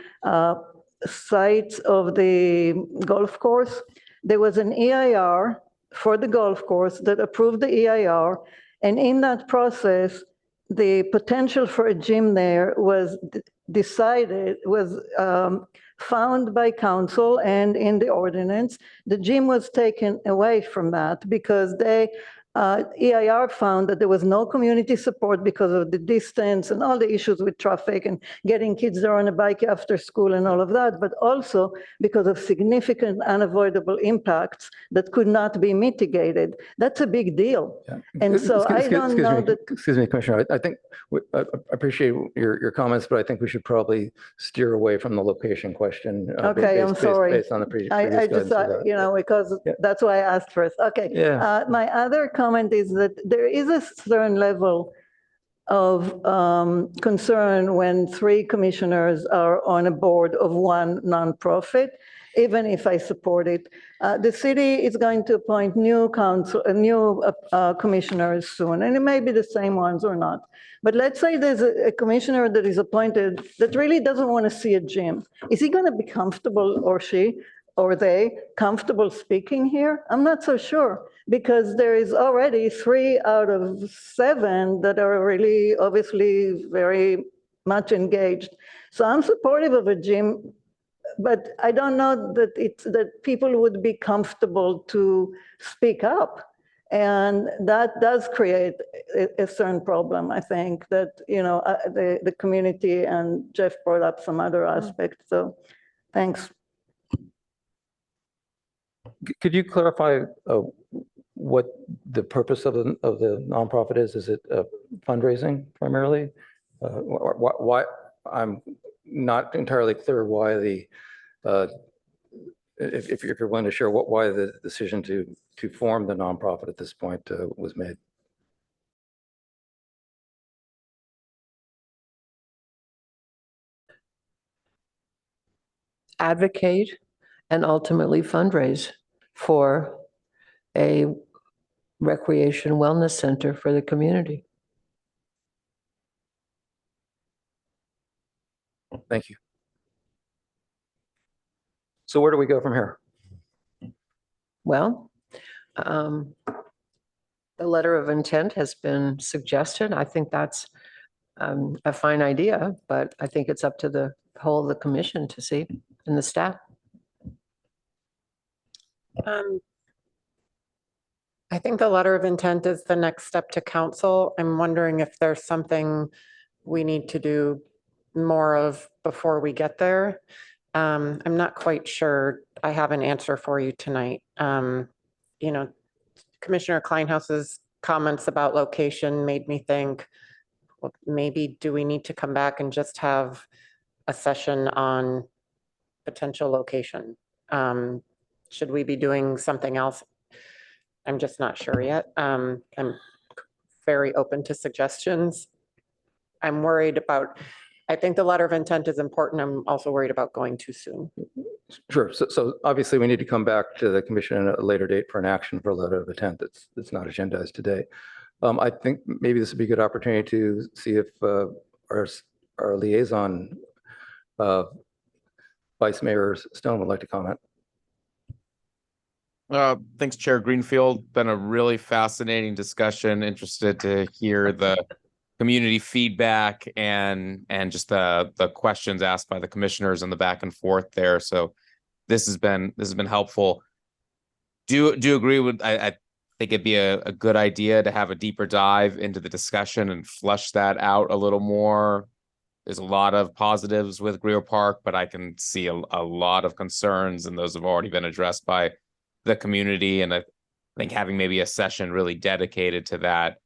sites of the golf course, there was an EIR for the golf course that approved the EIR. And in that process, the potential for a gym there was found by council, and in the ordinance, the gym was taken away from that because they EIR found that there was no community support because of the distance and all the issues with traffic and getting kids there on a bike after school and all of that, but also because of significant unavoidable impacts that could not be mitigated. That's a big deal. Yeah. And so I don't know that. Excuse me, Commissioner, I think, I appreciate your comments, but I think we should probably steer away from the location question. Okay, I'm sorry. Based on the previous I guidance just, we got. you know, because that's why I asked first. Okay. Yeah. My other comment is that there is a certain level of concern when 3 commissioners are on a board of one nonprofit, even if I support it. The city is going to appoint new commissioners soon, and it may be the same ones or not. But let's say there's a commissioner that is appointed that really doesn't want to see a gym. Is he going to be comfortable, or she, or they, comfortable speaking here? I'm not so sure, because there is already 3 out of 7 that are really obviously very much engaged. So I'm supportive of a gym, but I don't know that people would be comfortable to speak up. And that does create a certain problem, I think, that, you know, the community, and Jeff brought up some other aspects. So thanks. Could you clarify what the purpose of the nonprofit is? Is it fundraising primarily? Why I'm not entirely clear why if you're willing to share why the decision to form the nonprofit at this point was made. Advocate and ultimately fundraise for a recreation wellness center for the community. Thank you. So where do we go from here? Well, the letter of intent has been suggested. I think that's a fine idea, but I think it's up to the whole of the commission to see, and the staff. I think the letter of intent is the next step to council. I'm wondering if there's something we need to do more of before we get there. I'm not quite sure I have an answer for you tonight. You know, Commissioner Kleinhaus's comments about location made me think, well, maybe do we need to come back and just have a session on potential location? Should we be doing something else? I'm just not sure yet. I'm very open to suggestions. I'm worried about, I think the letter of intent is important. I'm also worried about going too soon. Sure. So obviously we need to come back to the commission at a later date for an action for a letter of intent that's not agendized today. I think maybe this would be a good opportunity to see if our liaison, Vice Mayor Stone, would like to comment. Thanks, Chair Greenfield. Been a really fascinating discussion. Interested to hear the community feedback and just the questions asked by the commissioners and the back and forth there. So this has been helpful. Do agree with, I think it'd be a good idea to have a deeper dive into the discussion and flush that out a little more. There's a lot of positives with Greer Park, but I can see a lot of concerns, and those have already been addressed by the community. And I think having maybe a session really dedicated to that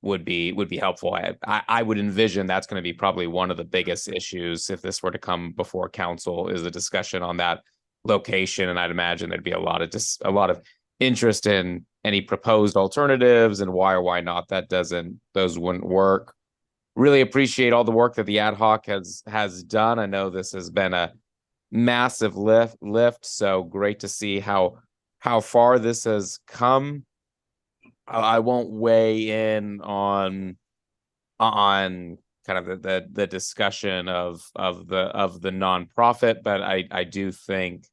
would be helpful. I would envision that's going to be probably one of the biggest issues if this were to come before council, is a discussion on that location. And I'd imagine there'd be a lot of interest in any proposed alternatives and why or why not those wouldn't work. Really appreciate all the work that the ad hoc has done. I know this has been a massive lift, so great to see how far this has come. I won't weigh in on kind of the discussion of the nonprofit, but I do think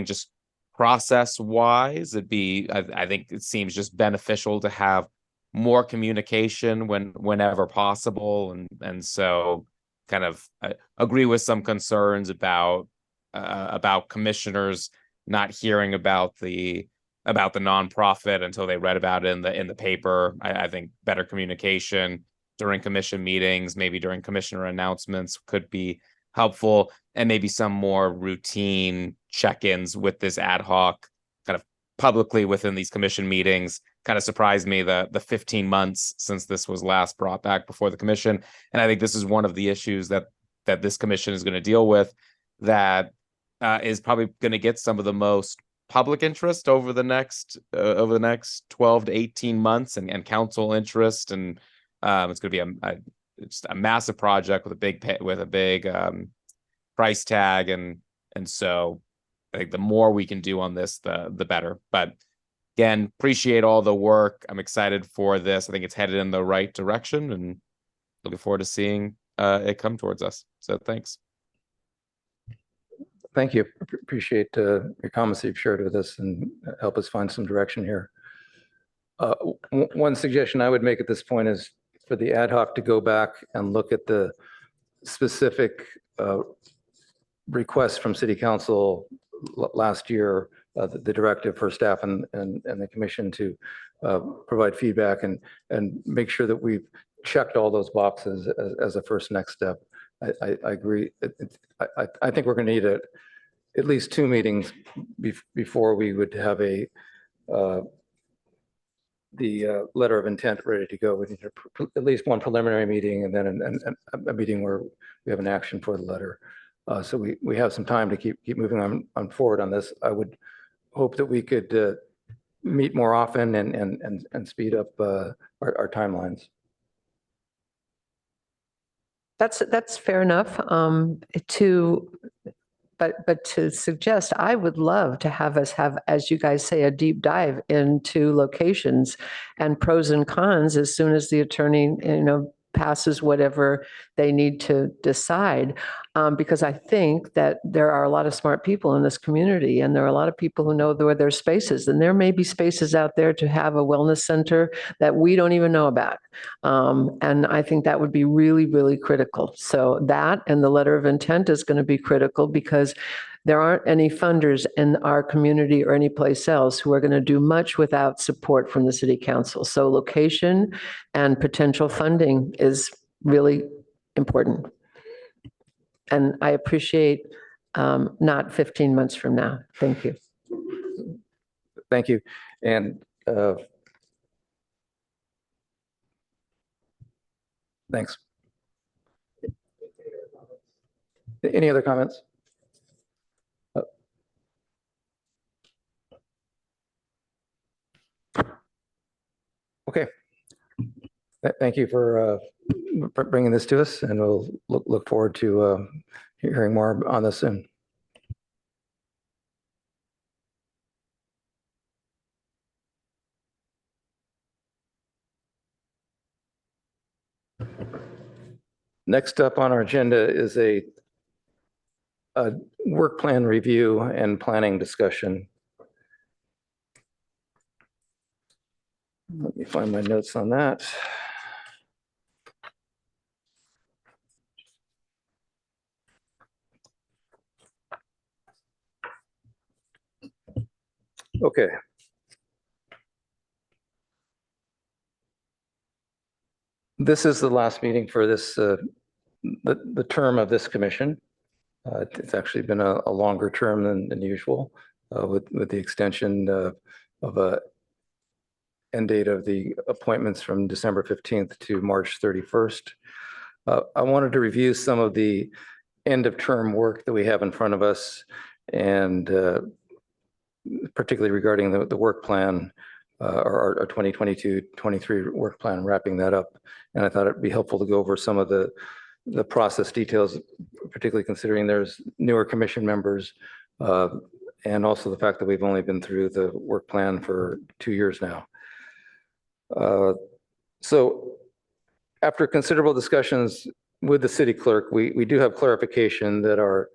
just process wise, I think it seems just beneficial to have more communication whenever possible, and so kind of agree with some concerns about commissioners not hearing about the about the nonprofit until they read about it in the paper. I think better communication during commission meetings, maybe during commissioner announcements could be helpful, and maybe some more routine check-ins with this ad hoc kind of publicly within these commission meetings. Kind of surprised me the 15 months since this was last brought back before the commission. And I think this is one of the issues that this commission is going to deal with that is probably going to get some of the most public interest over the next 12 to 18 months and council interest. And it's going to be just a massive project with a big price tag. And so I think the more we can do on this, the better. But again, appreciate all the work. I'm excited for this. I think it's headed in the right direction and looking forward to seeing it come towards us. So thanks. Thank you. Appreciate your comments that you've shared with us and help us find some direction here. One suggestion I would make at this point is for the ad hoc to go back and look at the specific requests from City Council last year, the directive for staff and the commission to provide feedback and make sure that we've checked all those boxes as a first next step. I agree. I think we're going to need at least 2 meetings before we would have the letter of intent ready to go. We need at least one preliminary meeting and then a meeting where we have an action for the letter. So we have some time to keep moving on forward on this. I would hope that we could meet more often and speed up our timelines. That's fair enough. But to suggest, I would love to have us have, as you guys say, a deep dive into locations and pros and cons as soon as the attorney, passes whatever they need to decide. Because I think that there are a lot of smart people in this community, and there are a lot of people who know where there's spaces, and there may be spaces out there to have a wellness center that we don't even know about. And I think that would be really, really critical. So that and the letter of intent is going to be critical because there aren't any funders in our community or any place else who are going to do much without support from the city council. So location and potential funding is really important. And I appreciate not 15 months from now. Thank you. Thank you. And thanks. Any other comments? Okay. Thank you for bringing this to us, and we'll look forward to hearing more on this soon. Next up on our agenda is a work plan review and planning discussion. Let me find my notes on that. Okay. This is the last meeting for this, the term of this commission. It's actually been a longer term than usual with the extension of a end date of the appointments from December 15th to March 31st. I wanted to review some of the end of term work that we have in front of us, and particularly regarding the work plan, our 2022-23 work plan, wrapping that up. And I thought it'd be helpful to go over some of the process details, particularly considering there's newer commission members, and also the fact that we've only been through the work plan for 2 years now. So after considerable discussions with the city clerk, we do have clarification that our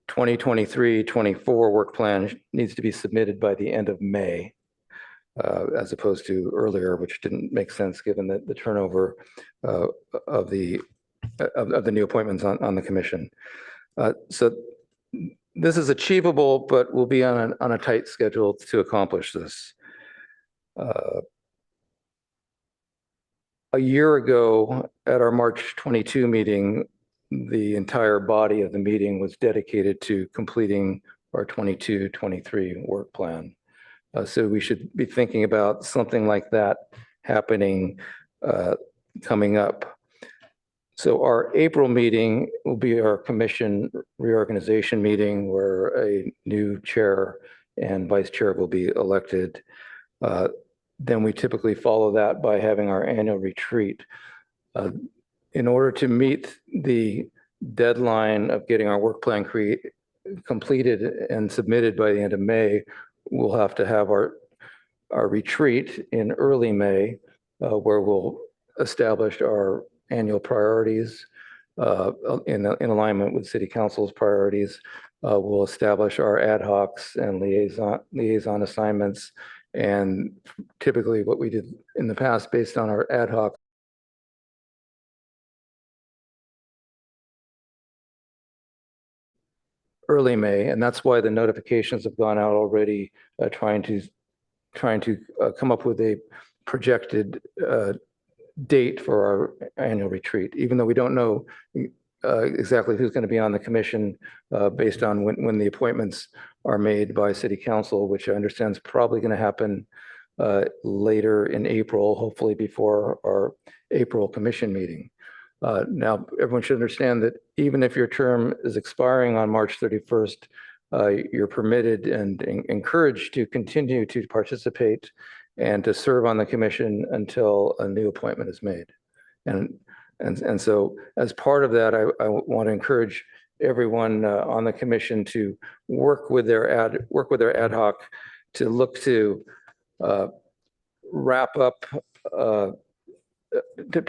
2023-24 work plan needs to be submitted by the end of May, as opposed to earlier, which didn't make sense given the turnover of the new appointments on the commission. So this is achievable, but we'll be on a tight schedule to accomplish this. A year ago, at our March 22 meeting, the entire body of the meeting was dedicated to completing our 22-23 work plan. So we should be thinking about something like that happening coming up. So our April meeting will be our commission reorganization meeting where a new chair and vice chair will be elected. Then we typically follow that by having our annual retreat. In order to meet the deadline of getting our work plan completed and submitted by the end of May, we'll have to have our retreat in early May, where we'll establish our annual priorities in alignment with City Council's priorities. We'll establish our ad hocs and liaison assignments. And typically what we did in the past based on our ad hoc early May, and that's why the notifications have gone out already, trying to come up with a projected date for our annual retreat, even though we don't know exactly who's going to be on the commission based on when the appointments are made by City Council, which I understand is probably going to happen later in April, hopefully before our April commission meeting. Now, everyone should understand that even if your term is expiring on March 31st, you're permitted and encouraged to continue to participate and to serve on the commission until a new appointment is made. And so as part of that, I want to encourage everyone on the commission to work with their ad hoc to look to wrap up to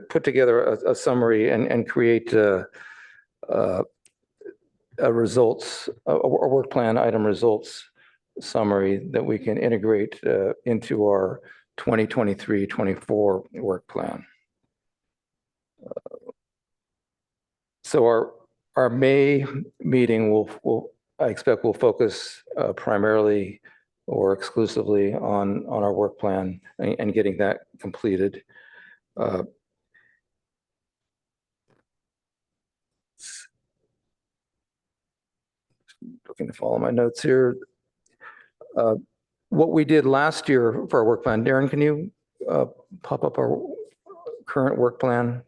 put together a summary and create a work plan item results summary that we can integrate into our 2023-24 work plan. So our May meeting I expect will focus primarily or exclusively on our work plan and getting that completed. Looking to follow my notes here. What we did last year for our work plan, Darren, can you pop up our current work plan?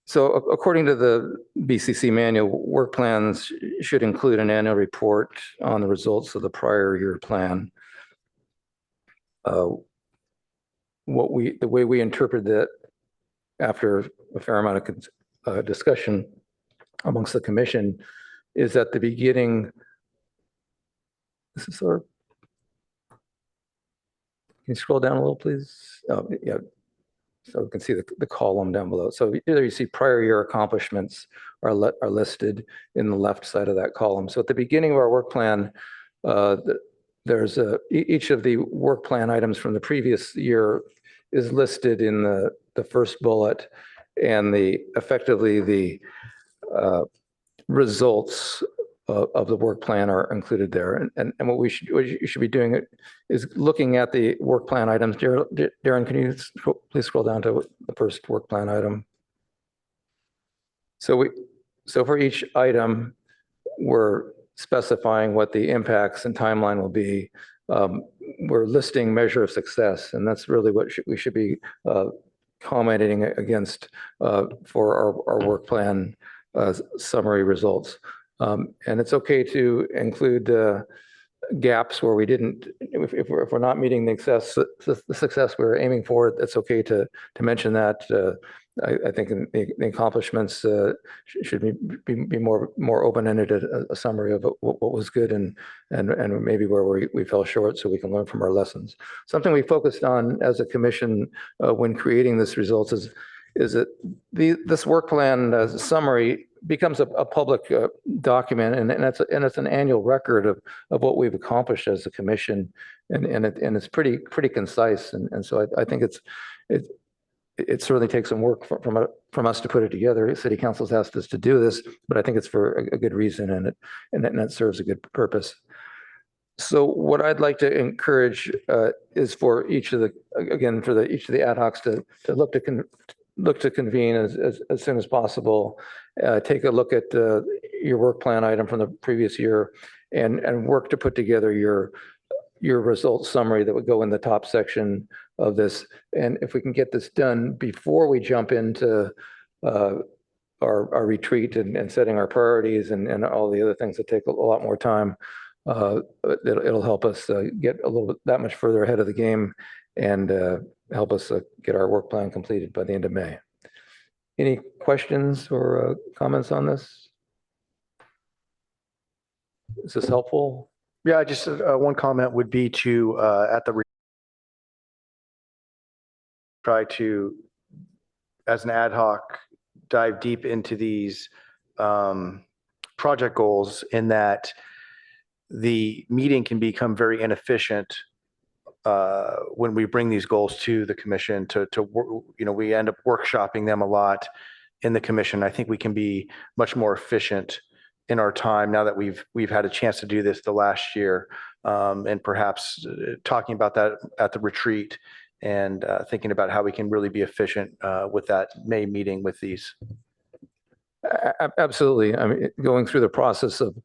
So according to the BCC manual, work plans should include an annual report on the results of the prior year plan. The way we interpret that after a fair amount of discussion amongst the commission is at the beginning. This is our. Can you scroll down a little, please? Oh, yeah. So we can see the column down below. So either you see prior year accomplishments are listed in the left side of that column. So at the beginning of our work plan, there's each of the work plan items from the previous year is listed in the first bullet, and effectively the results of the work plan are included there. And what you should be doing is looking at the work plan items. Darren, can you please scroll down to the first work plan item? So for each item, we're specifying what the impacts and timeline will be. We're listing measure of success, and that's really what we should be commenting against for our work plan summary results. And it's okay to include gaps where we didn't, if we're not meeting the success we're aiming for, it's okay to mention that. I think the accomplishments should be more open-ended, a summary of what was good and maybe where we fell short, so we can learn from our lessons. Something we focused on as a commission when creating this results is that this work plan summary becomes a public document, and it's an annual record of what we've accomplished as a commission, and it's pretty concise, and so I think it certainly takes some work from us to put it together. City Council's asked us to do this, but I think it's for a good reason, and it serves a good purpose. So what I'd like to encourage is for each of the, again, for each of the ad hocs to look to convene as soon as possible. Take a look at your work plan item from the previous year, and work to put together your results summary that would go in the top section of this. And if we can get this done before we jump into our retreat and setting our priorities and all the other things that take a lot more time, it'll help us get a little bit that much further ahead of the game, and help us get our work plan completed by the end of May. Any questions or comments on this? Is this helpful? Yeah, just one comment would be to try to, as an ad hoc, dive deep into these project goals, in that the meeting can become very inefficient when we bring these goals to the commission we end up workshopping them a lot in the commission. I think we can be much more efficient in our time now that we've had a chance to do this the last year, and perhaps talking about that at the retreat, and thinking about how we can really be efficient with that May meeting with these. Absolutely. I mean, going through the process of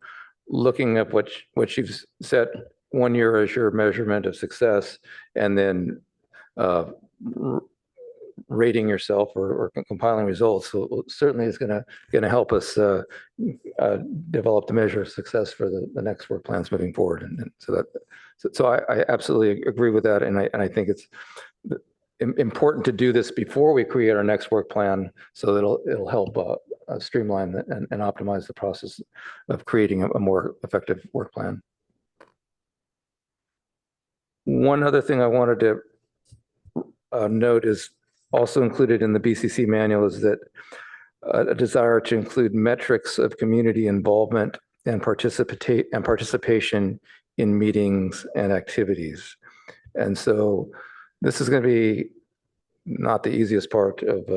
looking at what you've set 1 year as your measurement of success, and then rating yourself or compiling results, so certainly is going to help us develop the measure of success for the next work plans moving forward. And so I absolutely agree with that, and I think it's important to do this before we create our next work plan, so that it'll help streamline and optimize the process of creating a more effective work plan. One other thing I wanted to note is also included in the BCC manual is that a desire to include metrics of community involvement and participation in meetings and activities. And so this is going to be not the easiest part of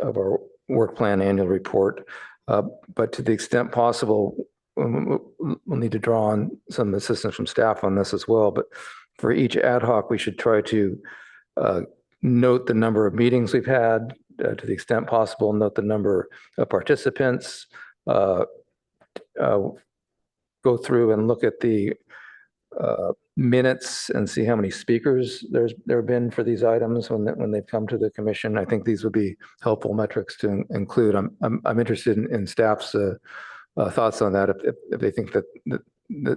our work plan annual report, but to the extent possible, we'll need to draw on some assistance from staff on this as well. But for each ad hoc, we should try to note the number of meetings we've had, to the extent possible, note the number of participants, go through and look at the minutes and see how many speakers there have been for these items when they've come to the commission. I think these would be helpful metrics to include. I'm interested in staff's thoughts on that, if they think that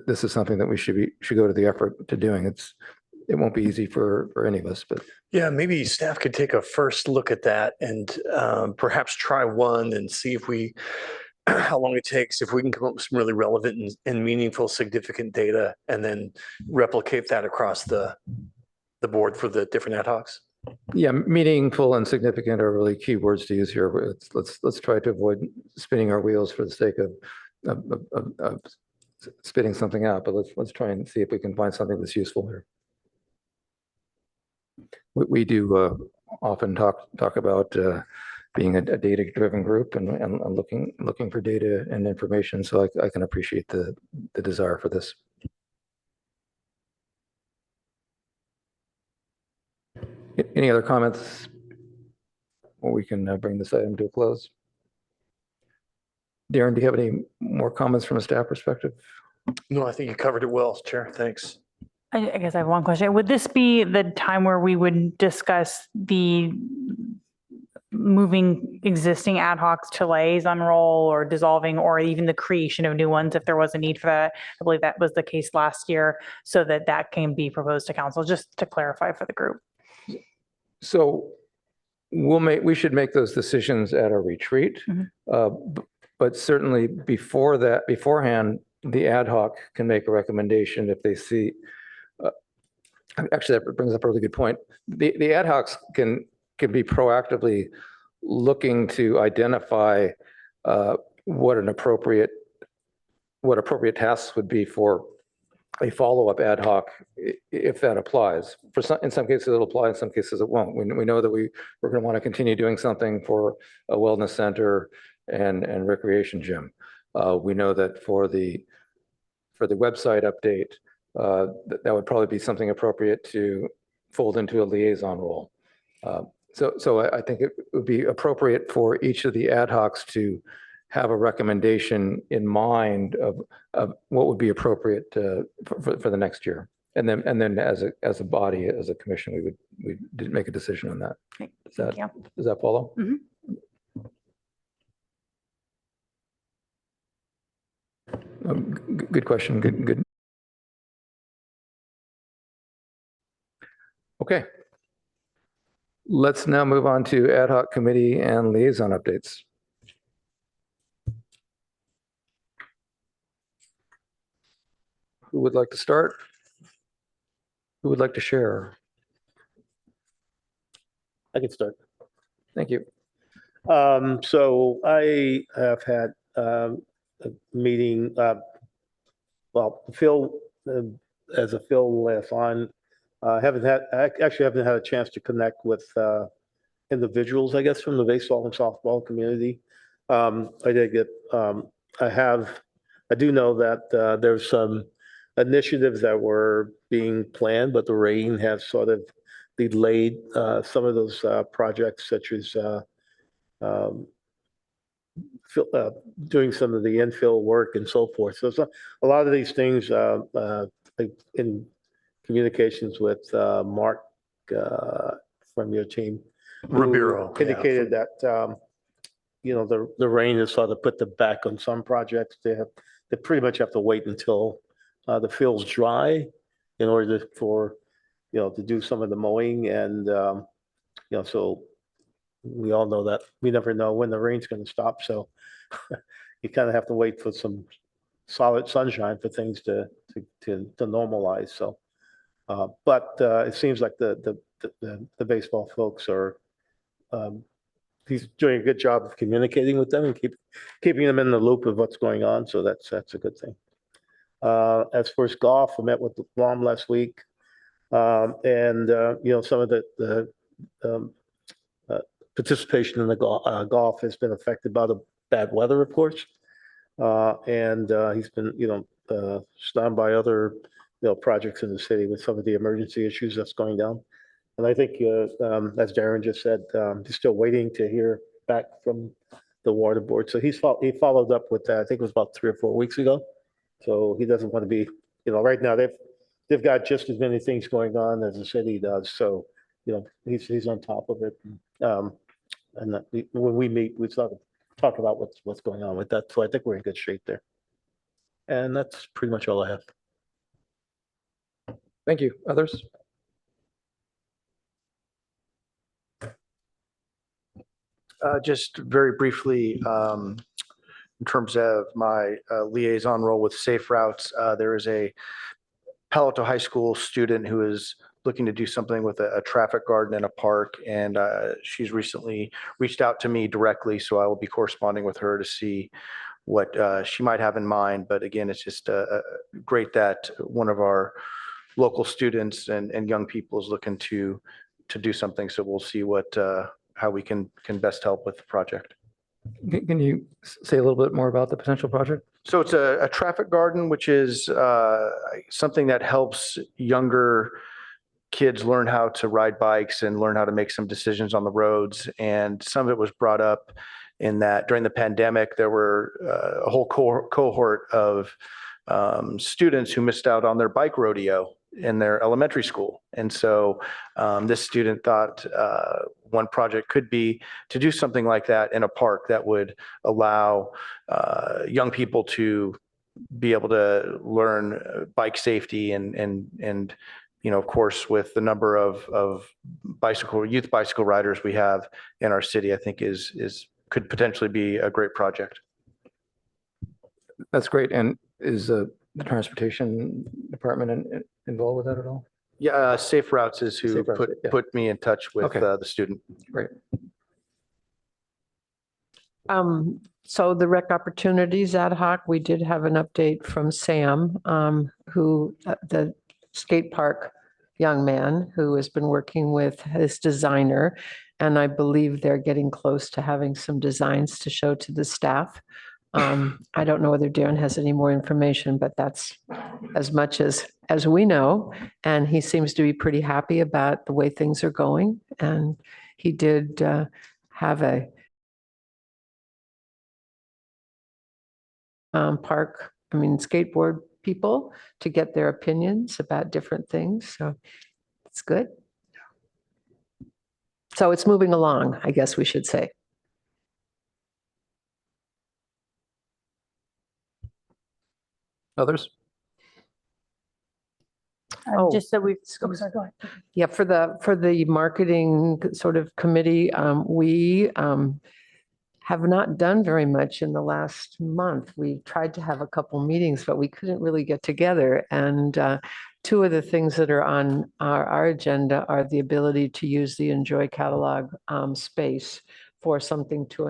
this is something that we should go to the effort to doing. It won't be easy for any of us, but yeah, maybe staff could take a first look at that and perhaps try one and see how long it takes, if we can come up with some really relevant and meaningful, significant data, and then replicate that across the board for the different ad hocs. Yeah, meaningful and significant are really key words to use here. Let's try to avoid spinning our wheels for the sake of spitting something out, but let's try and see if we can find something that's useful here. We do often talk about being a data-driven group and looking for data and information. So I can appreciate the desire for this. Any other comments? Or we can bring this item to a close. Darren, do you have any more comments from a staff perspective? No, I think you covered it well, Chair. Thanks. I guess I have one question. Would this be the time where we would discuss the moving existing ad hocs to liaison role, or dissolving, or even the creation of new ones if there was a need for that? I believe that was the case last year, so that can be proposed to council, just to clarify for the group. So we should make those decisions at a retreat, but certainly beforehand, the ad hoc can make a recommendation if they see. Actually, that brings up a really good point. The ad hocs can be proactively looking to identify what appropriate tasks would be for a follow-up ad hoc if that applies. For some, in some cases it'll apply, in some cases it won't. We know that we're going to want to continue doing something for a wellness center and recreation gym. We know that for the website update, that would probably be something appropriate to fold into a liaison role. So I think it would be appropriate for each of the ad hocs to have a recommendation in mind of what would be appropriate for the next year. And then as a body, as a commission, we did make a decision on that. Okay, Does that follow? Good question. Good. Okay. Let's now move on to ad hoc committee and liaison updates. Who would like to start? Who would like to share? I can start. Thank you. So I have had a meeting, well, Phil, as a Phil left on, I haven't had a chance to connect with individuals, I guess, from the baseball and softball community. I did get, I do know that there's some initiatives that were being planned, but the rain has sort of delayed some of those projects, such as doing some of the infill work and so forth. So a lot of these things in communications with Mark from your team, Ribeiro, yeah. indicated that you know, the rain has sort of put the back on some projects. They pretty much have to wait until the field's dry in order for to do some of the mowing, and so we all know that we never know when the rain's going to stop. So you kind of have to wait for some solid sunshine for things to normalize. So, but it seems like the baseball folks are. He's doing a good job of communicating with them and keeping them in the loop of what's going on. So that's a good thing. As far as golf, I met with Lom last week, and some of the participation in the golf has been affected by the bad weather, of course, and he's been stunned by other projects in the city with some of the emergency issues that's going down. And I think, as Darren just said, he's still waiting to hear back from the water board. So he followed up with that. I think it was about 3 or 4 weeks ago. So he doesn't want to be, right now they've got just as many things going on as the city does. So, he's on top of it. And that when we meet, we talk about what's going on with that. So I think we're in good shape there. And that's pretty much all I have. Thank you. Others? Just very briefly, in terms of my liaison role with Safe Routes, there is a Palo Alto High School student who is looking to do something with a traffic garden in a park, and she's recently reached out to me directly, so I will be corresponding with her to see what she might have in mind. But again, it's just great that one of our local students and young people is looking to do something. So we'll see how we can best help with the project. Can you say a little bit more about the potential project? So it's a traffic garden, which is something that helps younger kids learn how to ride bikes and learn how to make some decisions on the roads. And some of it was brought up in that during the pandemic, there were a whole cohort of students who missed out on their bike rodeo in their elementary school. And so this student thought one project could be to do something like that in a park that would allow young people to be able to learn bike safety and of course, with the number of youth bicycle riders we have in our city, I think could potentially be a great project. That's great. And is the transportation department involved with that at all? Yeah, Safe Routes is who put me in touch with Okay. the student. Great. So the Rec Opportunities Ad hoc, we did have an update from Sam, who, the skate park young man who has been working with his designer. And I believe they're getting close to having some designs to show to the staff. I don't know whether Darren has any more information, but that's as much as we know. And he seems to be pretty happy about the way things are going. And he did have a skateboard people to get their opinions about different things. So it's good. So it's moving along, I guess we should say. Others? Just so we've, oh, sorry, go ahead. Yeah, for the marketing sort of committee, we have not done very much in the last month. We tried to have a couple meetings, but we couldn't really get together. And two of the things that are on our agenda are the ability to use the Enjoy catalog space for something to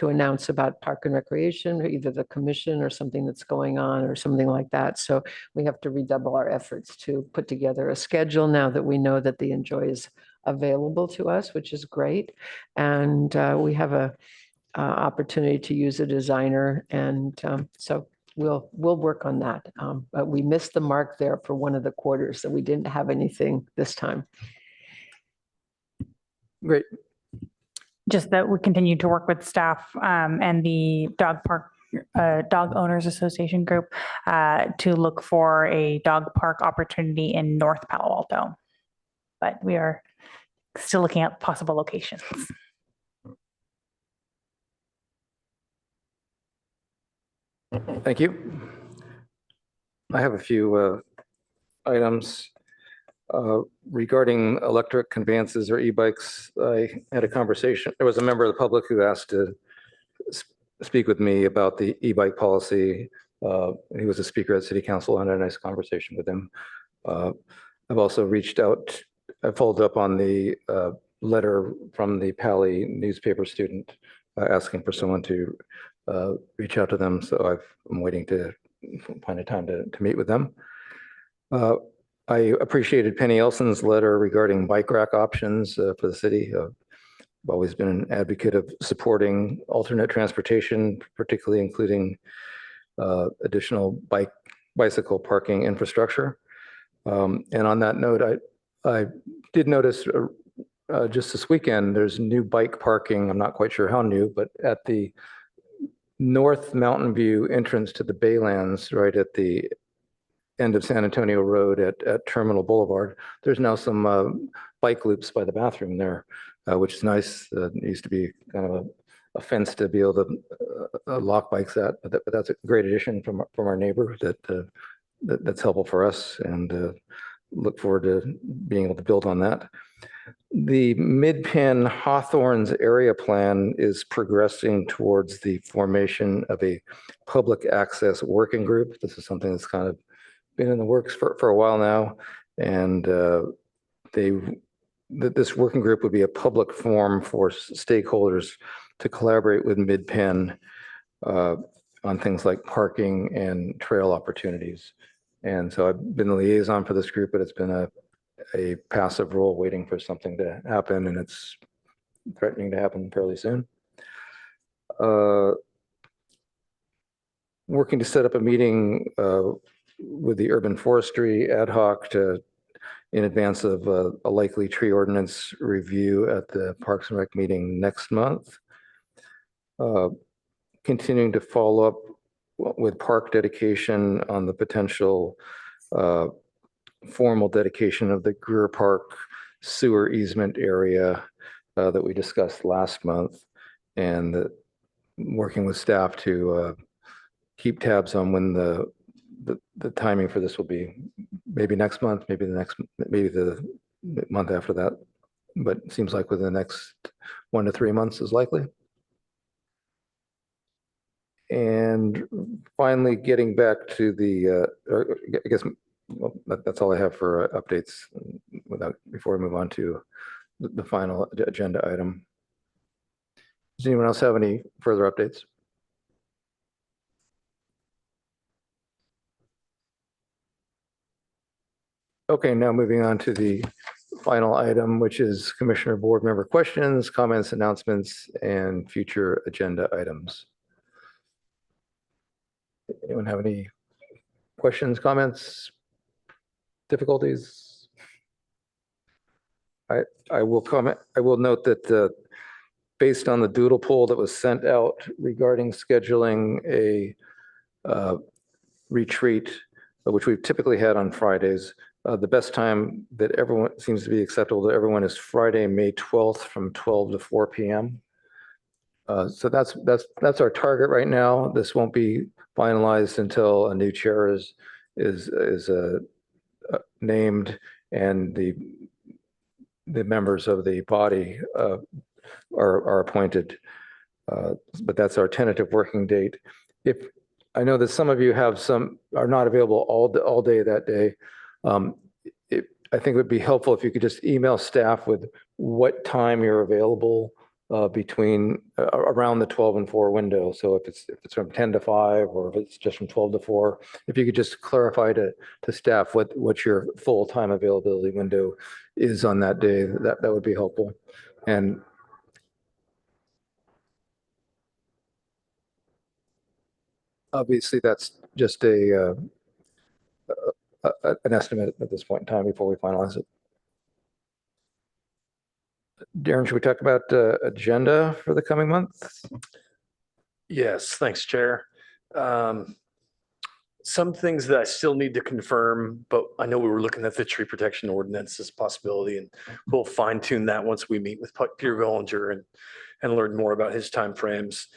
announce about park and recreation, or either the commission or something that's going on or something like that. So we have to redouble our efforts to put together a schedule now that we know that the Enjoy is available to us, which is great. And we have a opportunity to use a designer. And so we'll work on that. But we missed the mark there for one of the quarters, so we didn't have anything this time. Great. Just that we continue to work with staff and the dog owners association group to look for a dog park opportunity in North Palo Alto. But we are still looking at possible locations. Thank you. I have a few items regarding electric conveyances or e-bikes. I had a conversation. There was a member of the public who asked to speak with me about the e-bike policy. He was a speaker at City Council. I had a nice conversation with him. I've also reached out. I followed up on the letter from the Pali newspaper student asking for someone to reach out to them. So I'm waiting to find a time to meet with them. I appreciated Penny Elson's letter regarding bike rack options for the city. I've always been an advocate of supporting alternate transportation, particularly including additional bicycle parking infrastructure. And on that note, I did notice just this weekend, there's new bike parking. I'm not quite sure how new, but at the North Mountain View entrance to the Baylands, right at the end of San Antonio Road at Terminal Boulevard, there's now some bike loops by the bathroom there, which is nice. It used to be kind of a fence to be able to lock bikes at, but that's a great addition from our neighbor that's helpful for us, and look forward to being able to build on that. The Mid-Penn Hawthorns area plan is progressing towards the formation of a public access working group. This is something that's kind of been in the works for a while now. And this working group would be a public forum for stakeholders to collaborate with Mid-Penn on things like parking and trail opportunities. And so I've been the liaison for this group, but it's been a passive role waiting for something to happen, and it's threatening to happen fairly soon. Working to set up a meeting with the urban forestry ad hoc in advance of a likely tree ordinance review at the Parks and Rec meeting next month. Continuing to follow up with park dedication on the potential formal dedication of the Greer Park sewer easement area that we discussed last month, and working with staff to keep tabs on when the timing for this will be. Maybe next month, maybe the month after that, but it seems like within the next 1 to 3 months is likely. And finally, getting back to I guess that's all I have for updates before we move on to the final agenda item. Does anyone else have any further updates? Okay, now moving on to the final item, which is Commissioner Board Member questions, comments, announcements, and future agenda items. Anyone have any questions, comments, difficulties? I will comment. I will note that based on the doodle poll that was sent out regarding scheduling a retreat, which we've typically had on Fridays, the best time that everyone seems to be acceptable to everyone is Friday, May 12th from 12 to 4 p.m. So that's our target right now. This won't be finalized until a new chair is named and the members of the body are appointed. But that's our tentative working date. If I know that some of you are not available all day that day, I think it would be helpful if you could just email staff with what time you're available between around the 12 and 4 window. So if it's from 10 to 5 or if it's just from 12 to 4, if you could just clarify to staff what your full time availability window is on that day, that would be helpful. And obviously that's just an estimate at this point in time before we finalize it. Darren, should we talk about agenda for the coming months? Yes, thanks, Chair. Some things that I still need to confirm, but I know we were looking at the tree protection ordinance as a possibility, and we'll fine tune that once we meet with Peter Bellinger and learn more about his timeframes.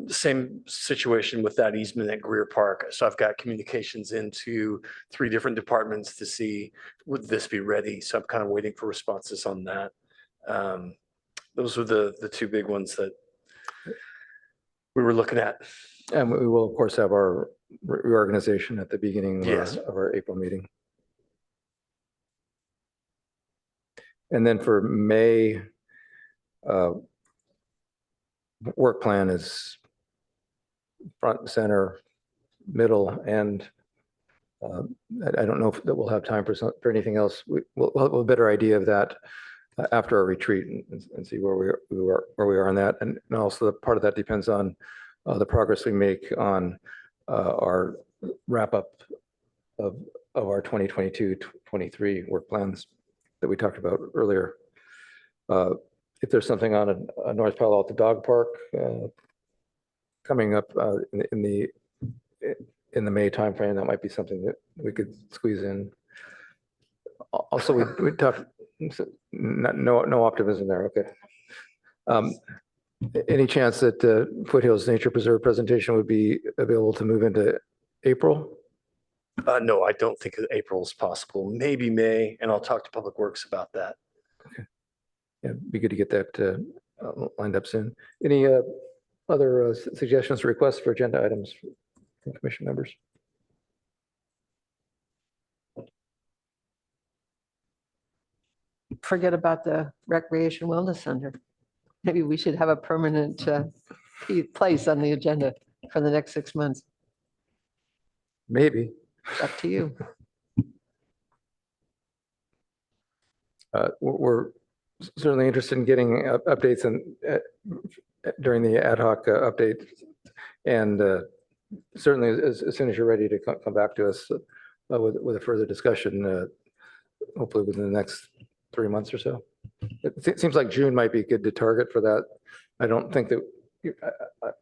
Same situation with that easement at Greer Park. So I've got communications into 3 different departments to see, would this be ready? So I'm kind of waiting for responses on that. Those are the 2 big ones that we were looking at. And we will, of course, have our reorganization at the beginning Yes. of our April meeting. And then for May, work plan is front, center, middle, and I don't know if that we'll have time for anything else. We'll have a better idea of that after our retreat and see where we are on that. And also part of that depends on the progress we make on our wrap up of our 2022-23 work plans that we talked about earlier. If there's something on a North Palo Alto Dog Park coming up in the May timeframe, that might be something that we could squeeze in. Also, we talked, no optimism there. Okay. Any chance that Foothills Nature Preserve presentation would be available to move into April? No, I don't think that April is possible. Maybe May, and I'll talk to Public Works about that. Okay. Yeah, it'd be good to get that lined up soon. Any other suggestions or requests for agenda items from commission members? Forget about the Recreation Wellness Center. Maybe we should have a permanent place on the agenda for the next 6 months. Maybe. Up to you. We're certainly interested in getting updates and during the ad hoc update, and certainly as soon as you're ready to come back to us with a further discussion, hopefully within the next 3 months or so. It seems like June might be good to target for that. I don't think that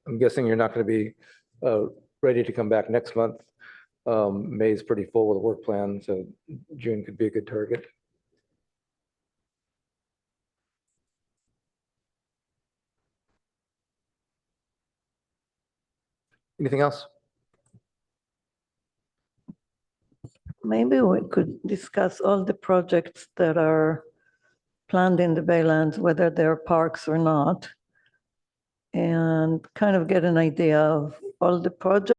I'm guessing you're not going to be ready to come back next month. May is pretty full with the work plan, so June could be a good target. Anything else? Maybe we could discuss all the projects that are planned in the Baylands, whether they're parks or not, and kind of get an idea of all the projects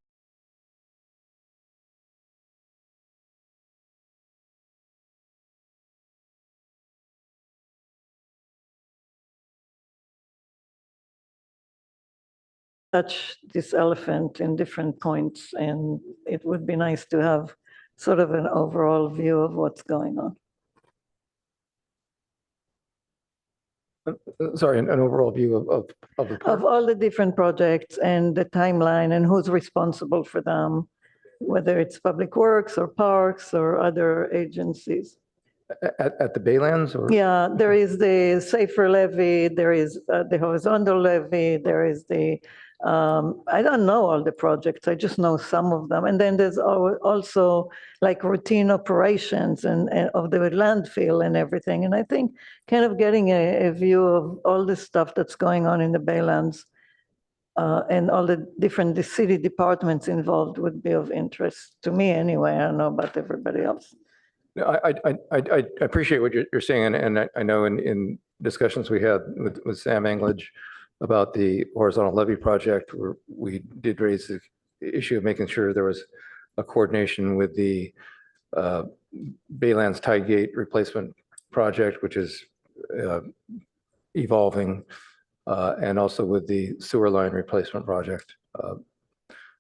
touch this elephant in different points, and it would be nice to have sort of an overall view of what's going on. Sorry, an overall view of the Of park. all the different projects and the timeline and who's responsible for them, whether it's Public Works or Parks or other agencies. At the Baylands or? Yeah, there is the safer levy, there is the horizontal levy, there is the, I don't know all the projects, I just know some of them. And then there's also like routine operations and of the landfill and everything. And I think kind of getting a view of all the stuff that's going on in the Baylands and all the different city departments involved would be of interest to me anyway. I don't know about everybody else. No, I appreciate what you're saying, and I know in discussions we had with Sam Englage about the horizontal levy project, where we did raise the issue of making sure there was a coordination with the Baylands Tide Gate replacement project, which is evolving, and also with the sewer line replacement project.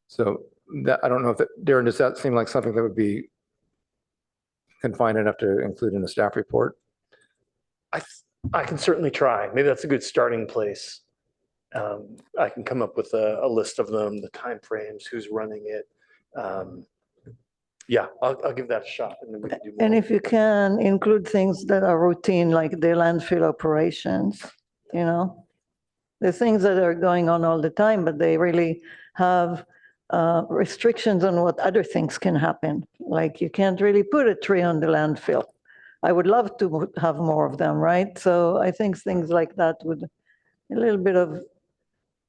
So that, I don't know if that, Darren, does that seem like something that would be confined enough to include in the staff report? I can certainly try. Maybe that's a good starting place. I can come up with a list of them, the timeframes, who's running it. Yeah, I'll give that a shot, and then we can do more. And if you can include things that are routine, like the landfill operations, you know, the things that are going on all the time, but they really have restrictions on what other things can happen. Like you can't really put a tree on the landfill. I would love to have more of them, right? So I think things like that would, a little bit of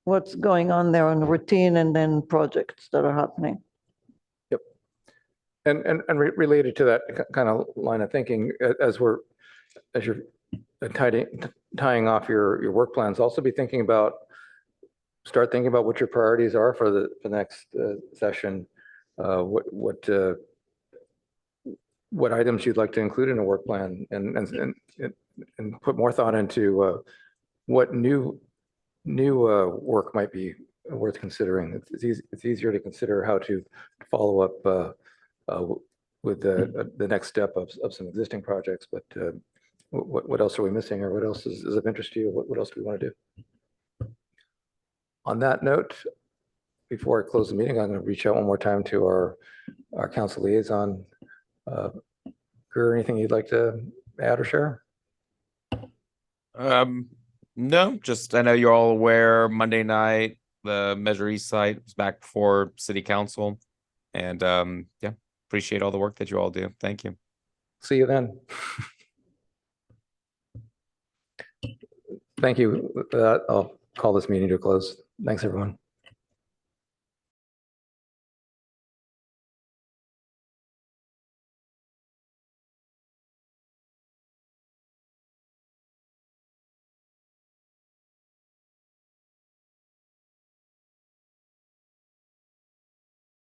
what's going on there on routine and then projects that are happening. Yep. And related to that kind of line of thinking, as you're tying off your work plans, also start thinking about what your priorities are for the next session. What items you'd like to include in a work plan, and put more thought into what new work might be worth considering. It's easier to consider how to follow up with the next step of some existing projects, but what else are we missing, or what else is of interest to you? What else do we want to do? On that note, before I close the meeting, I'm going to reach out one more time to our council liaison. Greer, anything you'd like to add or share? No, just I know you're all aware, Monday night, the Measure East site was back before City Council. And yeah, appreciate all the work that you all do. Thank you. See you then. Thank you. With that, I'll call this meeting to a close. Thanks, everyone.